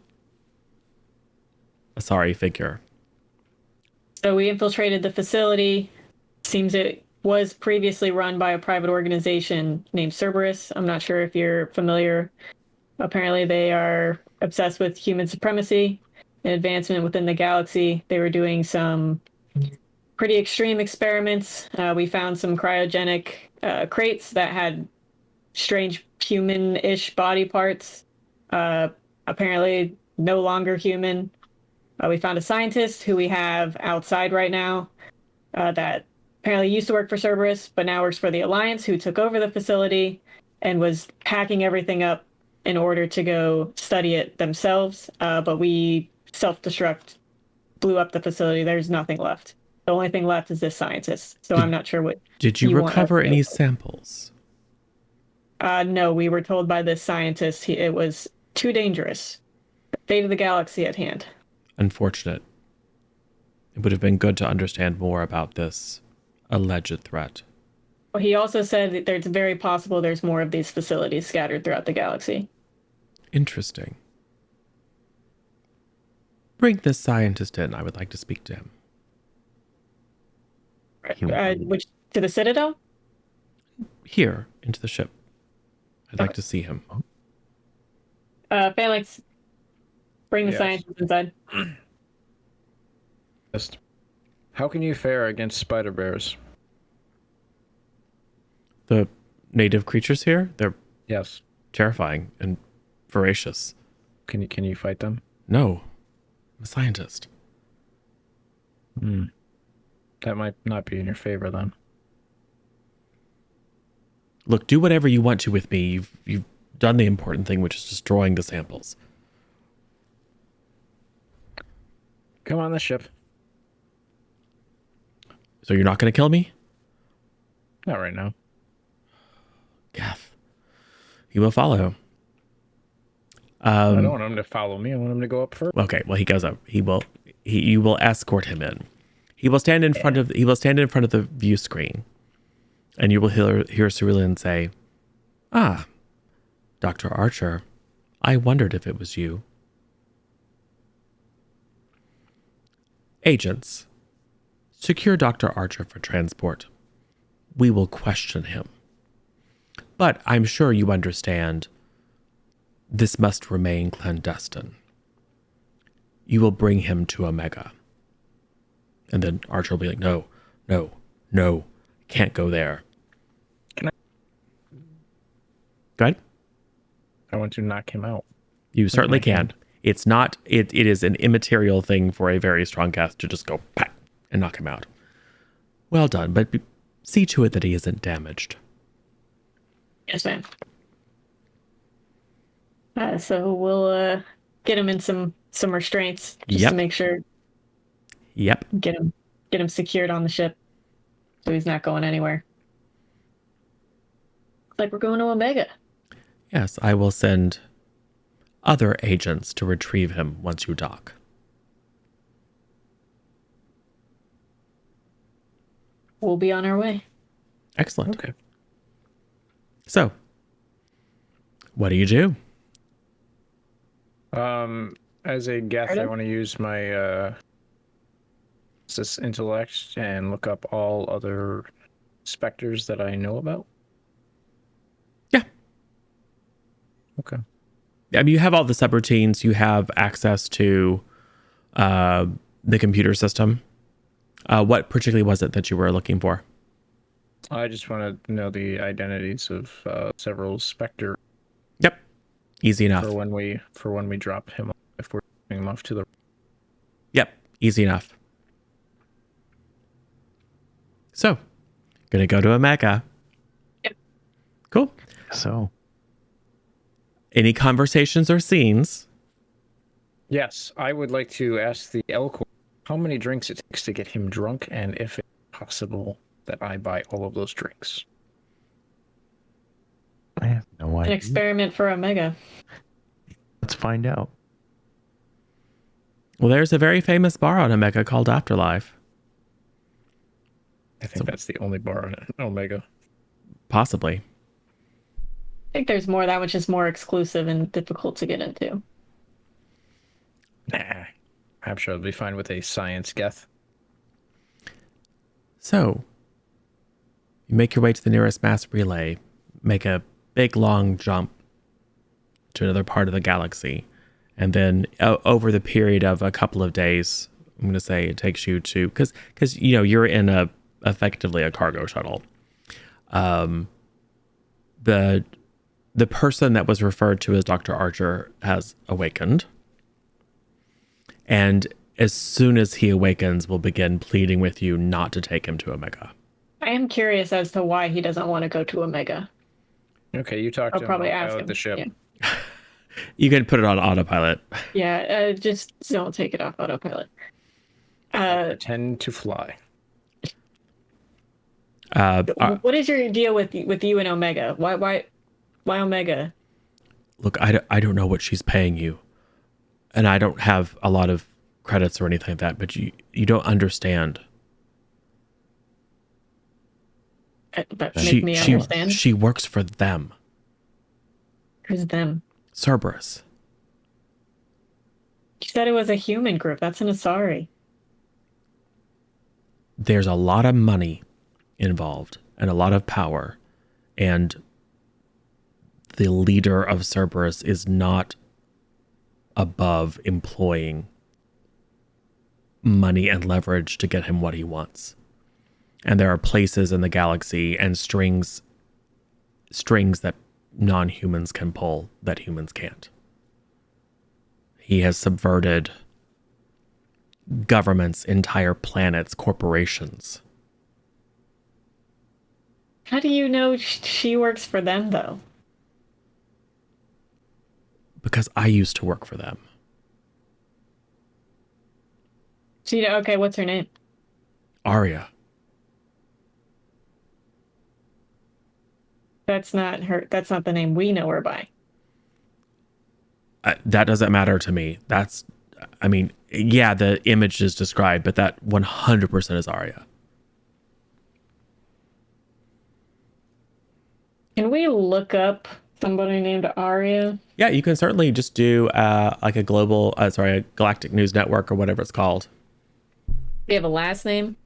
Asari figure. So we infiltrated the facility. Seems it was previously run by a private organization named Cerberus. I'm not sure if you're familiar. Apparently they are obsessed with human supremacy and advancement within the galaxy. They were doing some pretty extreme experiments. We found some cryogenic crates that had strange human-ish body parts. Apparently no longer human. We found a scientist who we have outside right now that apparently used to work for Cerberus, but now works for the Alliance, who took over the facility and was packing everything up in order to go study it themselves. But we self-destruct, blew up the facility. There's nothing left. The only thing left is this scientist. So I'm not sure what. Did you recover any samples? No, we were told by this scientist it was too dangerous. The fate of the galaxy at hand. Unfortunate. It would have been good to understand more about this alleged threat. Well, he also said that it's very possible there's more of these facilities scattered throughout the galaxy. Interesting. Bring this scientist in. I would like to speak to him. Which to the Citadel? Here, into the ship. I'd like to see him. Phalanx, bring the Yes. scientist inside. How can you fare against spider bears? The native creatures here, they're Yes. terrifying and voracious. Can you fight them? No, I'm a scientist. That might not be in your favor then. Look, do whatever you want to with me. You've done the important thing, which is destroying the samples. Come on the ship. So you're not going to kill me? Not right now. Gaff. He will follow. I don't want him to follow me. I want him to go up first. Okay, well, he goes up. You will escort him in. He will stand in front of the view screen, and you will hear Cerulean say, "Ah, Dr. Archer, I wondered if it was you." Agents, secure Dr. Archer for transport. We will question him. But I'm sure you understand this must remain clandestine. You will bring him to Omega. And then Archer will be like, no, can't go there. Can I? Go ahead. I want to knock him out. You certainly can. It's not, it is an immaterial thing for a very strong cast to just go pat and knock him out. Well done, but see to it that he isn't damaged. Yes, ma'am. So we'll get him in some restraints just Yep. to make sure Yep. get him secured on the ship so he's not going anywhere. Looks like we're going to Omega. Yes, I will send other agents to retrieve him once you dock. We'll be on our way. Excellent. Okay. So, what do you do? As a Geth, I Pardon? want to use my intellect and look up all other specters that I know about. Yeah. Okay. I mean, you have all the subroutines. You have access to the computer system. What particularly was it that you were looking for? I just want to know the identities of several specter Yep. Easy enough. for when we drop him off, if we're dropping him off to the. Yep. Easy enough. So, gonna go to Omega. Yep. Cool. So, Any conversations or scenes? Yes, I would like to ask the Elcor how many drinks it takes to get him drunk, and if it's possible that I buy all of those drinks. I have no An idea. experiment for Omega. Let's find out. Well, there's a very famous bar on Omega called Afterlife. I think that's the only bar on Omega. Possibly. I think there's more. That was just more exclusive and difficult to get into. Nah, I'm sure I'll be fine with a science Geth. So, you make your way to the nearest mass relay, make a big long jump to another part of the galaxy, and then over the period of a couple of days, I'm going to say it takes you to, because you're in effectively a cargo shuttle. The person that was referred to as Dr. Archer has awakened, and as soon as he awakens, we'll begin pleading with you not to take him to Omega. I am curious as to why he doesn't want to go to Omega. Okay, you talk I'll to him. probably I'll ask pilot him. the ship. Yeah, You can put it on autopilot. just don't take it off autopilot. Pretend to fly. What is your deal with you and Omega? Why Omega? Look, I don't know what she's paying you, and I don't have a lot of credits or anything like that, but you don't understand. That make me understand. She works for them. Who's them? Cerberus. You said it was a human group. That's an Asari. There's a lot of money involved and a lot of power, and the leader of Cerberus is not above employing money and leverage to get him what he wants. And there are places in the galaxy and strings that non-humans can pull that humans can't. He has subverted governments, entire planets, corporations. How do you know she works for them, though? Because I used to work for them. Okay, what's her name? Arya. That's not her. That's not the name we know her by. That doesn't matter to me. Yeah, the image is described, but that 100% is Arya. Can we look up somebody named Arya? Yeah, you can certainly just do like a galactic news network or whatever it's called. Do you have a last name?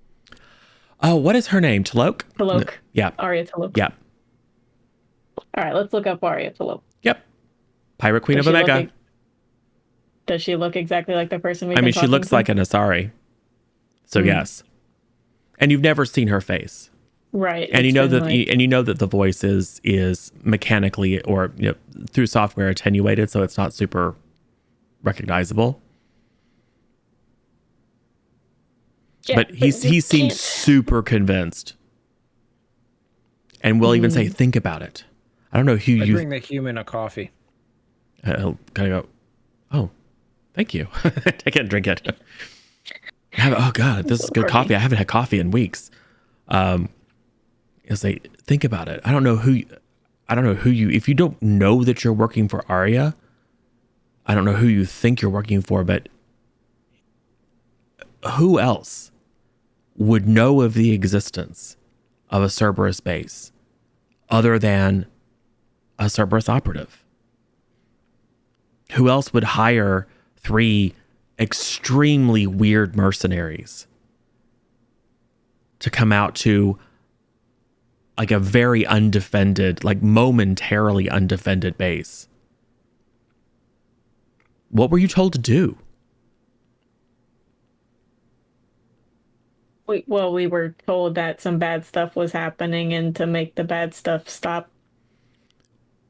Oh, what is her name? Talok? Talok. Yeah. Arya Talok. Yeah. All right, let's look up Arya Talok. Yep. Pirate Queen of Omega. Does she look exactly like the person we? She looks like an Asari. So yes. And you've never seen her face. Right. And you know that the voice is mechanically or through software attenuated, so it's not super recognizable. Yeah, but he seems super convinced. And will even say, think about it. I don't know who I you. bring the human a coffee. He'll kind of go, oh, thank you. Take it and drink it. Oh God, this is good coffee. I haven't had coffee in weeks. It's like, think about it. I don't know who you, if you don't know that you're working for Arya, I don't know who you think you're working for, but who else would know of the existence of a Cerberus base other than a Cerberus operative? Who else would hire 3 extremely weird mercenaries to come out to like a very undefended, like momentarily undefended base? What were you told to do? We were told that some bad stuff was happening, and to make the bad stuff stop,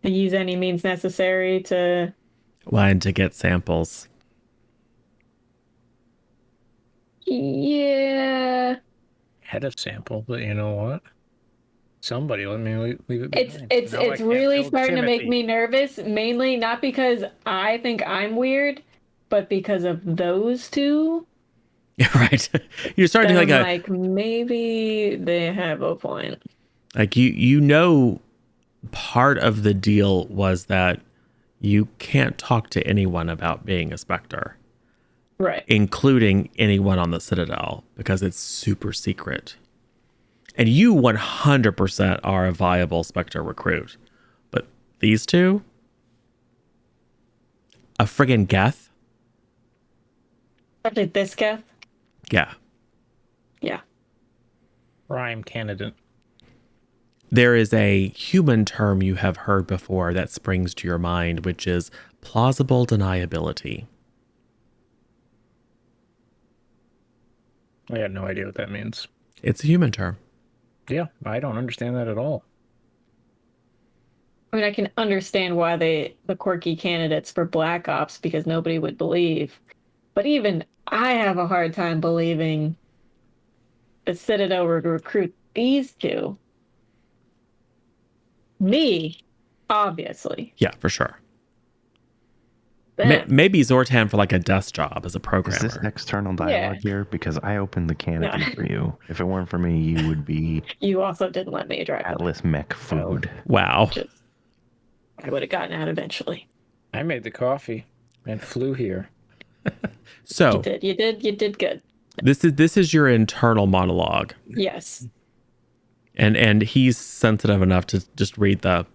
to use any means necessary to. Wanted to get samples. Yeah. Had a sample, but you know what? Somebody let me leave it behind. It's Now I it's can't really build starting to make Timothy. me nervous, mainly not because I think I'm weird, but because of those two. Right. You're starting Then to I'm like, maybe they have a point. like you know, part of the deal was that you can't talk to anyone about being a Spectre, Right. including anyone on the Citadel, because it's super secret. And you 100% are a viable Spectre recruit. But these two? A friggin' Geth? Especially this guy. Yeah. Yeah. Prime candidate. There is a human term you have heard before that springs to your mind, which is plausible deniability. I had no idea what that means. It's a human term. Yeah, I don't understand that at all. I mean, I can understand why the quirky candidates for Black Ops, because nobody would believe. But even I have a hard time believing the Citadel would recruit these two. Me, obviously. Yeah, for sure. Them. Maybe Zortan for like a desk job as a Is programmer. this external dialogue here? Because I opened the canopy for you. If it weren't for me, you would be You also didn't let me drive. Atlas mech food. Wow. I would have gotten out eventually. I made the coffee and flew here. So You did good. this is your internal monologue. Yes. And he's sensitive enough to just read the,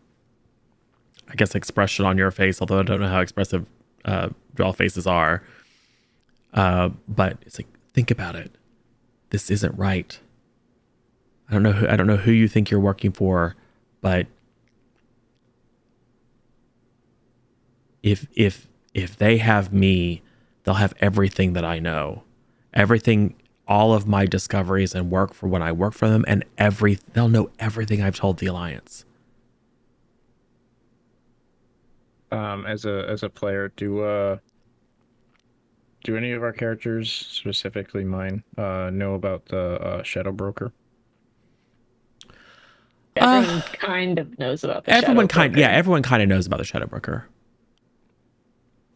I guess, expression on your face, although I don't know how expressive all faces are. But it's like, think about it. This isn't right. I don't know who you think you're working for, but if they have me, they'll have everything that I know. Everything, all of my discoveries and work for when I work for them, and they'll know everything I've told the Alliance. As a player, do any of our characters, specifically mine, know about the Shadow Broker? Everyone kind of knows about the Everyone Shadow Broker. everyone kind of knows about the Shadow Broker.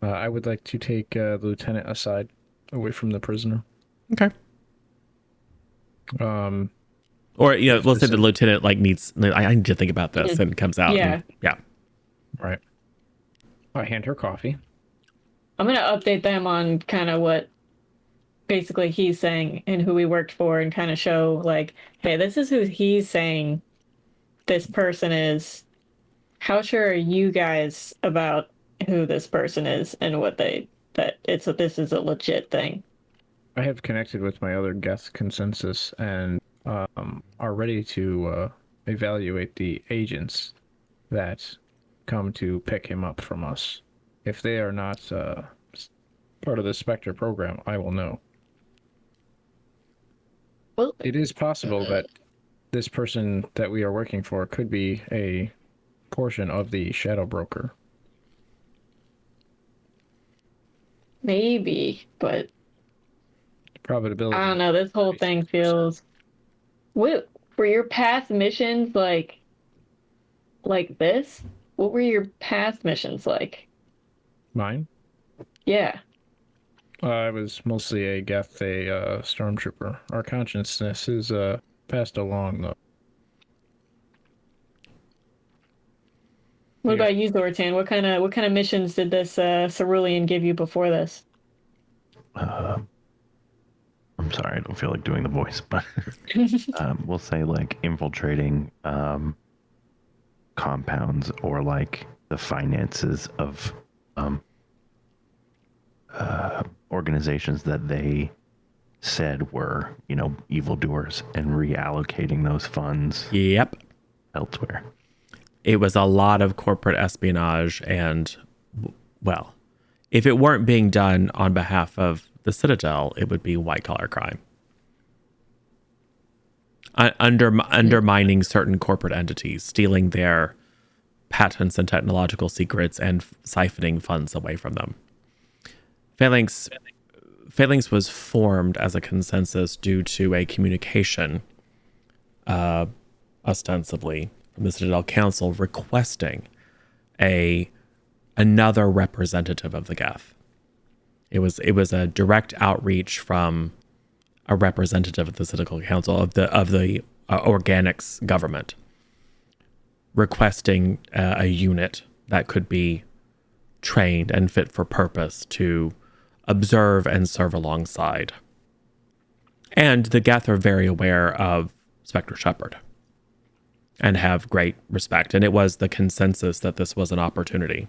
I would like to take the lieutenant aside, away from the prisoner. Okay. Or let's say the lieutenant needs. I need to think about this, and comes out. Yeah. Yeah. Right. I hand her coffee. I'm going to update them on kind of what basically he's saying and who we worked for, and kind of show hey, this is who he's saying this person is. How sure are you guys about who this person is and this is a legit thing? I have connected with my other guest consensus and are ready to evaluate the agents that come to pick him up from us. If they are not part of the Spectre program, I will know. Well, it is possible that this person that we are working for could be a portion of the Shadow Broker. maybe, but Probability. I don't know. This whole thing feels. For your past missions, like this? What were your past missions like? Mine? Yeah. I was mostly a Geth, a stormtrooper. Our consciousness is passed along, though. What Yeah. about you, Zortan? What kind of missions did this Cerulean give you before this? I'm sorry, I don't feel like doing the voice, but we'll say like infiltrating compounds or like the finances of organizations that they said were, evildoers and reallocating those funds Yep. elsewhere. It was a lot of corporate espionage and, well, if it weren't being done on behalf of the Citadel, it would be white collar crime. Undermining certain corporate entities, stealing their patents and technological secrets, and siphoning funds away from them. Phalanx was formed as a consensus due to a communication, ostensibly from the Citadel Council, requesting another representative of the Geth. It was a direct outreach from a representative of the Citadel Council of the organics government, requesting a unit that could be trained and fit for purpose to observe and serve alongside. And the Geth are very aware of Spectre Shepherd and have great respect. And it was the consensus that this was an opportunity.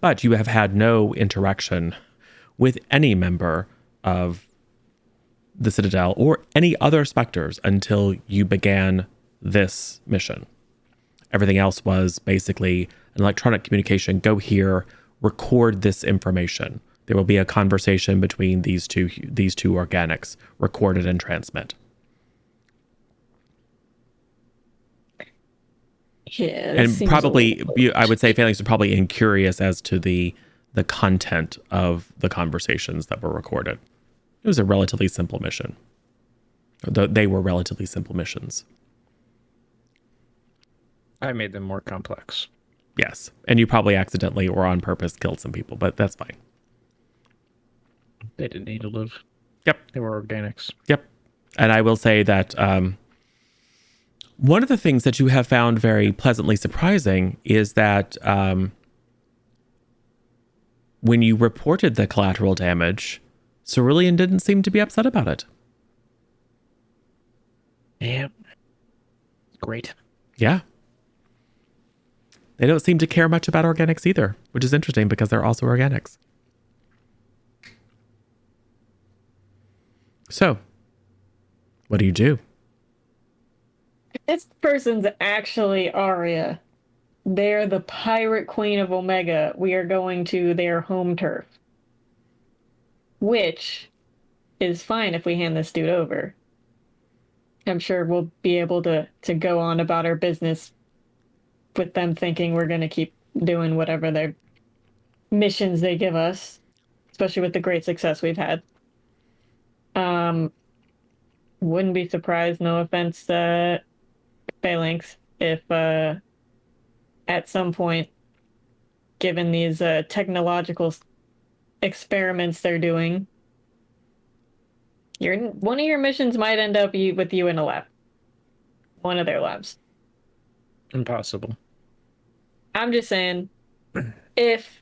But you have had no interaction with any member of the Citadel or any other Spectres until you began this mission. Everything else was basically an electronic communication. Go here, record this information. There will be a conversation between these two organics, recorded and transmit. Yeah. And probably, I would say Phalanx was probably incurious as to the content of the conversations that were recorded. It was a relatively simple mission. They were relatively simple missions. I made them more complex. Yes. And you probably accidentally or on purpose killed some people, but that's fine. They didn't need to live. Yep. They were organics. Yep. And I will say that one of the things that you have found very pleasantly surprising is that when you reported the collateral damage, Cerulean didn't seem to be upset about it. Yeah. Great. Yeah. They don't seem to care much about organics either, which is interesting because they're also organics. So, what do you do? This person's actually Arya. They're the pirate queen of Omega. We are going to their home turf. Which is fine if we hand this dude over. I'm sure we'll be able to go on about our business with them thinking we're going to keep doing whatever their missions they give us, especially with the great success we've had. Wouldn't be surprised, no offense, Phalanx, if at some point, given these technological experiments they're doing, one of your missions might end up with you in a lab. One of their labs. Impossible. I'm just saying, if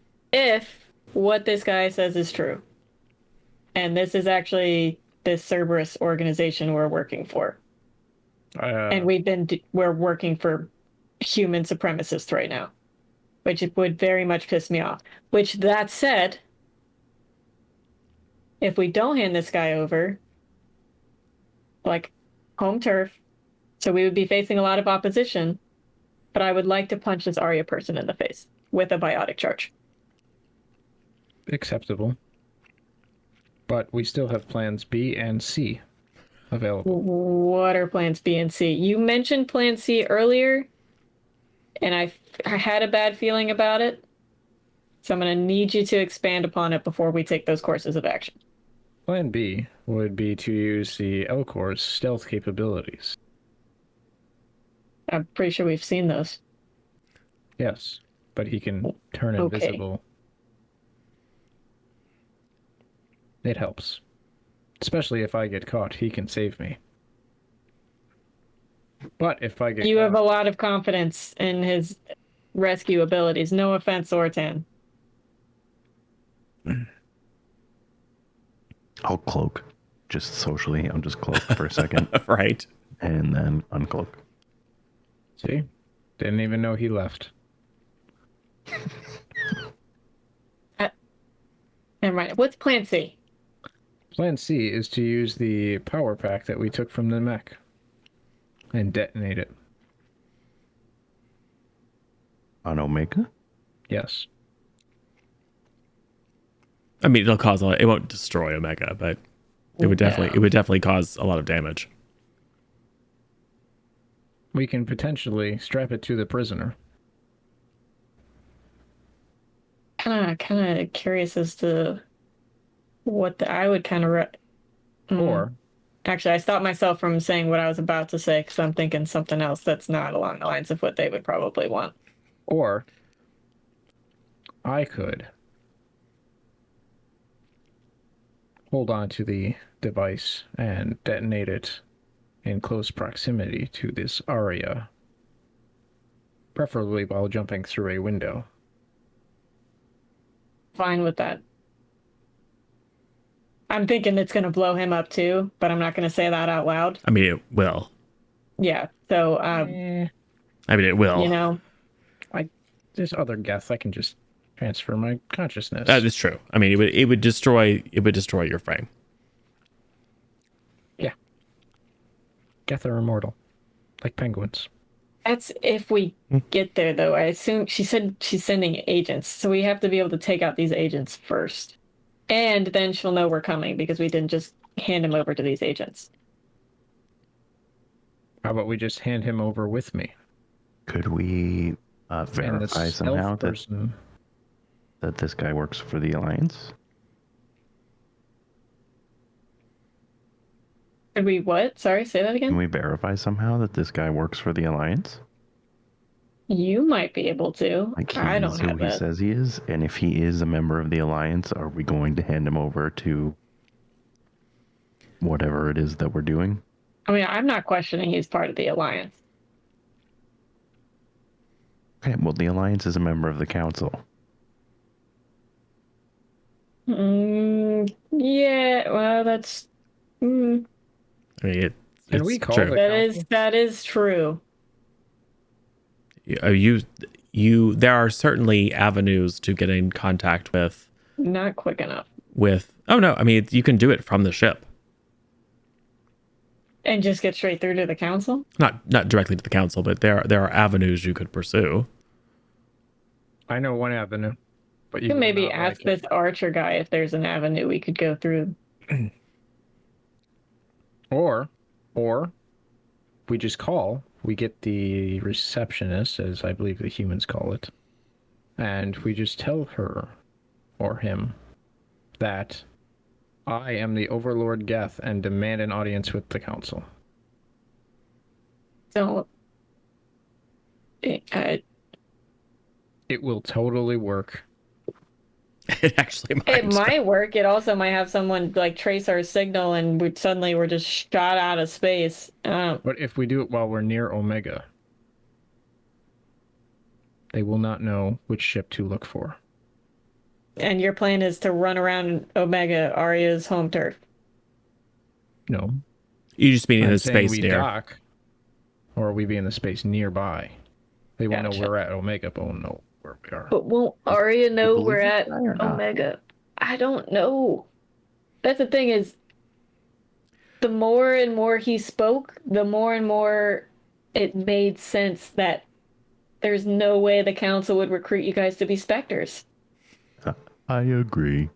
what this guy says is true, and this is actually this Cerberus organization we're working for, and we're working for human supremacists right now, which it would very much piss me off. Which, that said, if we don't hand this guy over, like, home turf, so we would be facing a lot of opposition, but I would like to punch this Arya person in the face with a biotic charge. Acceptable. But we still have plans B and C available. What are plans B and C? You mentioned plan C earlier, and I had a bad feeling about it. So I'm going to need you to expand upon it before we take those courses of action. Plan B would be to use the Elcor's stealth capabilities. I'm pretty sure we've seen those. Yes, but he can turn Okay. invisible. It helps. Especially if I get caught, he can save me. But if I get You have a caught, lot of confidence in his rescue abilities. No offense, Ortan. I'll cloak. Just socially, I'll just cloak for a second Right. and then uncloak. see? Didn't even know he left. Never mind. What's Plan C? Plan C is to use the power pack that we took from the mech and detonate it. On Omega? Yes. I mean, it'll cause a lot. It won't destroy Omega, but it would definitely cause a lot of damage. We can potentially strap it to the prisoner. Kind of curious as to what I would kind of. Or Actually, I stopped myself from saying what I was about to say because I'm thinking something else that's not along the lines of what they would probably want. Or I could hold on to the device and detonate it in close proximity to this Aria, preferably while jumping through a window. Fine with that. I'm thinking it's going to blow him up too, but I'm not going to say that out loud. I mean, it will. Yeah. So, I mean, it will. you know, There's other guests. I can just transfer my consciousness. That is true. I mean, it would destroy your frame. Yeah. Geth are immortal, like penguins. that's if we get there, though. I assume she said she's sending agents, so we have to be able to take out these agents first. And then she'll know we're coming because we didn't just hand him over to these agents. How about we just hand him over with me? Could we And verify the somehow stealth person. that this guy works for the Alliance? Could we what? Sorry, say that Can again? we verify somehow that this guy works for the Alliance? You might be able to. Like I don't he's who have he that. says he is? And if he is a member of the Alliance, are we going to hand him over to whatever it is that we're doing? I mean, I'm not questioning he's part of the Alliance. Okay, well, the Alliance is a member of the Council. Yeah, well, that's I mean, Can it's we call true. the council? that is true. There are certainly avenues to get in contact with. Not quick enough. Oh no, I mean, you can do it from the ship, And just get straight through to the council? not directly to the council, but there are avenues you could pursue. I know one avenue, but You you can will maybe not ask like this Archer guy if there's an avenue we could go through. it. Or we just call. We get the receptionist, as I believe the humans call it, and we just tell her or him that I am the Overlord Geth and demand an audience with the council. So, It will totally work. It actually might. it might work. It also might have someone like trace our signal and we're just shot out of space. But if we do it while we're near Omega, they will not know which ship to look for. And your plan is to run around Omega, Arya's home turf. No. You just mean in I'm the saying space we near. dock, or we be in the space nearby. They will know Gotcha. we're at Omega, but won't know where we are. But won't Arya know believe we're this at guy or not? Omega? I don't know. That's the thing is, the more and more he spoke, the more and more it made sense that there's no way the council would recruit you guys to be Spectres. I agree.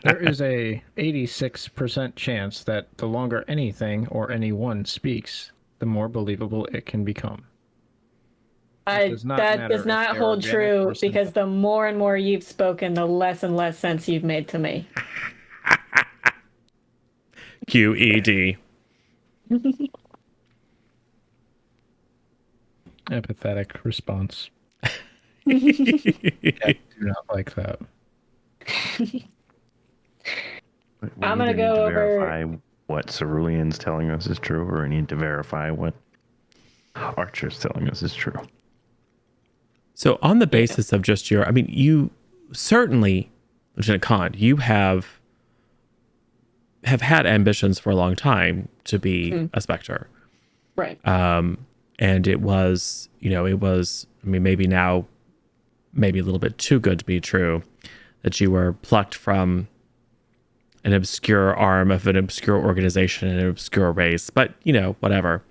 There is a 86% chance that the longer anything or anyone speaks, the more believable it can become. That does not does matter if not they're hold organic true or synthetic. because the more and more you've spoken, the less and less sense you've made to me. QED. Empathetic response. Yeah. I do not like that. We I'm either gonna go need to over- verify what Cerulean's telling us is true, or we need to verify what Archer's telling us is true. So on the basis of just your, I mean, you certainly, Lieutenant Khan, you have had ambitions for a long time to be a Spectre. Right. And it was, I mean, maybe now, maybe a little bit too good to be true, that you were plucked from an obscure arm of an obscure organization and an obscure race, but whatever.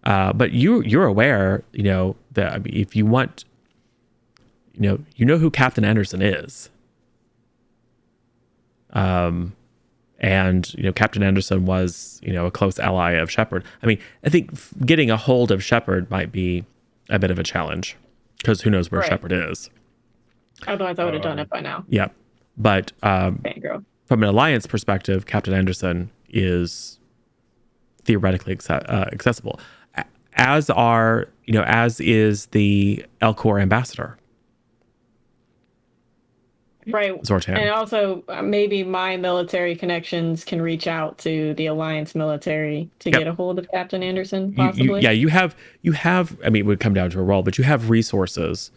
But you're aware, that, I mean, if you want, you know who Captain Anderson is. And Captain Anderson was a close ally of Shepard. I mean, I think getting a hold of Shepard might be a bit of a challenge, because who knows where Right. Shepard is. Otherwise, I would have done it by now. Yeah, but Fangirl. from an Alliance perspective, Captain Anderson is theoretically accessible, as is the Elcor ambassador. Right. Zortan. And also, maybe my military connections can reach out to the Alliance military to Yep. get a hold of Captain Anderson, You possibly. you have. I mean, it would come down to a role, but you have resources.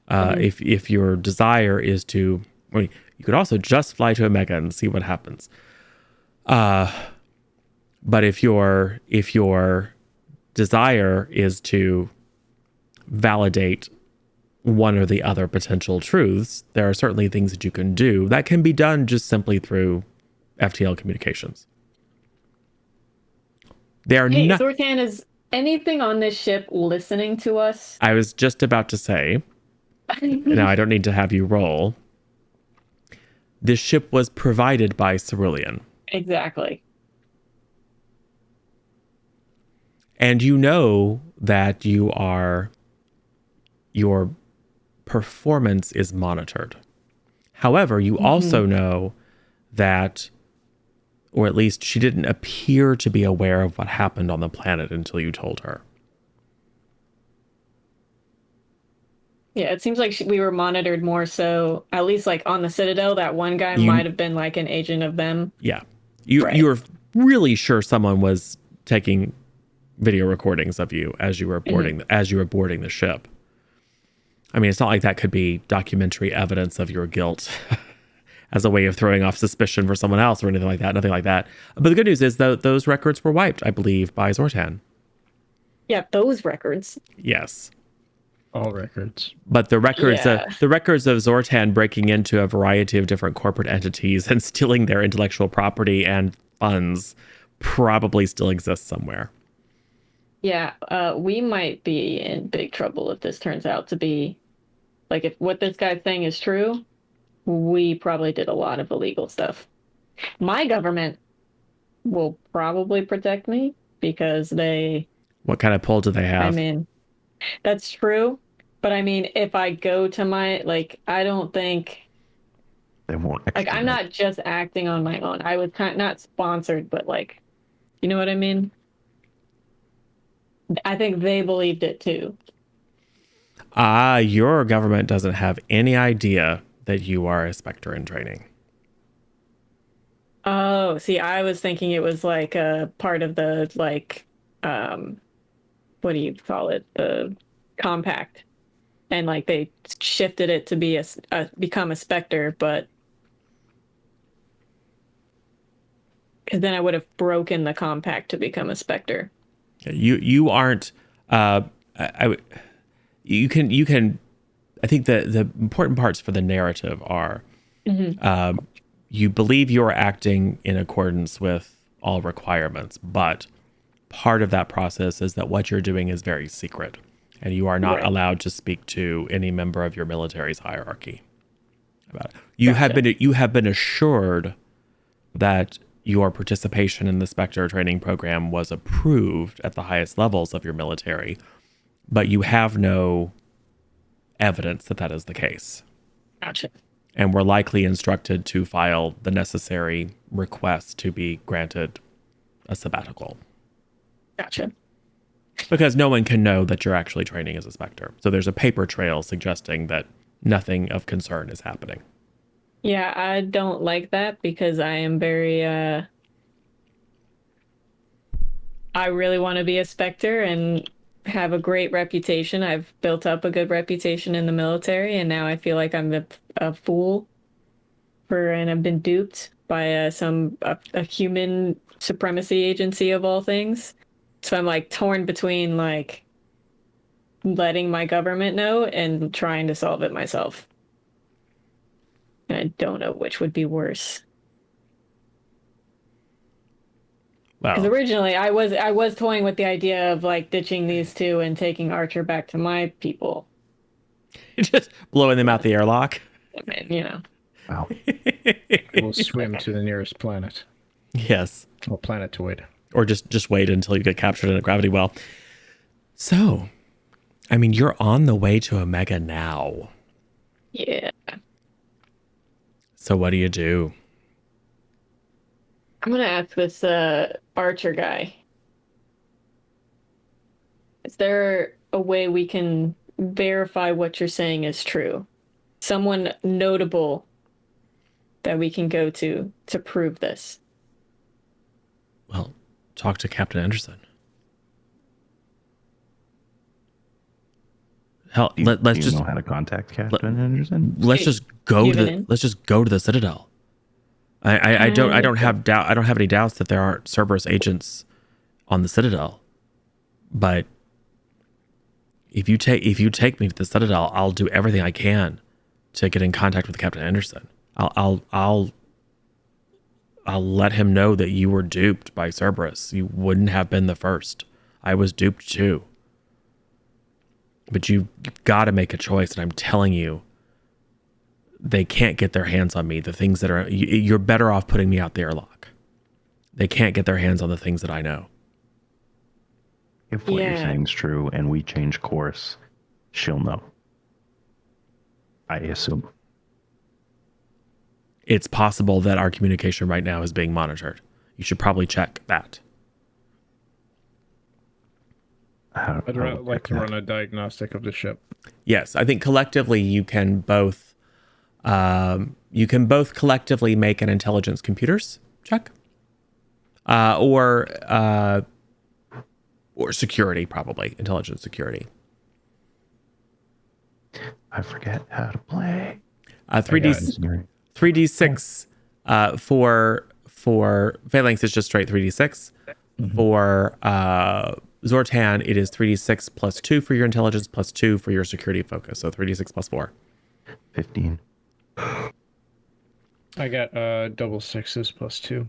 If your desire is to, well, you could also just fly to Omega and see what happens. But if your desire is to validate one or the other potential truths, there are certainly things that you can do that can be done just simply through FTL communications. They are Hey, not. Zortan, is anything on this ship listening to us? I was just about to say, now I don't need to have you roll. This ship was provided by Cerulean. Exactly. And you know that your performance is monitored. However, you also know that, or at least she didn't appear to be aware of what happened on the planet until you told her. Yeah, it seems like we were monitored more so, at least like on the Citadel, that one guy You- might have been like an agent of them. Yeah. You Right. you were really sure someone was taking video recordings of you as you were boarding the ship. I mean, it's not like that could be documentary evidence of your guilt as a way of throwing off suspicion for someone else or anything like that. Nothing like that. But the good news is that those records were wiped, I believe, by Zortan. Yeah, those records. Yes. All records. But the records, Yeah. the records of Zortan breaking into a variety of different corporate entities and stealing their intellectual property and funds probably still exist somewhere. Yeah, we might be in big trouble if this turns out to be, like, if what this guy's saying is true, we probably did a lot of illegal stuff. My government will probably protect me because they, What kind of pull do they have? I mean, that's true. But I mean, if I go to my, like, I don't think, They won't. like, I'm not just acting on my own. I was kind of not sponsored, but like, you know what I mean? I think they believed it too. Your government doesn't have any idea that you are a Spectre in training. Oh, see, I was thinking it was like a part of the like, what do you call it? The compact, and like they shifted it to be become a Spectre, but because then I would have broken the compact to become a Spectre. You aren't. You can. I think the important parts for the narrative are, you believe you are acting in accordance with all requirements, but part of that process is that what you're doing is very secret, and you are not Right. allowed to speak to any member of your military's hierarchy about it. You Gotcha. have been assured that your participation in the Spectre training program was approved at the highest levels of your military, but you have no evidence that that is the case. Gotcha. And we're likely instructed to file the necessary request to be granted a sabbatical. Gotcha. because no one can know that you're actually training as a Spectre. So there's a paper trail suggesting that nothing of concern is happening. Yeah, I don't like that because I am very I really want to be a Spectre and have a great reputation. I've built up a good reputation in the military, and now I feel like I'm a fool and I've been duped by a human supremacy agency of all things. So I'm like torn between like letting my government know and trying to solve it myself. And I don't know which would be worse. Because Well, originally I was toying with the idea of like ditching these two and taking Archer back to my people. just blowing them out the airlock. I mean, you know. Wow. We'll swim to the nearest planet. Yes. Or planetoid. Or just wait until you get captured in a gravity well. So, I mean, you're on the way to Omega now. Yeah. So what do you do? I'm gonna ask this Archer guy. Is there a way we can verify what you're saying is true? Someone notable that we can go to prove this. Well, talk to Captain Anderson. Hell, let's you just know how to contact Captain Anderson. let's just go Give to it in. let's just go to the Citadel. I don't have any doubts that there aren't Cerberus agents on the Citadel, but if you take me to the Citadel, I'll do everything I can to get in contact with Captain Anderson. I'll let him know that you were duped by Cerberus. You wouldn't have been the first. I was duped too. But you've got to make a choice, and I'm telling you, they can't get their hands on me. The things that are, you're better off putting me out the airlock. They can't get their hands on the things that I know. If what you're Yeah. saying is true and we change course, she'll know. I assume. It's possible that our communication right now is being monitored. You should probably check that. I'd like to run a diagnostic of the ship. Yes, I think collectively you can both collectively make an intelligence computers check, or security, probably intelligence security. I forget how to play. 3d6 for Phalanx is just straight 3d6. Mm-hmm. For Zortan, it is 3d6 plus 2 for your intelligence plus 2 for your security focus. So 3d6 plus 4. 15. I got double sixes plus 2.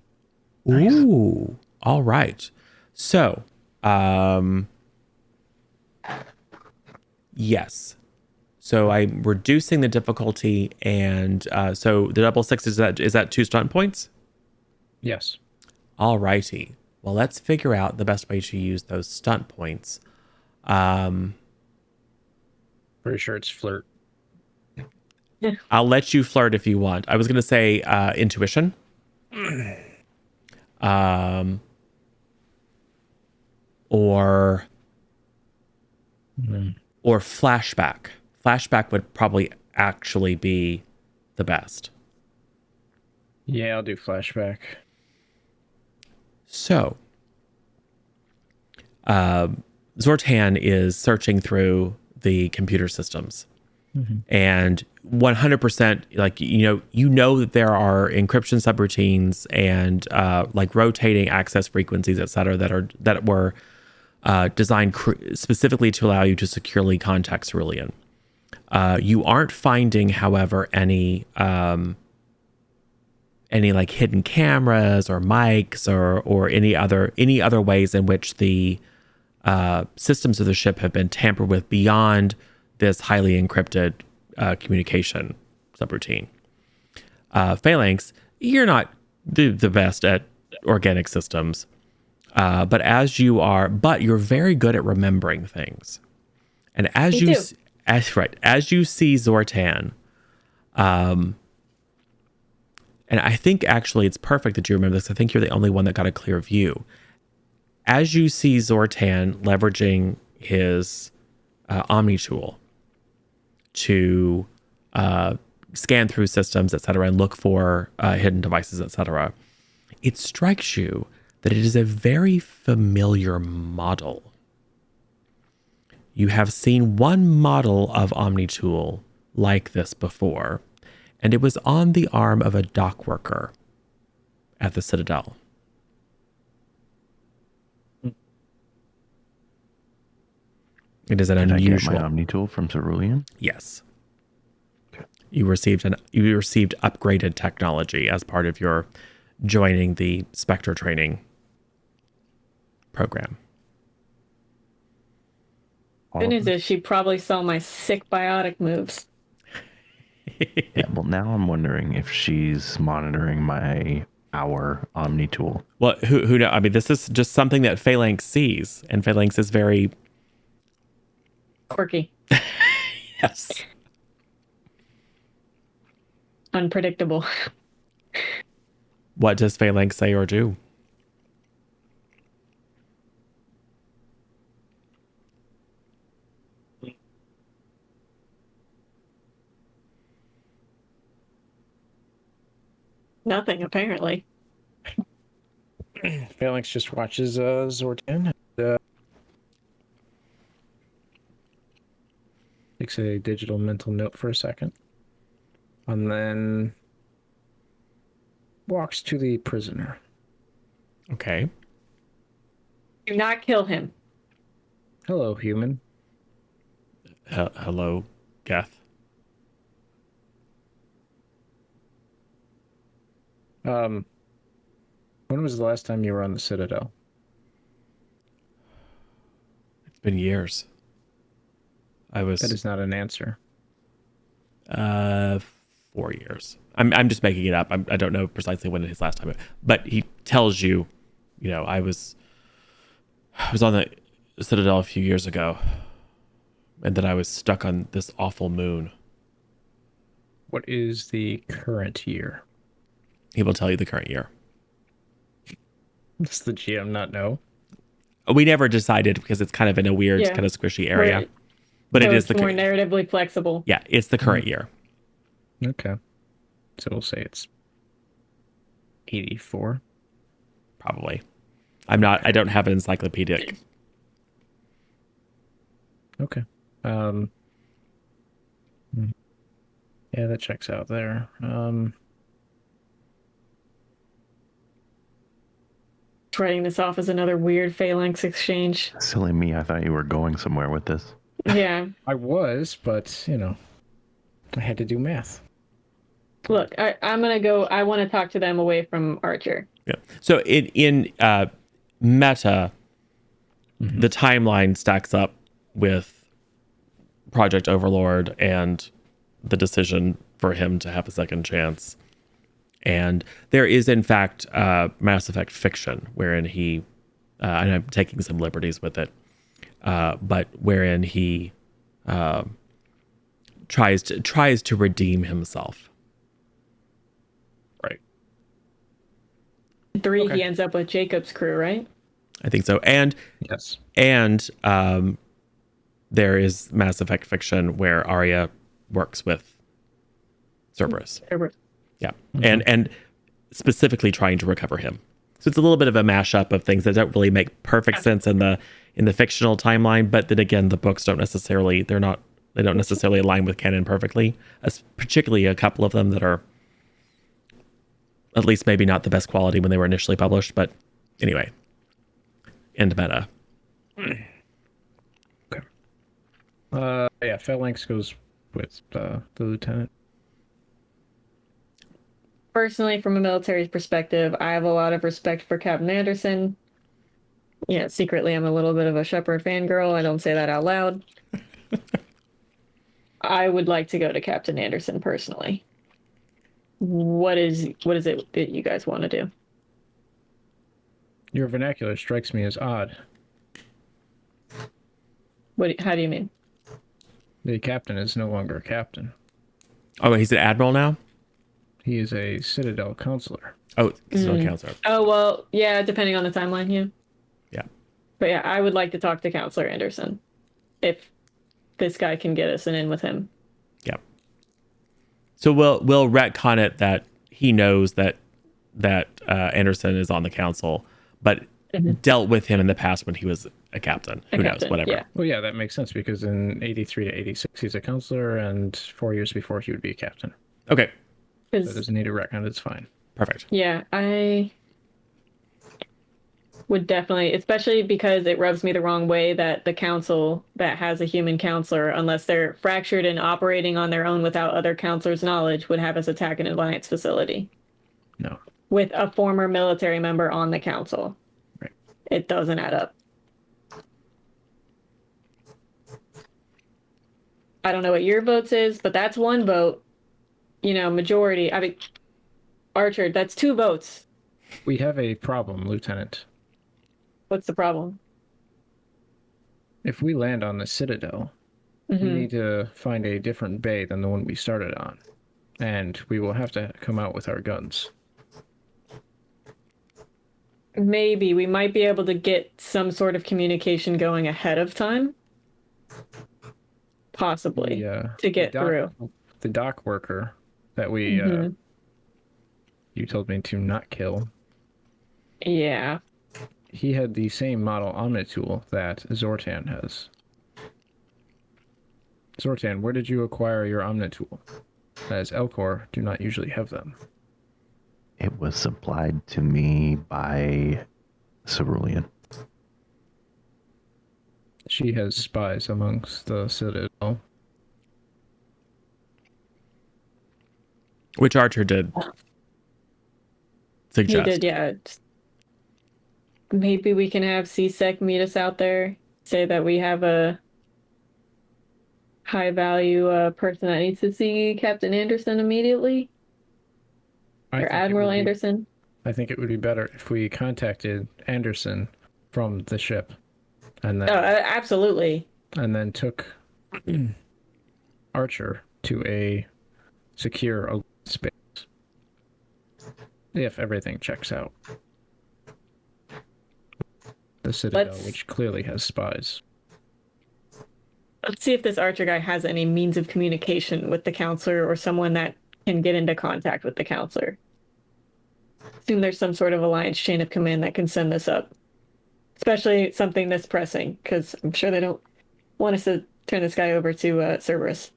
Ooh, all right. So, yes. So I'm reducing the difficulty, and so the double six is that 2 stunt points? Yes. All righty. Well, let's figure out the best way to use those stunt points. Pretty sure it's flirt. I'll let you flirt if you want. I was going to say intuition. Or flashback. Flashback would probably actually be the best. Yeah, I'll do flashback. So, Zortan is searching through the computer systems, and 100%, like you know that there are encryption subroutines and like rotating access frequencies, etc., that were designed specifically to allow you to securely contact Cerulean. You aren't finding, however, any like hidden cameras or mics or any other ways in which the systems of the ship have been tampered with beyond this highly encrypted communication subroutine. Phalanx, you're not the best at organic systems, but you're very good at remembering things. And as you see Zortan, and I think actually it's perfect that you remember this. I think you're the only one that got a clear view. as you see Zortan leveraging his Omni tool to scan through systems, etc., and look for hidden devices, etc., it strikes you that it is a very familiar model. You have seen one model of Omni tool like this before, and it was on the arm of a dock worker at the Citadel. It is an Did unusual. I get my Omni tool from Cerulean? Yes. You received upgraded technology as part of your joining the Spectre training program. Good news is she probably saw my sick biotic moves. Yeah, well, now I'm wondering if she's monitoring our Omni tool. Well, who knows? I mean, this is just something that Phalanx sees, and Phalanx is very Quirky. yes. Unpredictable. What does Phalanx say or do? Nothing, apparently. Phalanx just watches Zortan. Takes a digital mental note for a second. And then walks to the prisoner. Okay. Do not kill him. Hello, human. Hello, Geth. When was the last time you were on the Citadel? It's been years. I was. That is not an answer. 4 years. I'm just making it up. I don't know precisely when his last time, but he tells you, I was on the Citadel a few years ago, and that I was stuck on this awful moon. What is the current year? He will tell you the current year. Does the GM not know? We never decided because it's kind of in a weird, kind of squishy area. Right. But So it is it's more narratively flexible. Yeah, it's the current year. Okay. So we'll say it's 84. Probably. I don't have an encyclopedic. Okay. Yeah, that checks out there. Writing this off as another weird phalanx exchange. Silly me, I thought you were going somewhere with this. Yeah. I was, but, I had to do math. Look, I'm going to go. I want to talk to them away from Archer. Yeah. So in meta, the timeline stacks up with Project Overlord and the decision for him to have a second chance. And there is, in fact, Mass Effect fiction wherein he, and I'm taking some liberties with it, but wherein he tries to redeem himself. Right. 3, Okay. he ends up with Jacob's crew, right? I think so. And Yes. and there is Mass Effect fiction where Arya works with Cerberus. Yeah. And specifically trying to recover him. So it's a little bit of a mashup of things that don't really make perfect sense in the fictional timeline, but then again, the books don't necessarily align with canon perfectly, particularly a couple of them that are at least maybe not the best quality when they were initially published, but anyway. End meta. Okay. Yeah, Phalanx goes with the lieutenant. Personally, from a military perspective, I have a lot of respect for Captain Anderson. Yeah, secretly, I'm a little bit of a Shepard fangirl. I don't say that out loud. I would like to go to Captain Anderson personally. What is it that you guys want to do? Your vernacular strikes me as odd. How do you mean? The captain is no longer a captain. Oh, he's an admiral now? He is a Citadel counselor. Oh, he's a counselor. Oh, well, yeah, depending on the timeline, yeah. Yeah. But yeah, I would like to talk to Counselor Anderson if this guy can get us an in with him. Yeah. So we'll retcon it that he knows that Anderson is on the council, but dealt with him in the past when he was a captain. Who knows? Whatever. Yeah. Well, yeah, that makes sense because in 83 to 86, he's a counselor, and 4 years before, he would be a captain. Okay. That doesn't need a retcon. It's fine. Perfect. Yeah, I would definitely, especially because it rubs me the wrong way that the council that has a human counselor, unless they're fractured and operating on their own without other counselors' knowledge, would have us attack an Alliance facility. No. With a former military member on the council. Right. It doesn't add up. I don't know what your votes is, but that's one vote. You know, majority. I mean, Archer, that's 2 votes. We have a problem, Lieutenant. What's the problem? If we land on the Citadel, we need to find a different bay than the one we started on. And we will have to come out with our guns. Maybe we might be able to get some sort of communication going ahead of time. Possibly. To get through. The dock worker that we you told me to not kill. Yeah. He had the same model Omnitool that Zortan has. Zortan, where did you acquire your Omnitool? As Elcor do not usually have them. It was supplied to me by Cerulean. She has spies amongst the Citadel. Which Archer did suggest. He did, yeah. Maybe we can have CSEC meet us out there. Say that we have a high value person that needs to see Captain Anderson immediately. Or Admiral Anderson. I think it would be better if we contacted Anderson from the ship. And then, absolutely. And then took Archer to a secure space. If everything checks out. The Citadel, which clearly has spies. Let's see if this Archer guy has any means of communication with the counselor or someone that can get into contact with the counselor. Assume there's some sort of alliance chain of command that can send this up. Especially something this pressing, because I'm sure they don't want us to turn this guy over to Cerberus.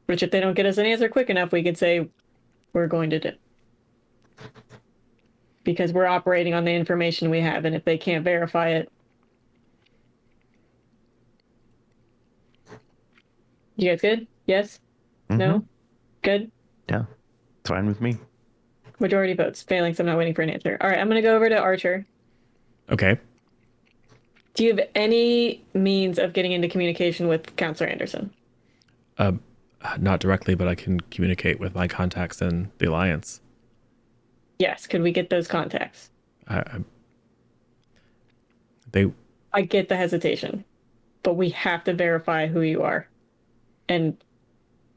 Which if they don't get us an answer quick enough, we could say we're going to do. Because we're operating on the information we have, and if they can't verify it. You guys good? Yes? No? Good? Yeah. It's fine with me. Majority votes. Failing, so I'm not waiting for an answer. All right, I'm going to go over to Archer. Okay. Do you have any means of getting into communication with Counselor Anderson? Not directly, but I can communicate with my contacts in the Alliance. Yes, could we get those contacts? I get the hesitation, but we have to verify who you are and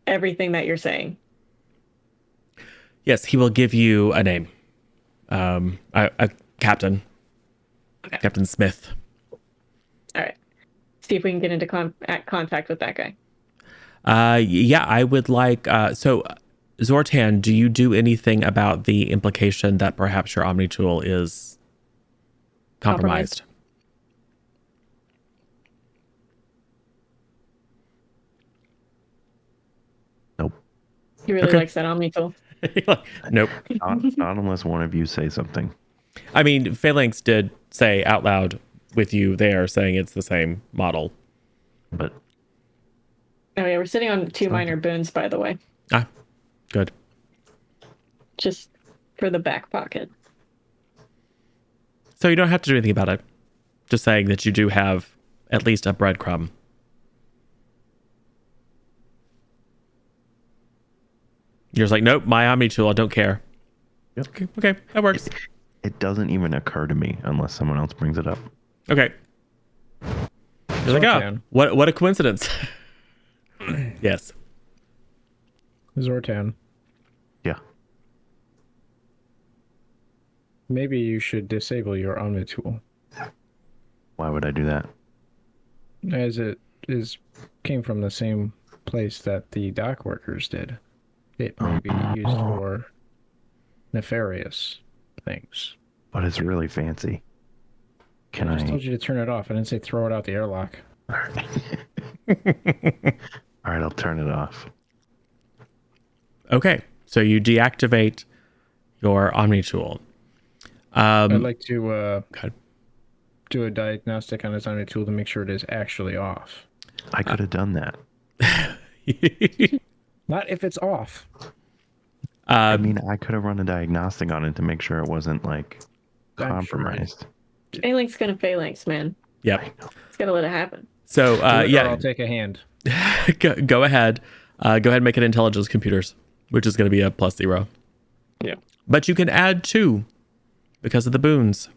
everything that you're saying. Yes, he will give you a name. A captain. Okay. Captain Smith. All right. See if we can get into contact with that guy. Yeah, I would like... so, Zortan, do you do anything about the implication that perhaps your Omnitool is compromised? Nope. He really likes that Omnitool. Nope. Not unless one of you say something. I mean, Phalanx did say out loud with you there, saying it's the same model. But... Oh yeah, we're sitting on 2 minor boons, by the way. Ah, good. Just for the back pocket. So you don't have to do anything about it. Just saying that you do have at least a breadcrumb. You're just like, nope, my Omnitool, I don't care. Yep. Okay, that works. It doesn't even occur to me unless someone else brings it up. Okay. You're like, oh, what a coincidence. Yes. Zortan. Yeah. maybe you should disable your Omni tool, Why would I do that? as it came from the same place that the dock workers did. It may be used for nefarious things. But it's really fancy. Can I just I? told you to turn it off. I didn't say throw it out the airlock. All right, I'll turn it off. Okay, so you deactivate your Omni tool. I'd like to Okay. do a diagnostic on his Omni tool to make sure it is actually off. I could have done that. Not if it's off. I mean, I could have run a diagnostic on it to make sure it wasn't like I'm sure it- compromised. Phalanx gonna phalanx, man. Yep. It's gotta let it happen. So Do it, or yeah, I'll take a hand. go ahead. Go ahead and make an intelligence computers, which is going to be a +0. Yeah. But you can add 2 because of the boons.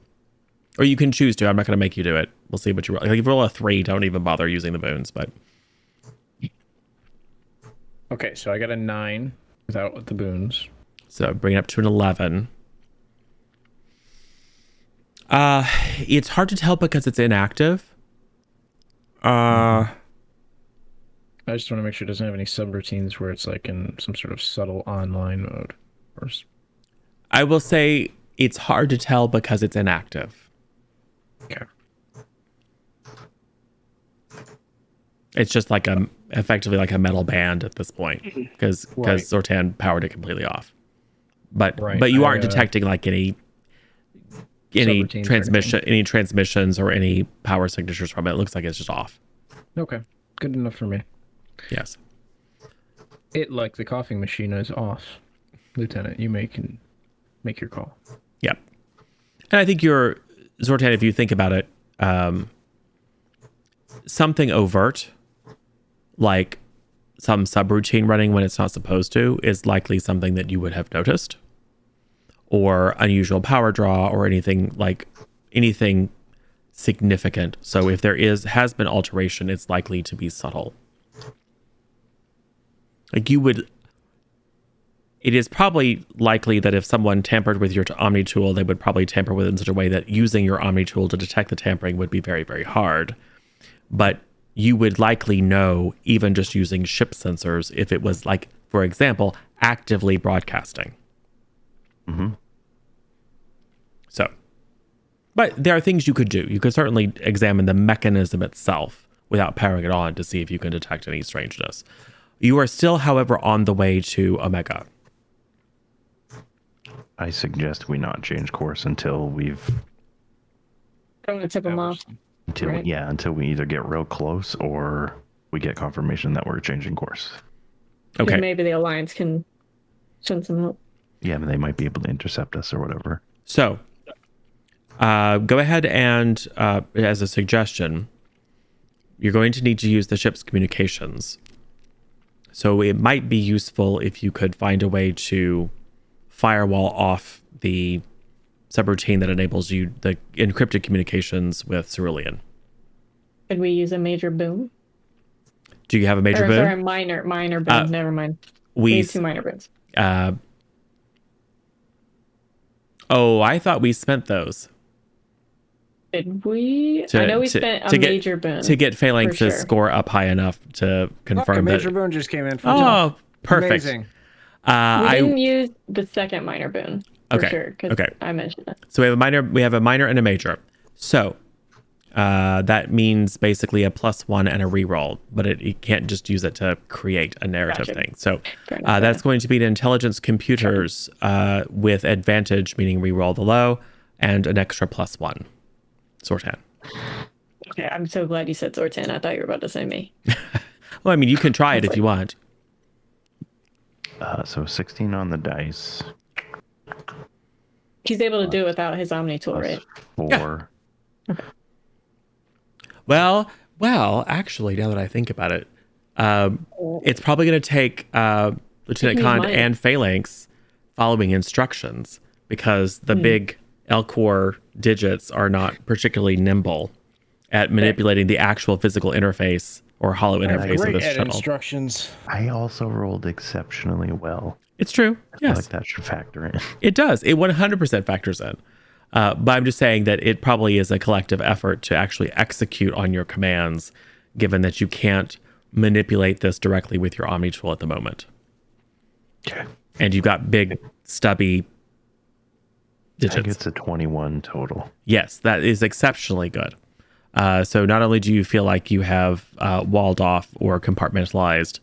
Or you can choose to. I'm not going to make you do it. We'll see what you roll. Like if you roll a 3, don't even bother using the boons. But Okay, so I got a 9 without the boons. so bring it up to an 11. It's hard to tell because it's inactive. I just want to make sure it doesn't have any subroutines where it's like in some sort of subtle online mode. Or I will say it's hard to tell because it's inactive. okay. It's just like effectively like a metal band at this point because Right. Zortan powered it completely off. But Right, but you I, aren't detecting like any Subroutines or transmissions or any power signatures from it. It looks like it's just off. Okay, good enough for me. Yes. It, like the coughing machine, is off. Lieutenant, you can make your call. Yep. And I think you're Zortan, if you think about it, something overt, like some subroutine running when it's not supposed to, is likely something that you would have noticed, or unusual power draw, or anything significant. So if there has been alteration, it's likely to be subtle. Like it is probably likely that if someone tampered with your Omni tool, they would probably tamper with it in such a way that using your Omni tool to detect the tampering would be very, very hard. But you would likely know, even just using ship sensors, if it was like, for example, actively broadcasting. Mm-hmm. So, but there are things you could do. You could certainly examine the mechanism itself without powering it on to see if you can detect any strangeness. You are still, however, on the way to Omega. I suggest we not change course until we've Don't want to tip them off. Right. until we either get real close or we get confirmation that we're changing course. Okay. Maybe the Alliance can send some help. Yeah, but they might be able to intercept us or whatever. So, go ahead and, as a suggestion, you're going to need to use the ship's communications. So it might be useful if you could find a way to firewall off the subroutine that enables you the encrypted communications with Cerulean. Could we use a major boom? Do you have a major Or boon? sorry, minor boom. Never mind. We We need 2 minor boons. I thought we spent those Did we? To- I know we to- spent to a get- major boon. to get Phalanx's sure. score up high enough to confirm that. Major boon just came in from Oh, perfect. Amazing. we I didn't use the second minor boon for Okay, sure because okay. I mentioned it. So we have a minor and a major. So that means basically a +1 and a reroll, but you can't just use it to create a narrative Gotcha. thing. So Fair enough, that's going to be an intelligence computers with advantage, meaning reroll the low, and an extra +1. Zortan. Okay, I'm so glad you said Zortan. I thought you were about to say me. Well, I mean, you can try it if you want. So 16 on the dice. He's able to do it without his Omni tool, right? Four. Well, actually, now that I think about it, it's probably going to take Lieutenant me Khan mine. and Phalanx following instructions because the big L-core digits are not particularly nimble at manipulating the actual physical interface or hollow interface of Great this at shuttle. instructions. I also rolled exceptionally well. It's true. I feel Yes, like that should factor in. it does. It 100% factors in. But I'm just saying that it probably is a collective effort to actually execute on your commands, given that you can't manipulate this directly with your Omni tool at the moment. Okay. And you've got big, stubby I think digits. it's a 21 total. Yes, that is exceptionally good. So not only do you feel like you have walled off or compartmentalized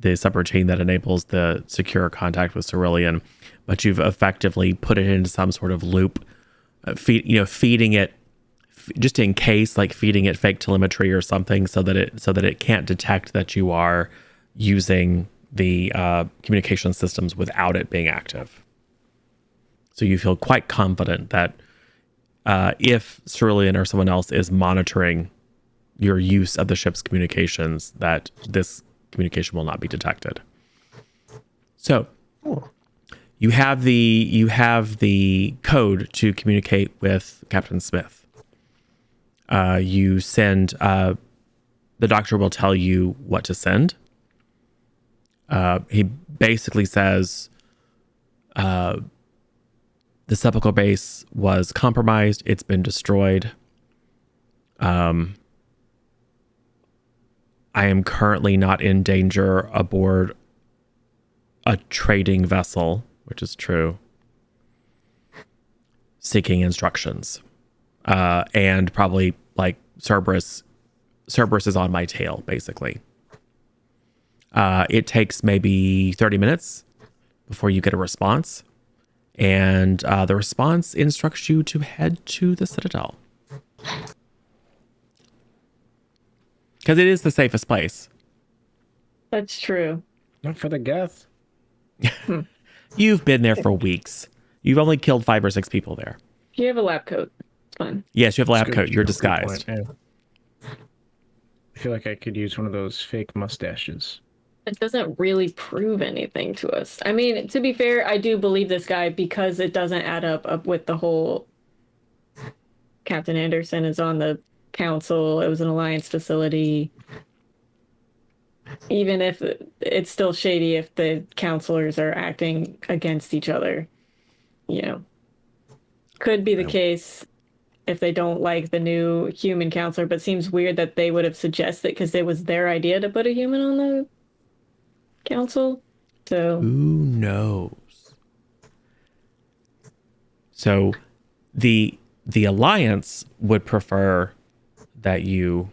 the subroutine that enables the secure contact with Cerulean, but you've effectively put it into some sort of loop, feeding it just in case, like feeding it fake telemetry or something, so that it can't detect that you are using the communication systems without it being active. So you feel quite confident that if Cerulean or someone else is monitoring your use of the ship's communications, that this communication will not be detected. So you have the code to communicate with Captain Smith. You send. The doctor will tell you what to send. He basically says, the sepulchral base was compromised. It's been destroyed. I am currently not in danger aboard a trading vessel, which is true, seeking instructions. And probably like Cerberus is on my tail, basically. It takes maybe 30 minutes before you get a response. And the response instructs you to head to the Citadel. Because it is the safest place. That's true. Not for the Geth. You've been there for weeks. You've only killed 5 or 6 people there. You have a lab coat. It's fine. Yes, you have a lab That's coat. good. You're Good disguised. point, yeah. I feel like I could use one of those fake mustaches. It doesn't really prove anything to us. I mean, to be fair, I do believe this guy because it doesn't add up with the whole Captain Anderson is on the council. It was an Alliance facility. Even if it's still shady if the counselors are acting against each other, could be the case if they don't like the new human counselor, but seems weird that they would have suggested because it was their idea to put a human on the council. So who knows? So the Alliance would prefer that you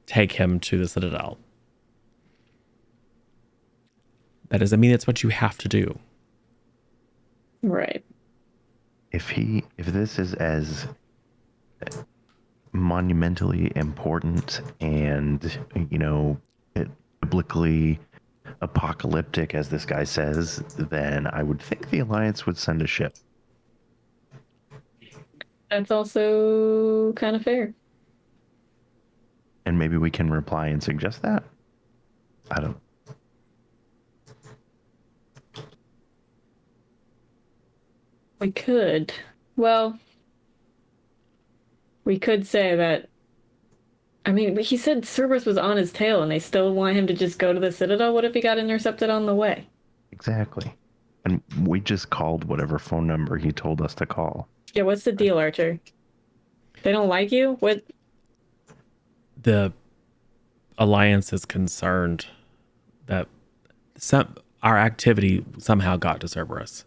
take him to the Citadel. That doesn't mean it's what you have to do. right. If this is as monumentally important and biblically apocalyptic as this guy says, then I would think the Alliance would send a ship. That's also kind of fair. And maybe we can reply and suggest that. I don't. We could. Well, we could say that. I mean, he said Cerberus was on his tail and they still want him to just go to the Citadel. What if he got intercepted on the way? Exactly. And we just called whatever phone number he told us to call. Yeah, what's the deal, Archer? They don't like you? What? The Alliance is concerned that our activity somehow got to Cerberus.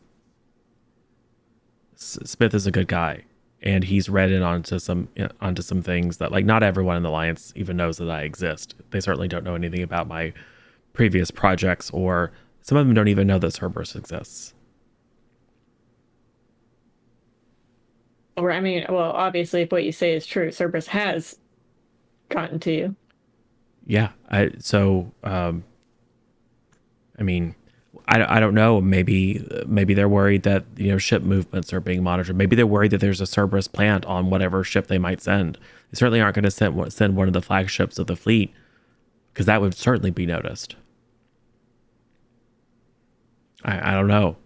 Smith is a good guy, and he's read in onto some things that, like, not everyone in the Alliance even knows that I exist. They certainly don't know anything about my previous projects, or some of them don't even know that Cerberus exists. Or, I mean, well, obviously, if what you say is true, Cerberus has gotten to you. Yeah. I mean, I don't know. Maybe they're worried that ship movements are being monitored. Maybe they're worried that there's a Cerberus plant on whatever ship they might send. They certainly aren't going to send one of the flagships of the fleet, because that would certainly be noticed. I don't know,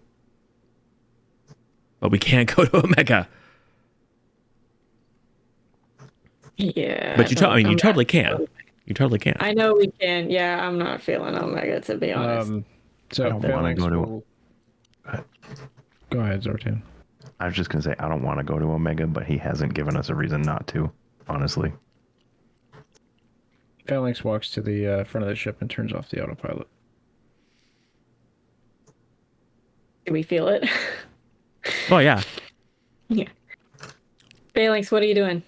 but we can't go to Omega. Yeah. But you totally can. You totally can. I know we can. Yeah, I'm not feeling Omega, to be honest. So I don't wanna Phalanx go to- will... Go ahead, Zortan. I was just gonna say I don't want to go to Omega, but he hasn't given us a reason not to. Honestly, Phalanx walks to the front of the ship and turns off the autopilot. Do we feel it? Oh yeah. Yeah. Phalanx, what are you doing?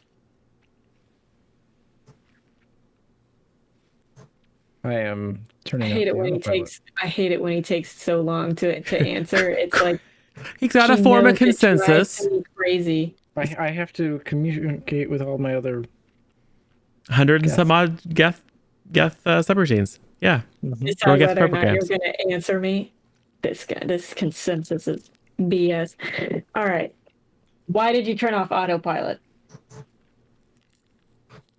I am turning off I hate the it when he autopilot. takes. I hate it when he takes so long to answer. It's like He's got to he form a knows it drives consensus. me crazy. I have to communicate with all my other. 100 and Geth. some odd Geth subroutines. Yeah. Decide get the whether or not you're programs. going to answer me. This consensus is BS. All right. Why did you turn off autopilot?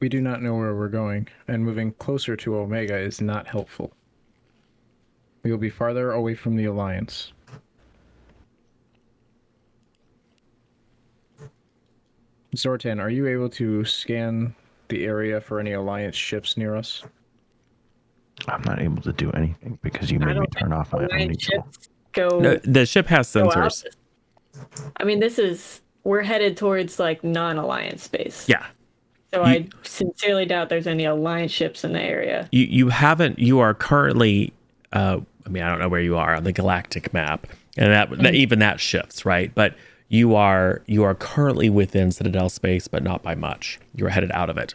We do not know where we're going, and moving closer to Omega is not helpful. We will be farther away from the Alliance. Zortan, are you able to scan the area for any Alliance ships near us? I'm not able to do anything because you I made me don't turn off my Alliance Omni tool. ships go. No, the ship has go out. sensors. I mean, we're headed towards like non-alliance space. Yeah. So I sincerely doubt there's any alliance ships in the area. You are currently I don't know where you are on the galactic map, and that even that shifts, right? But you are currently within Citadel space, but not by much. You're headed out of it.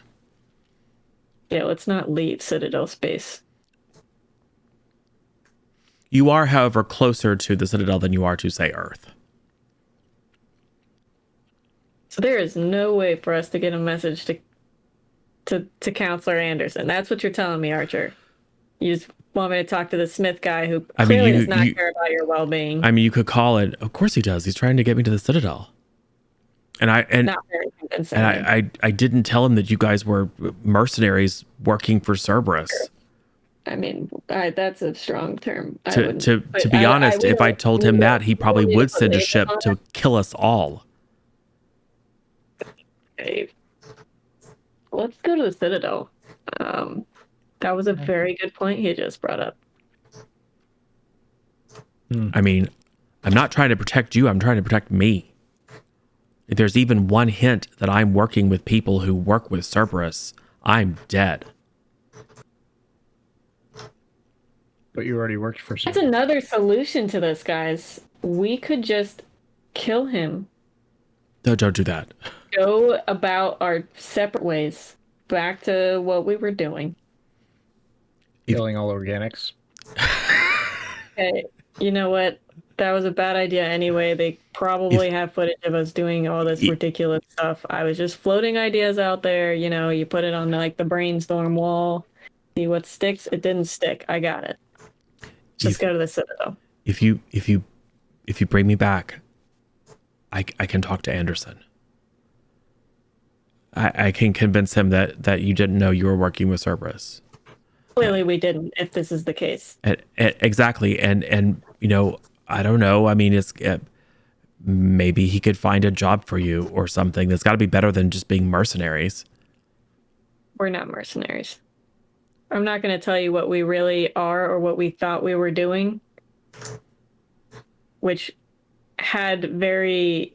Yeah, let's not leave Citadel space. You are, however, closer to the Citadel than you are to, say, Earth. So there is no way for us to get a message to Counselor Anderson. That's what you're telling me, Archer. You just want me to talk to the Smith guy who clearly does not care about your well-being. I mean, you could call it. Of course he does. He's trying to get me to the Citadel. Not very convincing. And I didn't tell him that you guys were mercenaries working for Cerberus. I mean, that's a strong term. To be honest, if I told him that, he probably would send a ship to kill us all. Okay. Let's go to the Citadel. That was a very good point he just brought up. I mean, I'm not trying to protect you. I'm trying to protect me. If there's even one hint that I'm working with people who work with Cerberus, I'm dead. But you already worked for That's some. another solution to this, guys. We could just kill him. No, don't do that. Go about our separate ways. Back to what we were doing. Killing all organics. Hey, you know what? That was a bad idea anyway. They probably have footage of us doing all this ridiculous stuff. I was just floating ideas out there. You know, you put it on like the brainstorm wall. See what sticks. It didn't stick. I got it. Just go to the Citadel. If you bring me back, I can talk to Anderson. I can convince him that you didn't know you were working with Cerberus. Clearly we didn't, if this is the case. Exactly. And you know, I don't know. I mean, it's maybe he could find a job for you or something. That's got to be better than just being mercenaries. We're not mercenaries. I'm not going to tell you what we really are or what we thought we were doing, which had very...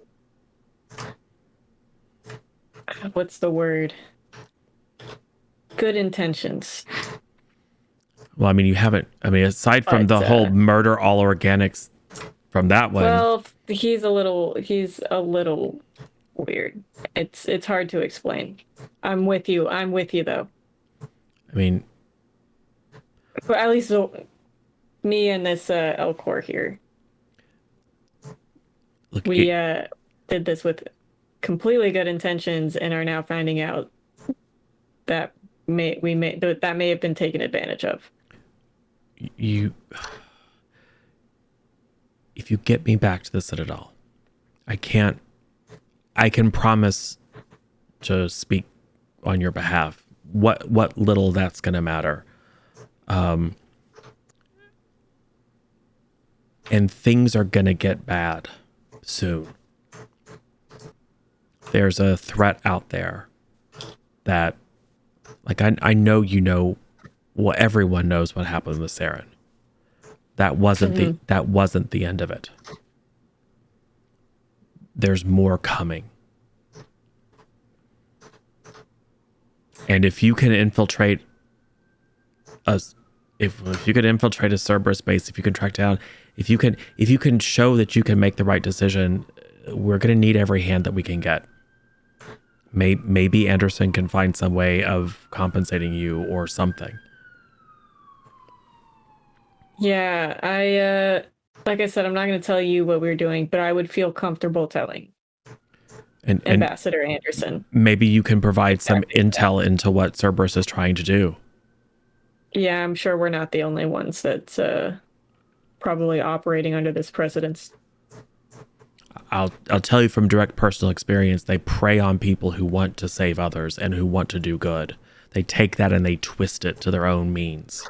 What's the word? Good intentions. Well, I mean, you haven't. I mean, aside from the whole murder all organics from that one. Well, he's a little weird. It's hard to explain. I'm with you. I'm with you, though. I mean, but at least me and this Elcor here. Look, we did this with completely good intentions and are now finding out that may have been taken advantage of. If you get me back to the Citadel, I can promise to speak on your behalf. What little that's gonna matter. And things are gonna get bad soon. There's a threat out there that, like, I know you know. Well, everyone knows what happened with Saren. That wasn't the end of it. there's more coming. And if you can infiltrate if you can infiltrate a Cerberus base, if you can track down, if you can show that you can make the right decision, we're going to need every hand that we can get. Maybe Anderson can find some way of compensating you or something. Yeah, I like I said, I'm not going to tell you what we're doing, but I would feel comfortable telling And Ambassador Anderson. maybe you can provide some intel into what Cerberus is trying to do. Yeah, I'm sure we're not the only ones that's probably operating under this precedence. I'll tell you from direct personal experience, they prey on people who want to save others and who want to do good. They take that and they twist it to their own means.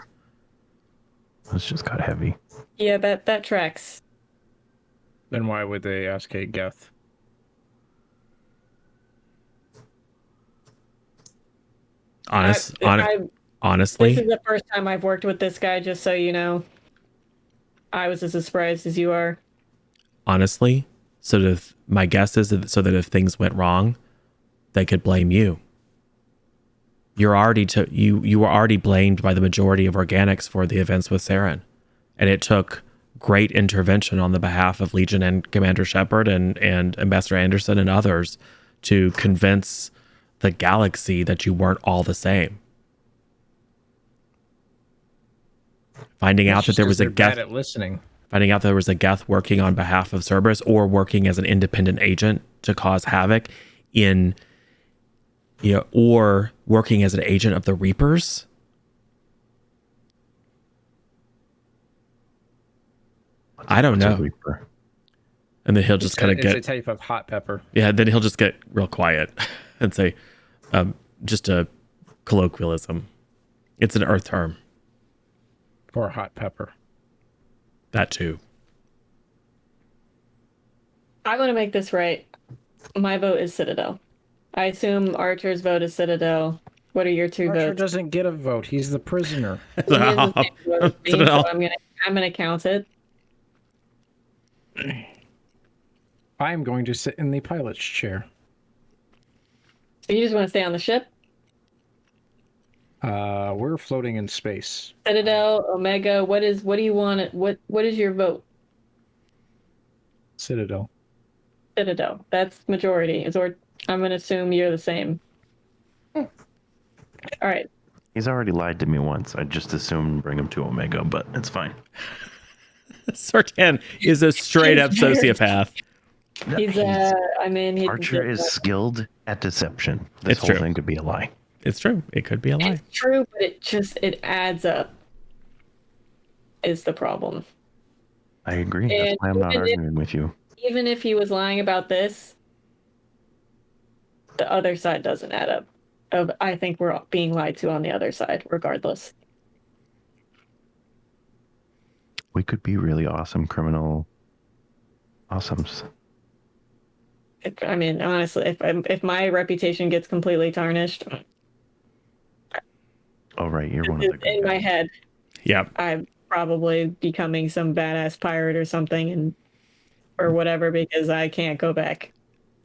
It's just got heavy. Yeah, that tracks. Then why would they ask a Geth? Honestly, this is the first time I've worked with this guy, just so you know. I was as surprised as you are. Honestly, my guess is so that if things went wrong, they could blame you. You were already blamed by the majority of organics for the events with Saren, and it took great intervention on the behalf of Legion and Commander Shepard and Ambassador Anderson and others to convince the galaxy that you weren't all the same. Finding out that there was a Geth at listening. Finding out there was a Geth working on behalf of Cerberus or working as an independent agent to cause havoc or working as an agent of the Reapers. I don't know. Reaper? And then he'll just kind of get... It's a type of hot pepper. Yeah, then he'll just get real quiet and say, just a colloquialism. It's an Earth term. For hot pepper. That too. I want to make this right. My vote is Citadel. I assume Archer's vote is Citadel. What are your two Archer votes? doesn't get a vote. He's the prisoner. He is the same vote as me, so I'm gonna count it. I'm going to sit in the pilot's chair. So you just want to stay on the ship? We're floating in space. Citadel, Omega. What do you want? What is your vote? Citadel. Citadel. That's majority. I'm gonna assume you're the same. All right. He's already lied to me once. I just assumed bring him to Omega, but it's fine. Sartan is a straight up sociopath. He's Archer is skilled at deception. This It's whole true. thing could be a lie. It's true. It could be a lie. It's true, but it adds up. Is the problem. I agree. That's And why I'm not arguing with you. Even if he was lying about this, the other side doesn't add up. I think we're being lied to on the other side, regardless. We could be really awesome criminal awesomes. I mean, honestly, if my reputation gets completely tarnished, Oh, right. You're one of the good in my guys. head, Yeah. I'm probably becoming some badass pirate or something, or whatever, because I can't go back,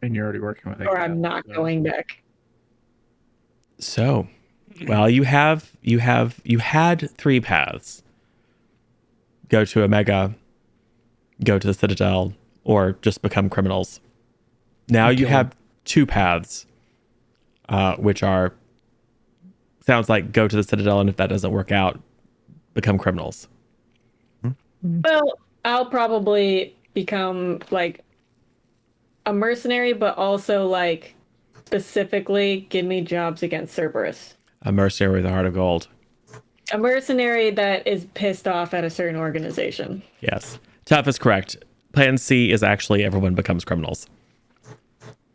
And you're already working with it. or I'm not going back. So, well, you had 3 paths. Go to Omega, go to the Citadel, or just become criminals. Now you have 2 paths, which are, sounds like go to the Citadel, and if that doesn't work out, become criminals. Well, I'll probably become like a mercenary, but also like specifically give me jobs against Cerberus. A mercenary with a heart of gold. A mercenary that is pissed off at a certain organization. Yes. Tough is correct. Plan C is actually everyone becomes criminals.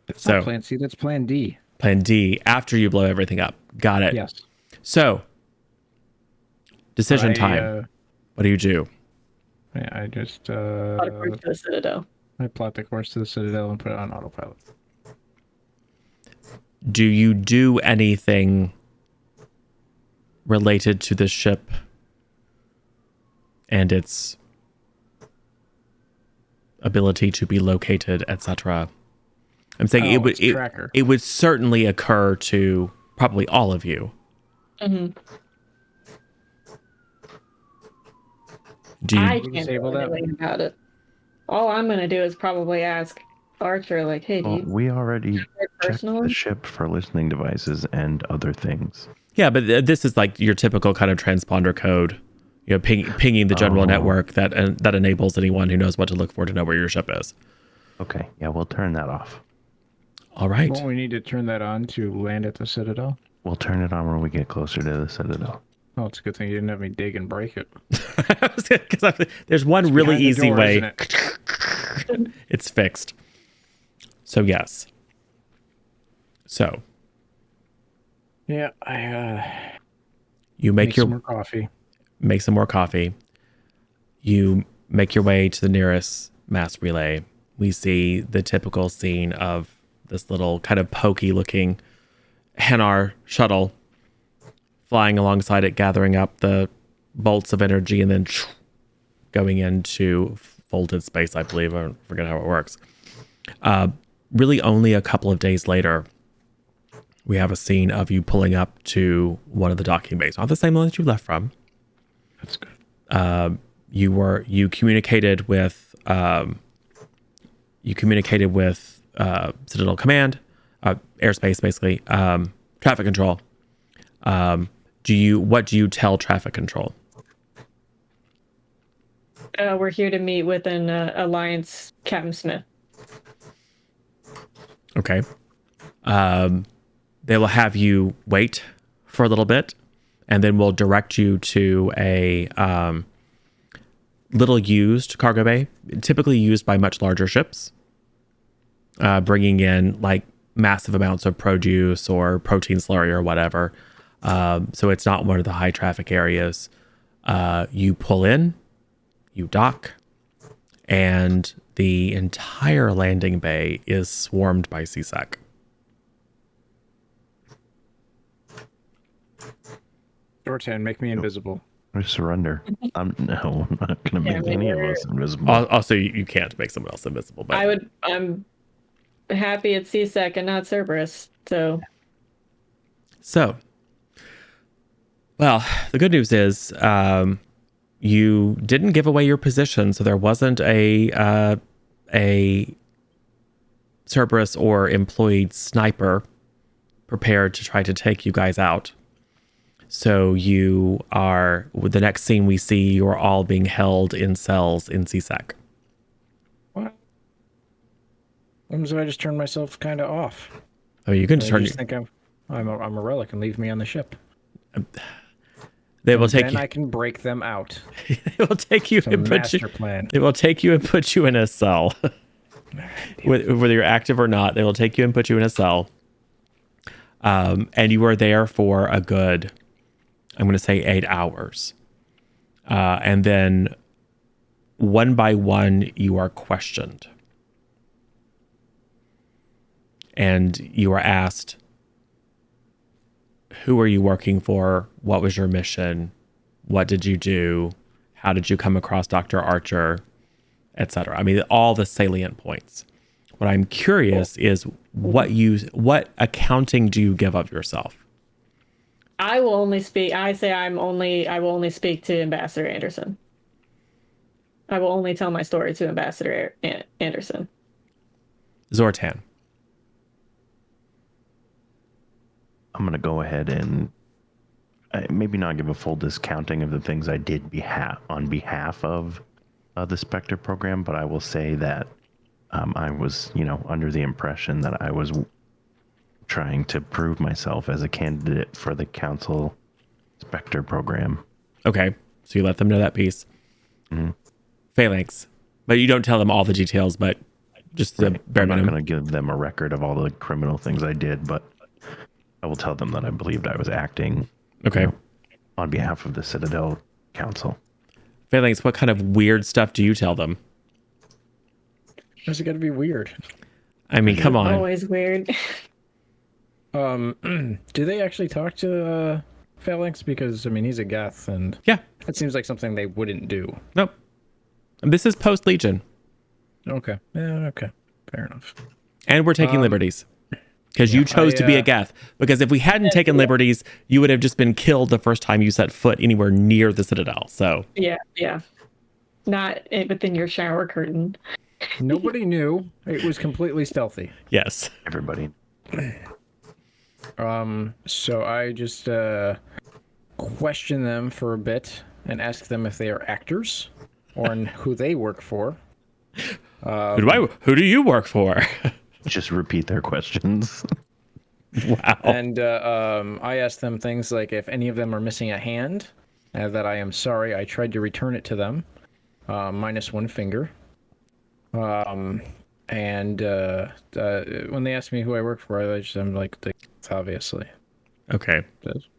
That's So- not Plan C, that's Plan D. Plan D, after you blow everything up. Got it. Yes. So, decision time. What do you do? I just I'll approach the Citadel. I plot the course to the Citadel and put it on autopilot. Do you do anything related to the ship and its ability to be located, etc., I'm saying it's tracker. it would certainly occur to probably all of you. Mm-hmm. Do you, I We can't do disable that? anything about it. All I'm gonna do is probably ask Archer, like, hey, do Well, you we already checked the personally? ship for listening devices and other things. yeah, but this is like your typical kind of transponder code, you know, pinging the general network that enables anyone who knows what to look for to know where your ship is. Okay, yeah, we'll turn that off. All right. Won't we need to turn that on to land at the Citadel? We'll turn it on when we get closer to the Citadel. Oh, it's a good thing you didn't have me dig and break it. Because there's one It's really behind the easy door, way. isn't it? It's fixed. So yes. So Yeah, I you make some more coffee. make some more coffee. You make your way to the nearest mass relay. We see the typical scene of this little kind of pokey looking Hanar shuttle flying alongside it, gathering up the bolts of energy and then going into folded space, I believe. I forget how it works. Really only a couple of days later, we have a scene of you pulling up to one of the docking bays, not the same one that you left from. That's good. You communicated with Citadel Command, airspace basically, traffic control. What do you tell traffic control? We're here to meet with an Alliance Captain Smith. Okay. They will have you wait for a little bit, and then we'll direct you to a little used cargo bay, typically used by much larger ships, bringing in like massive amounts of produce or protein slurry or whatever. So it's not one of the high traffic areas. You pull in, you dock, and the entire landing bay is swarmed by CSEC. Dortan, make me invisible. I surrender. I'm not gonna Yeah, make any of us invisible. Also, you can't make someone else invisible, but I'm happy it's CSEC and not Cerberus. So well, the good news is you didn't give away your position, so there wasn't a Cerberus or employed sniper prepared to try to take you guys out. So you are, with the next scene we see, you are all being held in cells in CSEC. What? So I just turned myself kind of off. Oh, you can They turn. just think I'm a relic and leave me on the ship. They will take then you. I can break them out. They will take you It's a and put master you. plan. They will take you and put you in a cell. Whether you're active or not, they will take you and put you in a cell. And you are there for a good, I'm going to say 8 hours. And then one by one, you are questioned. And you are asked, who are you working for? What was your mission? What did you do? How did you come across Dr. Archer? Etc. I mean, all the salient points. What I'm curious is what accounting do you give of yourself? I will only speak. I will only speak to Ambassador Anderson. I will only tell my story to Ambassador Anderson. Zortan. I'm gonna go ahead and maybe not give a full discounting of the things I did on behalf of the Spectre program, but I will say that I was, under the impression that I was trying to prove myself as a candidate for the Council Spectre program. Okay, so you let them know that piece. Mm-hmm. Phalanx, but you don't tell them all the details, but just the bare I'm not minimum. going to give them a record of all the criminal things I did, but I will tell them that I believed I was acting Okay. On behalf of the Citadel Council. Phalanx, what kind of weird stuff do you tell them? Why's it got to be weird? I mean, come on. Always weird. Do they actually talk to Phalanx? Because I mean, he's a Geth, and Yeah. that seems like something they wouldn't do. Nope. This is post Legion. Okay. Yeah. Okay. Fair enough. And we're taking liberties. Because you chose to be a Geth. Because if we hadn't taken liberties, you would have just been killed the first time you set foot anywhere near the Citadel. So Yeah. Not within your shower curtain. Nobody knew. It was completely stealthy. yes. Everybody. So I just question them for a bit and ask them if they are actors or who they work for. Who do you work for? Just repeat their questions. Wow. And I asked them things like if any of them are missing a hand, that I am sorry. I tried to return it to them, minus one finger. And when they ask me who I work for, I'm like, obviously. Okay.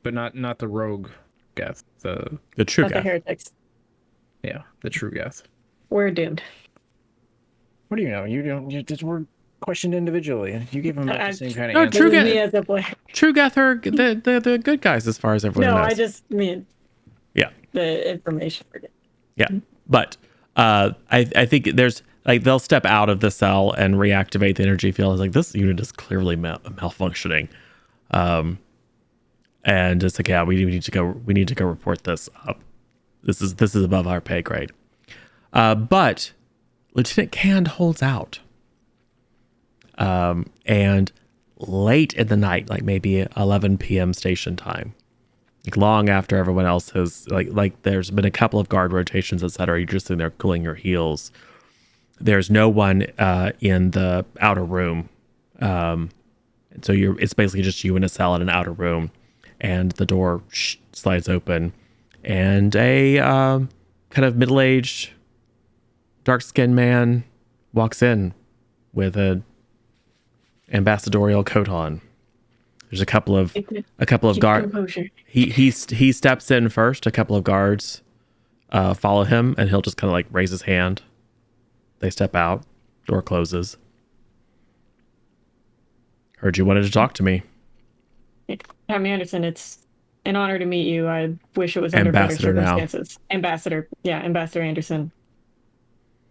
But not the rogue Geth. The true Not the Geth. heretics. Yeah, the true Geth. We're doomed. What do you know? You don't. You just were questioned individually. You gave them about the same kind of No, answer. true This is me Geth. as a player. True Geth are the good guys as far as everyone No, knows. I just mean Yeah. the information for it. Yeah. But I think there's like they'll step out of the cell and reactivate the energy field. It's like this unit is clearly malfunctioning. And it's like, yeah, we need to go report this up. This is above our pay grade. But Lieutenant Cand holds out. And late in the night, like maybe 11 p.m. station time, like long after everyone else has like there's been a couple of guard rotations, etc. You're just sitting there cooling your heels. There's no one in the outer room. So it's basically just you in a cell in an outer room, and the door slides open, and a kind of middle-aged, dark-skinned man walks in with a ambassadorial coat on. There's a couple of guards. He steps in first. A couple of guards follow him, and he'll just kind of like raise his hand. They step out. Door closes. Heard you wanted to talk to me. Tommy Anderson, it's an honor to meet you. I wish it was under Ambassador better now. circumstances. Ambassador Anderson.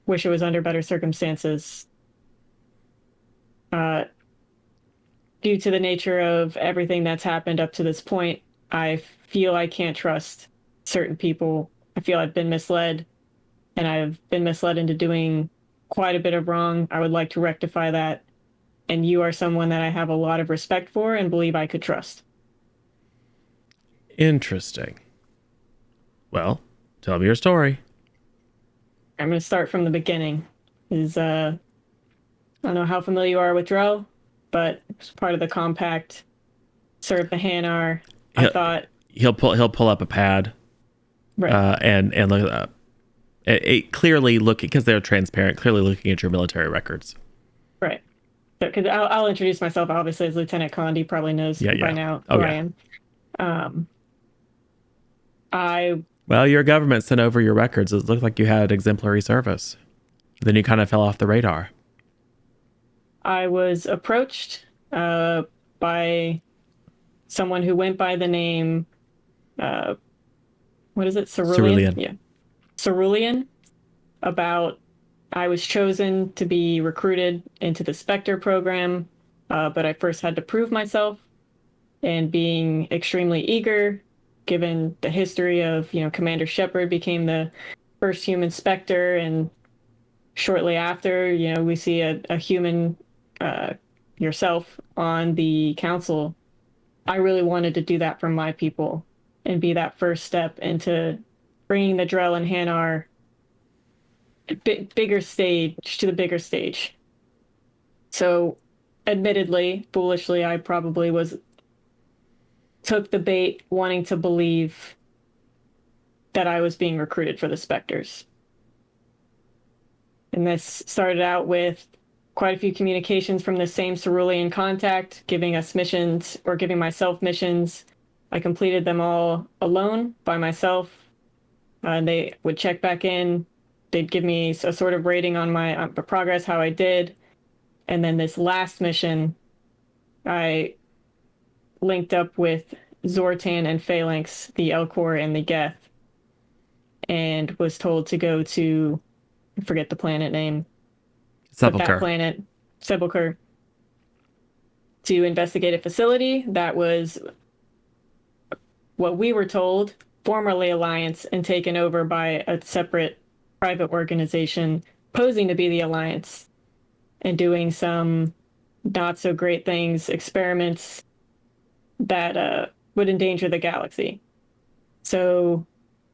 Wish it was under better circumstances. Due to the nature of everything that's happened up to this point, I feel I can't trust certain people. I feel I've been misled, and I've been misled into doing quite a bit of wrong. I would like to rectify that. And you are someone that I have a lot of respect for and believe I could trust. Interesting. Well, tell me your story. I'm going to start from the beginning. I don't know how familiar you are with Drell, but it's part of the compact. Served the Hanar. I thought he'll pull up a pad, right. and look up. It clearly looking because they're transparent. Clearly looking at your military records. Right. Because I'll introduce myself obviously as Lieutenant Condi. Probably knows by now who I am. Well, your government sent over your records. It looked like you had exemplary service. Then you kind of fell off the radar. I was approached by someone who went by the name, what is it? Cerulean? Yeah. Cerulean. I was chosen to be recruited into the Spectre program, but I first had to prove myself. And being extremely eager, given the history of, Commander Shepard became the first human Spectre, and shortly after, we see a human, yourself, on the council. I really wanted to do that for my people and be that first step into bringing the Drell and Hanar to the bigger stage. So, admittedly, foolishly, I probably took the bait, wanting to believe that I was being recruited for the Spectres. And this started out with quite a few communications from the same Cerulean contact, giving us missions or giving myself missions. I completed them all alone by myself. They would check back in. They'd give me a sort of rating on my progress, how I did. And then this last mission, I linked up with Zortan and Phalanx, the Elcor and the Geth, and was told to go to, I forget the planet name. Sepulcher. That planet, Sepulcher, to investigate a facility that was, what we were told, formerly Alliance and taken over by a separate private organization posing to be the Alliance and doing some not so great things, experiments that would endanger the galaxy. So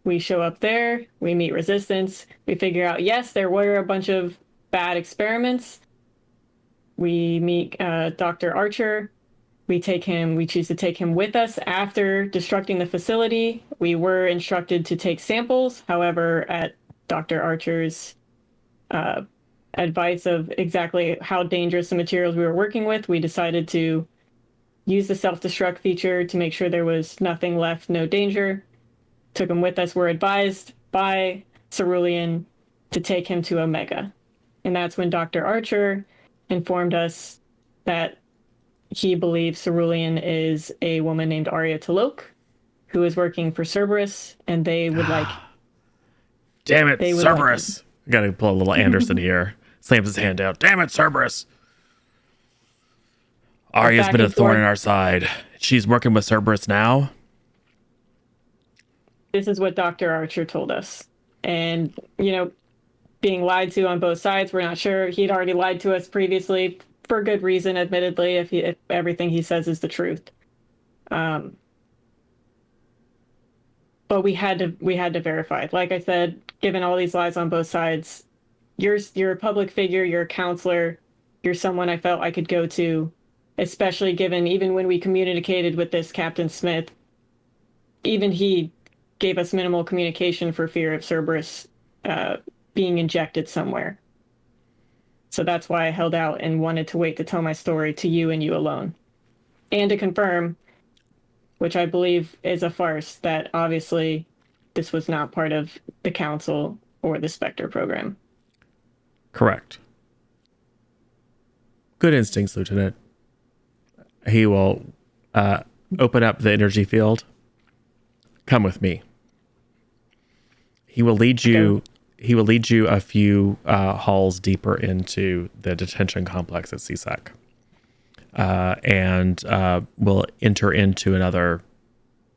we show up there, we meet resistance, we figure out, yes, there were a bunch of bad experiments. We meet Dr. Archer. We choose to take him with us after destructing the facility. We were instructed to take samples. However, at Dr. Archer's advice of exactly how dangerous the materials we were working with, we decided to use the self-destruct feature to make sure there was nothing left, no danger. Took him with us. We're advised by Cerulean to take him to Omega. And that's when Dr. Archer informed us that he believes Cerulean is a woman named Arya T'Loak, who is working for Cerberus, and they would like... Damn it, Cerberus! Like, gotta pull a little Anderson here. Slams his hand out. Damn it, Cerberus! Arya's been a thorn in our side. She's working with Cerberus now? This is what Dr. Archer told us. And, being lied to on both sides, we're not sure. He'd already lied to us previously, for good reason, admittedly, if everything he says is the truth. But we had to verify. Like I said, given all these lies on both sides, you're a public figure, you're a counselor, you're someone I felt I could go to, especially given even when we communicated with this Captain Smith, even he gave us minimal communication for fear of Cerberus being injected somewhere. So that's why I held out and wanted to wait to tell my story to you and you alone. And to confirm, which I believe is a farce, that obviously this was not part of the Council or the Spectre program. Correct. Good instincts, Lieutenant. He will open up the energy field. Come with me. He will lead you. Okay. He will lead you a few halls deeper into the detention complex at CSEC, and will enter into another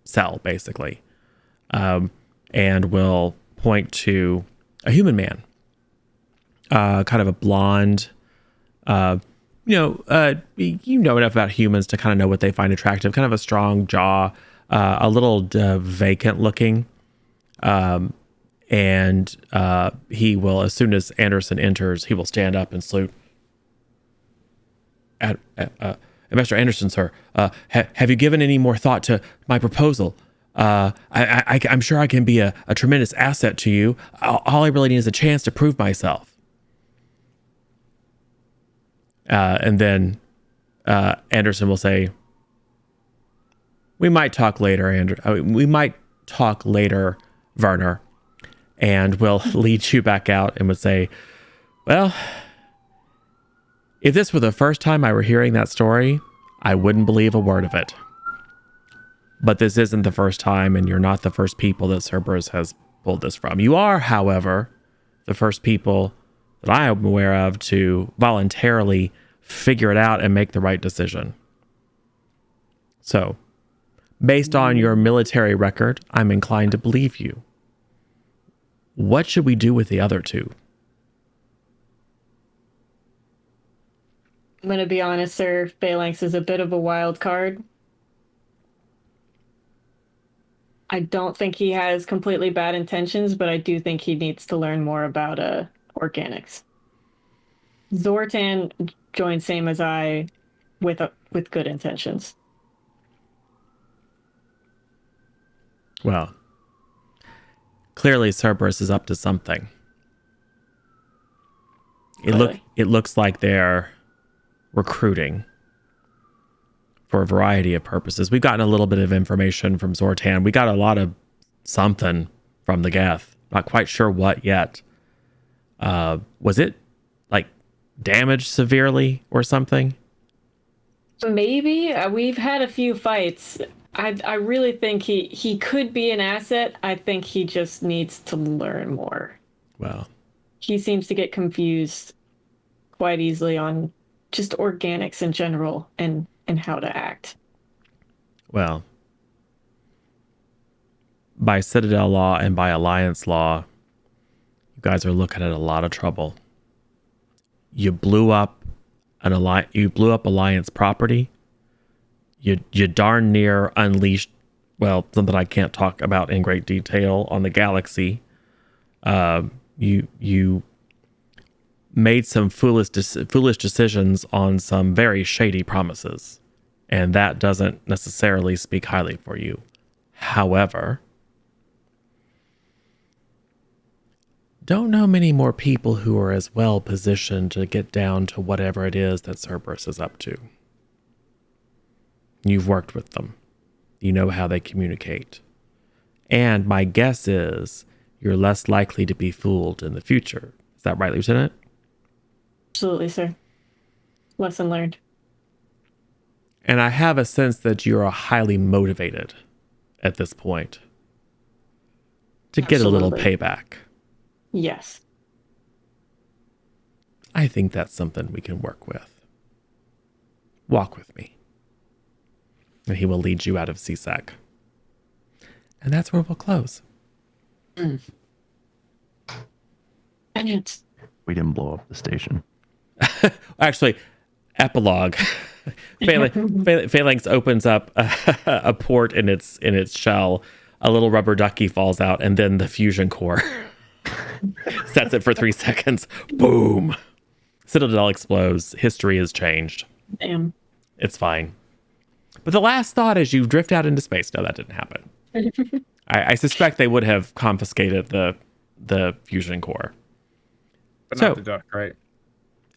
cell, basically, and will point to a human man, kind of a blonde. You know enough about humans to kind of know what they find attractive. Kind of a strong jaw, a little vacant looking. And he will, as soon as Anderson enters, he will stand up and salute. Master Anderson, sir, have you given any more thought to my proposal? I'm sure I can be a tremendous asset to you. All I really need is a chance to prove myself. And then Anderson will say, "We might talk later, we might talk later, Werner." And will lead you back out and would say, "Well, if this were the first time I were hearing that story, I wouldn't believe a word of it. But this isn't the first time, and you're not the first people that Cerberus has pulled this from. You are, however, the first people that I am aware of to voluntarily figure it out and make the right decision. So, based on your military record, I'm inclined to believe you. What should we do with the other two?" I'm going to be honest, sir. Phalanx is a bit of a wild card. I don't think he has completely bad intentions, but I do think he needs to learn more about organics. Zortan joined same as I with good intentions. Well, clearly Cerberus is up to something. It looks like they're recruiting for a variety of purposes. We've gotten a little bit of information from Zortan. We got a lot of something from the Geth. Not quite sure what yet. Was it like damaged severely or something? Maybe. We've had a few fights. I really think he could be an asset. I think he just needs to learn more. Well, he seems to get confused quite easily on just organics in general and and how to act. Well, by Citadel law and by Alliance law, you guys are looking at a lot of trouble. You blew up Alliance property. You darn near unleashed, well, something I can't talk about in great detail on the galaxy. You made some foolish decisions on some very shady promises, and that doesn't necessarily speak highly for you. However, don't know many more people who are as well positioned to get down to whatever it is that Cerberus is up to. You've worked with them. You know how they communicate. And my guess is you're less likely to be fooled in the future. Is that right, Lieutenant? Absolutely, sir. Lesson learned. And I have a sense that you're highly motivated at this point to get a little payback. Yes. I think that's something we can work with. Walk with me. And he will lead you out of CSEC. And that's where we'll close. And it's We didn't blow up the station. Actually, epilogue. Phalanx opens up a port in its shell. A little rubber ducky falls out, and then the fusion core sets it for 3 seconds. Boom. Citadel explodes. History has changed. damn. It's fine. But the last thought is you drift out into space. No, that didn't happen. I suspect they would have confiscated the fusion core. But So- not the duck, right?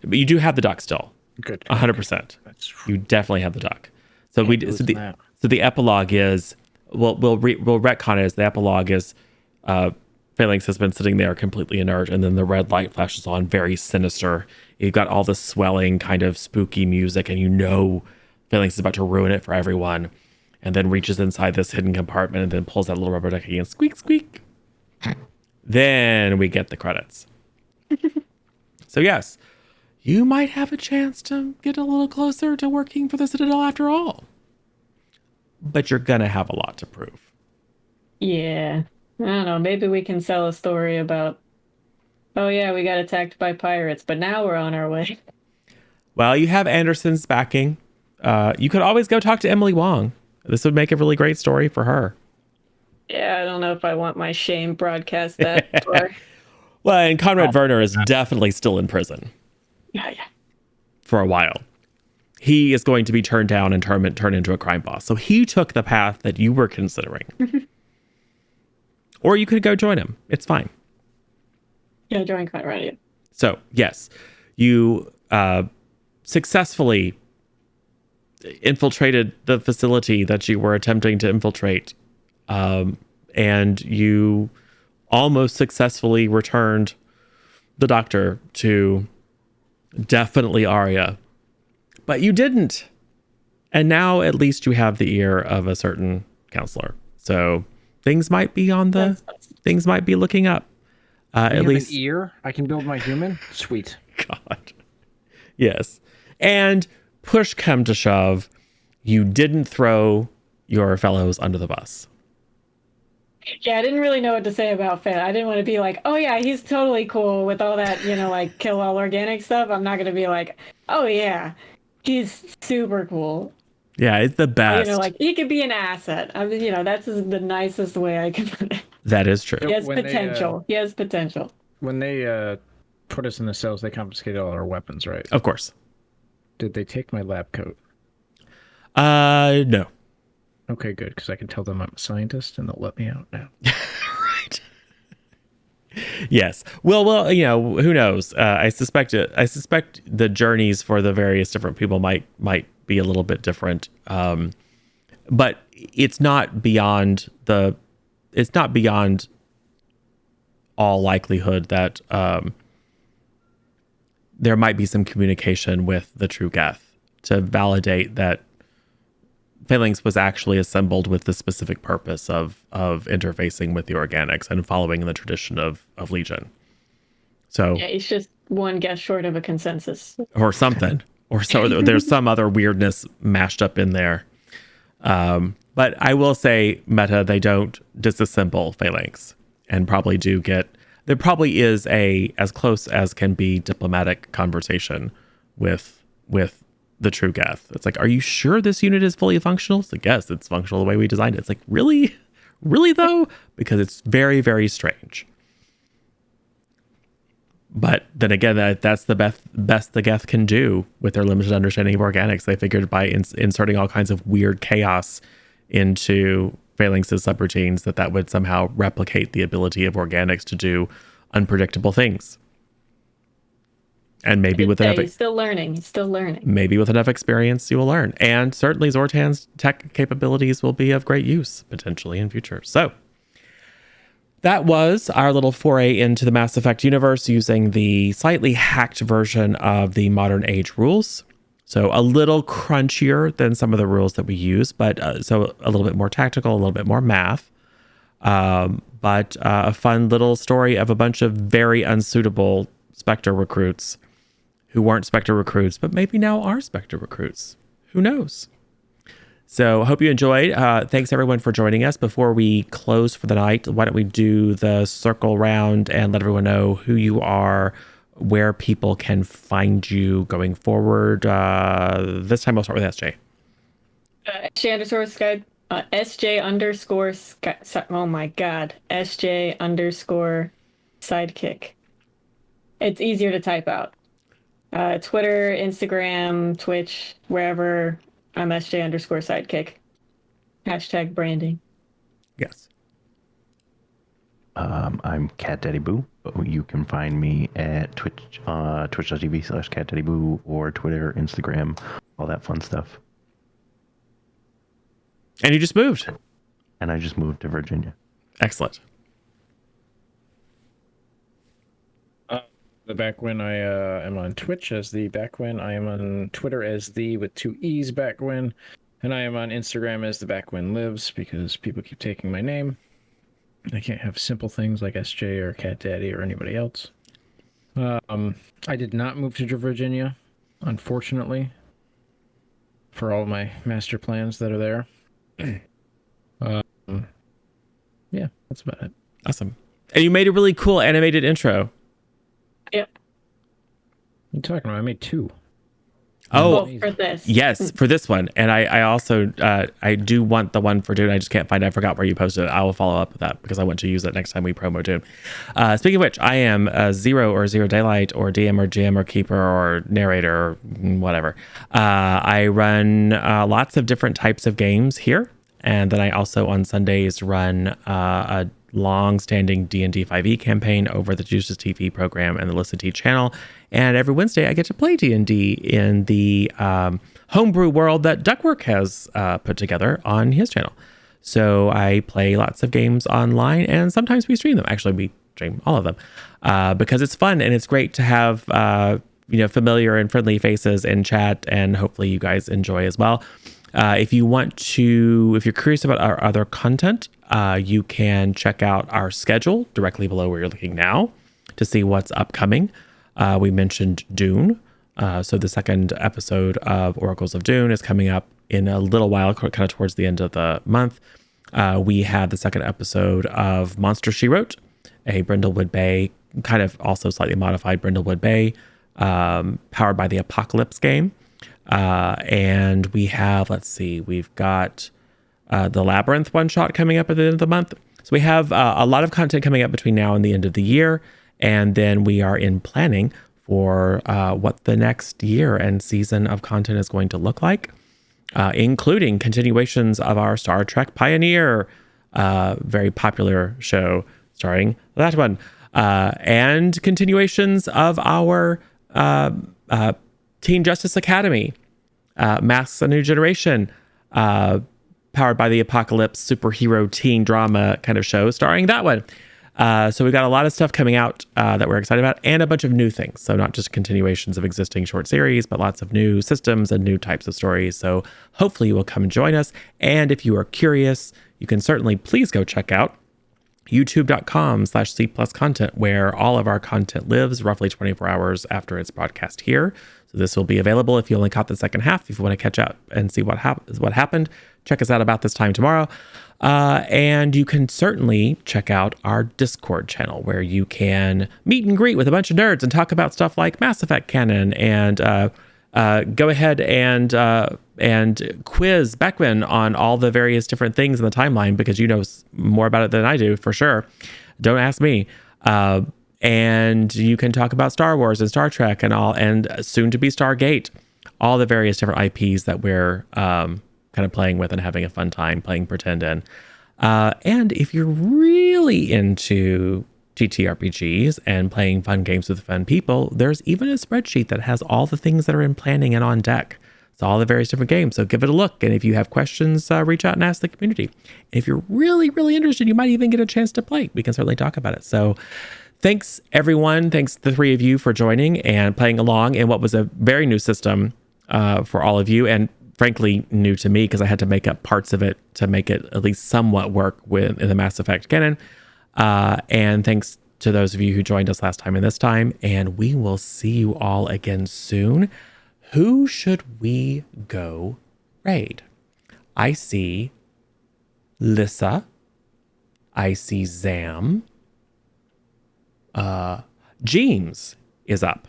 But you do have the duck still. Good. 100%. That's You definitely have the duck. So Can't lose the that. so the epilogue is we'll retcon it as the epilogue is Phalanx has been sitting there completely inert, and then the red light flashes on, very sinister. You've got all this swelling kind of spooky music, and you know Phalanx is about to ruin it for everyone, and then reaches inside this hidden compartment and then pulls that little rubber ducky and squeak squeak. Then we get the credits. So yes, you might have a chance to get a little closer to working for the Citadel after all. But you're gonna have a lot to prove. Yeah. I don't know. Maybe we can sell a story about, oh yeah, we got attacked by pirates, but now we're on our way. Well, you have Anderson's backing. You could always go talk to Emily Wong. This would make a really great story for her. Yeah, I don't know if I want my shame broadcast that far. Well, and Conrad Werner is definitely still in prison Yeah. for a while. He is going to be turned down and turned into a crime boss. So he took the path that you were considering. Or you could go join him. It's fine. Yeah, drawing quite right. So, yes, you successfully infiltrated the facility that you were attempting to infiltrate. And you almost successfully returned the doctor to definitely Arya. But you didn't. And now at least you have the ear of a certain counselor. So things might be things might be looking up. At least an ear. I can build my human. Sweet. God. Yes. And push come to shove, you didn't throw your fellows under the bus. Yeah, I didn't really know what to say about Finn. I didn't want to be like, oh yeah, he's totally cool with all that, like kill all organic stuff. I'm not going to be like, oh yeah, he's super cool. Yeah, it's the best. Like he could be an asset. I mean, that's the nicest way I can put it. That is true. He has When they, potential. He has potential. When they put us in the cells, they confiscated all our weapons, right? Of course. Did they take my lab coat? No. Okay, good, because I can tell them I'm a scientist and they'll let me out now. Right. Yes. Well, who knows? I suspect the journeys for the various different people might be a little bit different. But it's not beyond all likelihood that there might be some communication with the True Geth to validate that Phalanx was actually assembled with the specific purpose of interfacing with the organics and following the tradition of Legion. So Yeah, he's just one guess short of a consensus. or something. or so there's some other weirdness mashed up in there. But I will say, meta, they don't disassemble phalanx, and probably do get. There probably is a as close as can be diplomatic conversation with the true Geth. It's like, are you sure this unit is fully functional? It's like, yes, it's functional the way we designed it. It's like, really though, because it's very, very strange. But then again, that's the best the Geth can do with their limited understanding of organics. They figured by inserting all kinds of weird chaos into Phalanx's subroutines that would somehow replicate the ability of organics to do unpredictable things. And maybe with enough, he's still learning. Maybe with enough experience, you will learn. And certainly Zortan's tech capabilities will be of great use potentially in future. So that was our little foray into the Mass Effect universe using the slightly hacked version of the modern age rules. So a little crunchier than some of the rules that we use, but so a little bit more tactical, a little bit more math. But a fun little story of a bunch of very unsuitable Spectre recruits who weren't Spectre recruits, but maybe now are Spectre recruits. Who knows? So I hope you enjoyed. Thanks everyone for joining us. Before we close for the night, why don't we do the circle round and let everyone know who you are, where people can find you going forward. This time I'll start with SJ. SJ underscore Sky. SJ underscore Sky. Oh my God. SJ underscore sidekick. It's easier to type out. Twitter, Instagram, Twitch, wherever. I'm SJ underscore sidekick. Hashtag branding. Yes. I'm Cat Daddy Boo. You can find me at Twitch, twitch.tv/Cat Daddy Boo, or Twitter, Instagram, all that fun stuff. And you just moved. And I just moved to Virginia. Excellent. The Backwin, I am on Twitch as the Backwin. I am on Twitter as the with 2 E's Backwin. And I am on Instagram as the Backwin Lives because people keep taking my name. I can't have simple things like SJ or Cat Daddy or anybody else. I did not move to Virginia, unfortunately, for all my master plans that are there. Yeah, that's about it. Awesome. And you made a really cool animated intro. Yep. What are you talking about? I made 2. Oh, for this. Yes, for this one. And I also, I do want the one for Dune. I just can't find it. I forgot where you posted it. I will follow up with that because I want to use it next time we promo Dune. Speaking of which, I am Zero or Zero Daylight or DM or GM or Keeper or Narrator or whatever. I run lots of different types of games here. And then I also on Sundays run a long-standing D&D 5e campaign over the Juices TV program and the Listen T channel. And every Wednesday I get to play D&D in the homebrew world that Duckwork has put together on his channel. So I play lots of games online, and sometimes we stream them. Actually, we stream all of them because it's fun, and it's great to have familiar and friendly faces in chat, and hopefully you guys enjoy as well. If you're curious about our other content, you can check out our schedule directly below where you're looking now to see what's upcoming. We mentioned Dune. So the second episode of Oracles of Dune is coming up in a little while, kind of towards the end of the month. We have the second episode of Monster She Wrote, a Brindlewood Bay, kind of also slightly modified Brindlewood Bay, powered by the Apocalypse game. And we have, we've got the Labyrinth one shot coming up at the end of the month. So we have a lot of content coming up between now and the end of the year. And then we are in planning for what the next year and season of content is going to look like, including continuations of our Star Trek Pioneer, very popular show starring that one, and continuations of our Teen Justice Academy, Masks: A New Generation, powered by the Apocalypse superhero teen drama kind of show starring that one. So we've got a lot of stuff coming out that we're excited about, and a bunch of new things. So not just continuations of existing short series, but lots of new systems and new types of stories. So hopefully you will come and join us. And if you are curious, you can certainly please go check out youtube.com/C+ content, where all of our content lives roughly 24 hours after it's broadcast here. So this will be available if you only caught the second half. If you want to catch up and see what happened, check us out about this time tomorrow. And you can certainly check out our Discord channel where you can meet and greet with a bunch of nerds and talk about stuff like Mass Effect canon and go ahead and quiz Beckman on all the various different things in the timeline because you know more about it than I do for sure. Don't ask me. And you can talk about Star Wars and Star Trek and all, and soon to be Stargate, all the various different IPs that we're kind of playing with and having a fun time playing pretend in. And if you're really into TTRPGs and playing fun games with fun people, there's even a spreadsheet that has all the things that are in planning and on deck. It's all the various different games. So give it a look. And if you have questions, reach out and ask the community. And if you're really, really interested, you might even get a chance to play. We can certainly talk about it. So thanks, everyone. Thanks, the three of you, for joining and playing along in what was a very new system for all of you. And frankly, new to me because I had to make up parts of it to make it at least somewhat work in the Mass Effect canon. And thanks to those of you who joined us last time and this time. And we will see you all again soon. Who should we go raid? I see Lissa. I see Zam. James is up.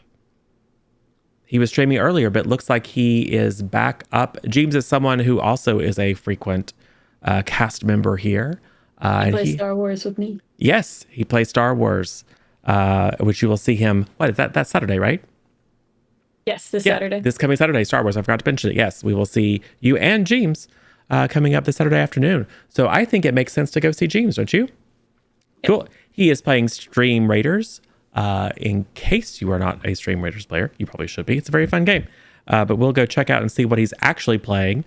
He was streaming earlier, but looks like he is back up. James is someone who also is a frequent cast member here. He plays Star Wars with me. Yes, he plays Star Wars, which you will see him. What is that? That's Saturday, right? Yes, this Saturday. This coming Saturday, Star Wars. I forgot to mention it. Yes, we will see you and James coming up this Saturday afternoon. So I think it makes sense to go see James, don't you? Yep. Cool. He is playing Stream Raiders. In case you are not a Stream Raiders player, you probably should be. It's a very fun game. But we'll go check out and see what he's actually playing.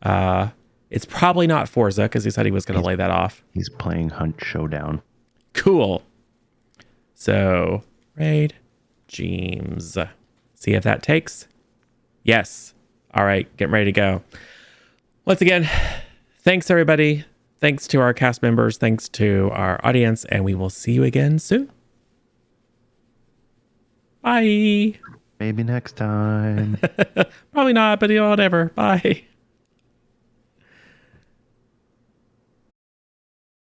It's probably not Forza because he said he was going to lay that off. He's playing Hunt Showdown. Cool. So, raid James. See if that takes. Yes. All right. Getting ready to go. Once again, thanks, everybody. Thanks to our cast members. Thanks to our audience. And we will see you again soon. Bye. Maybe next time. Probably not, but whatever. Bye.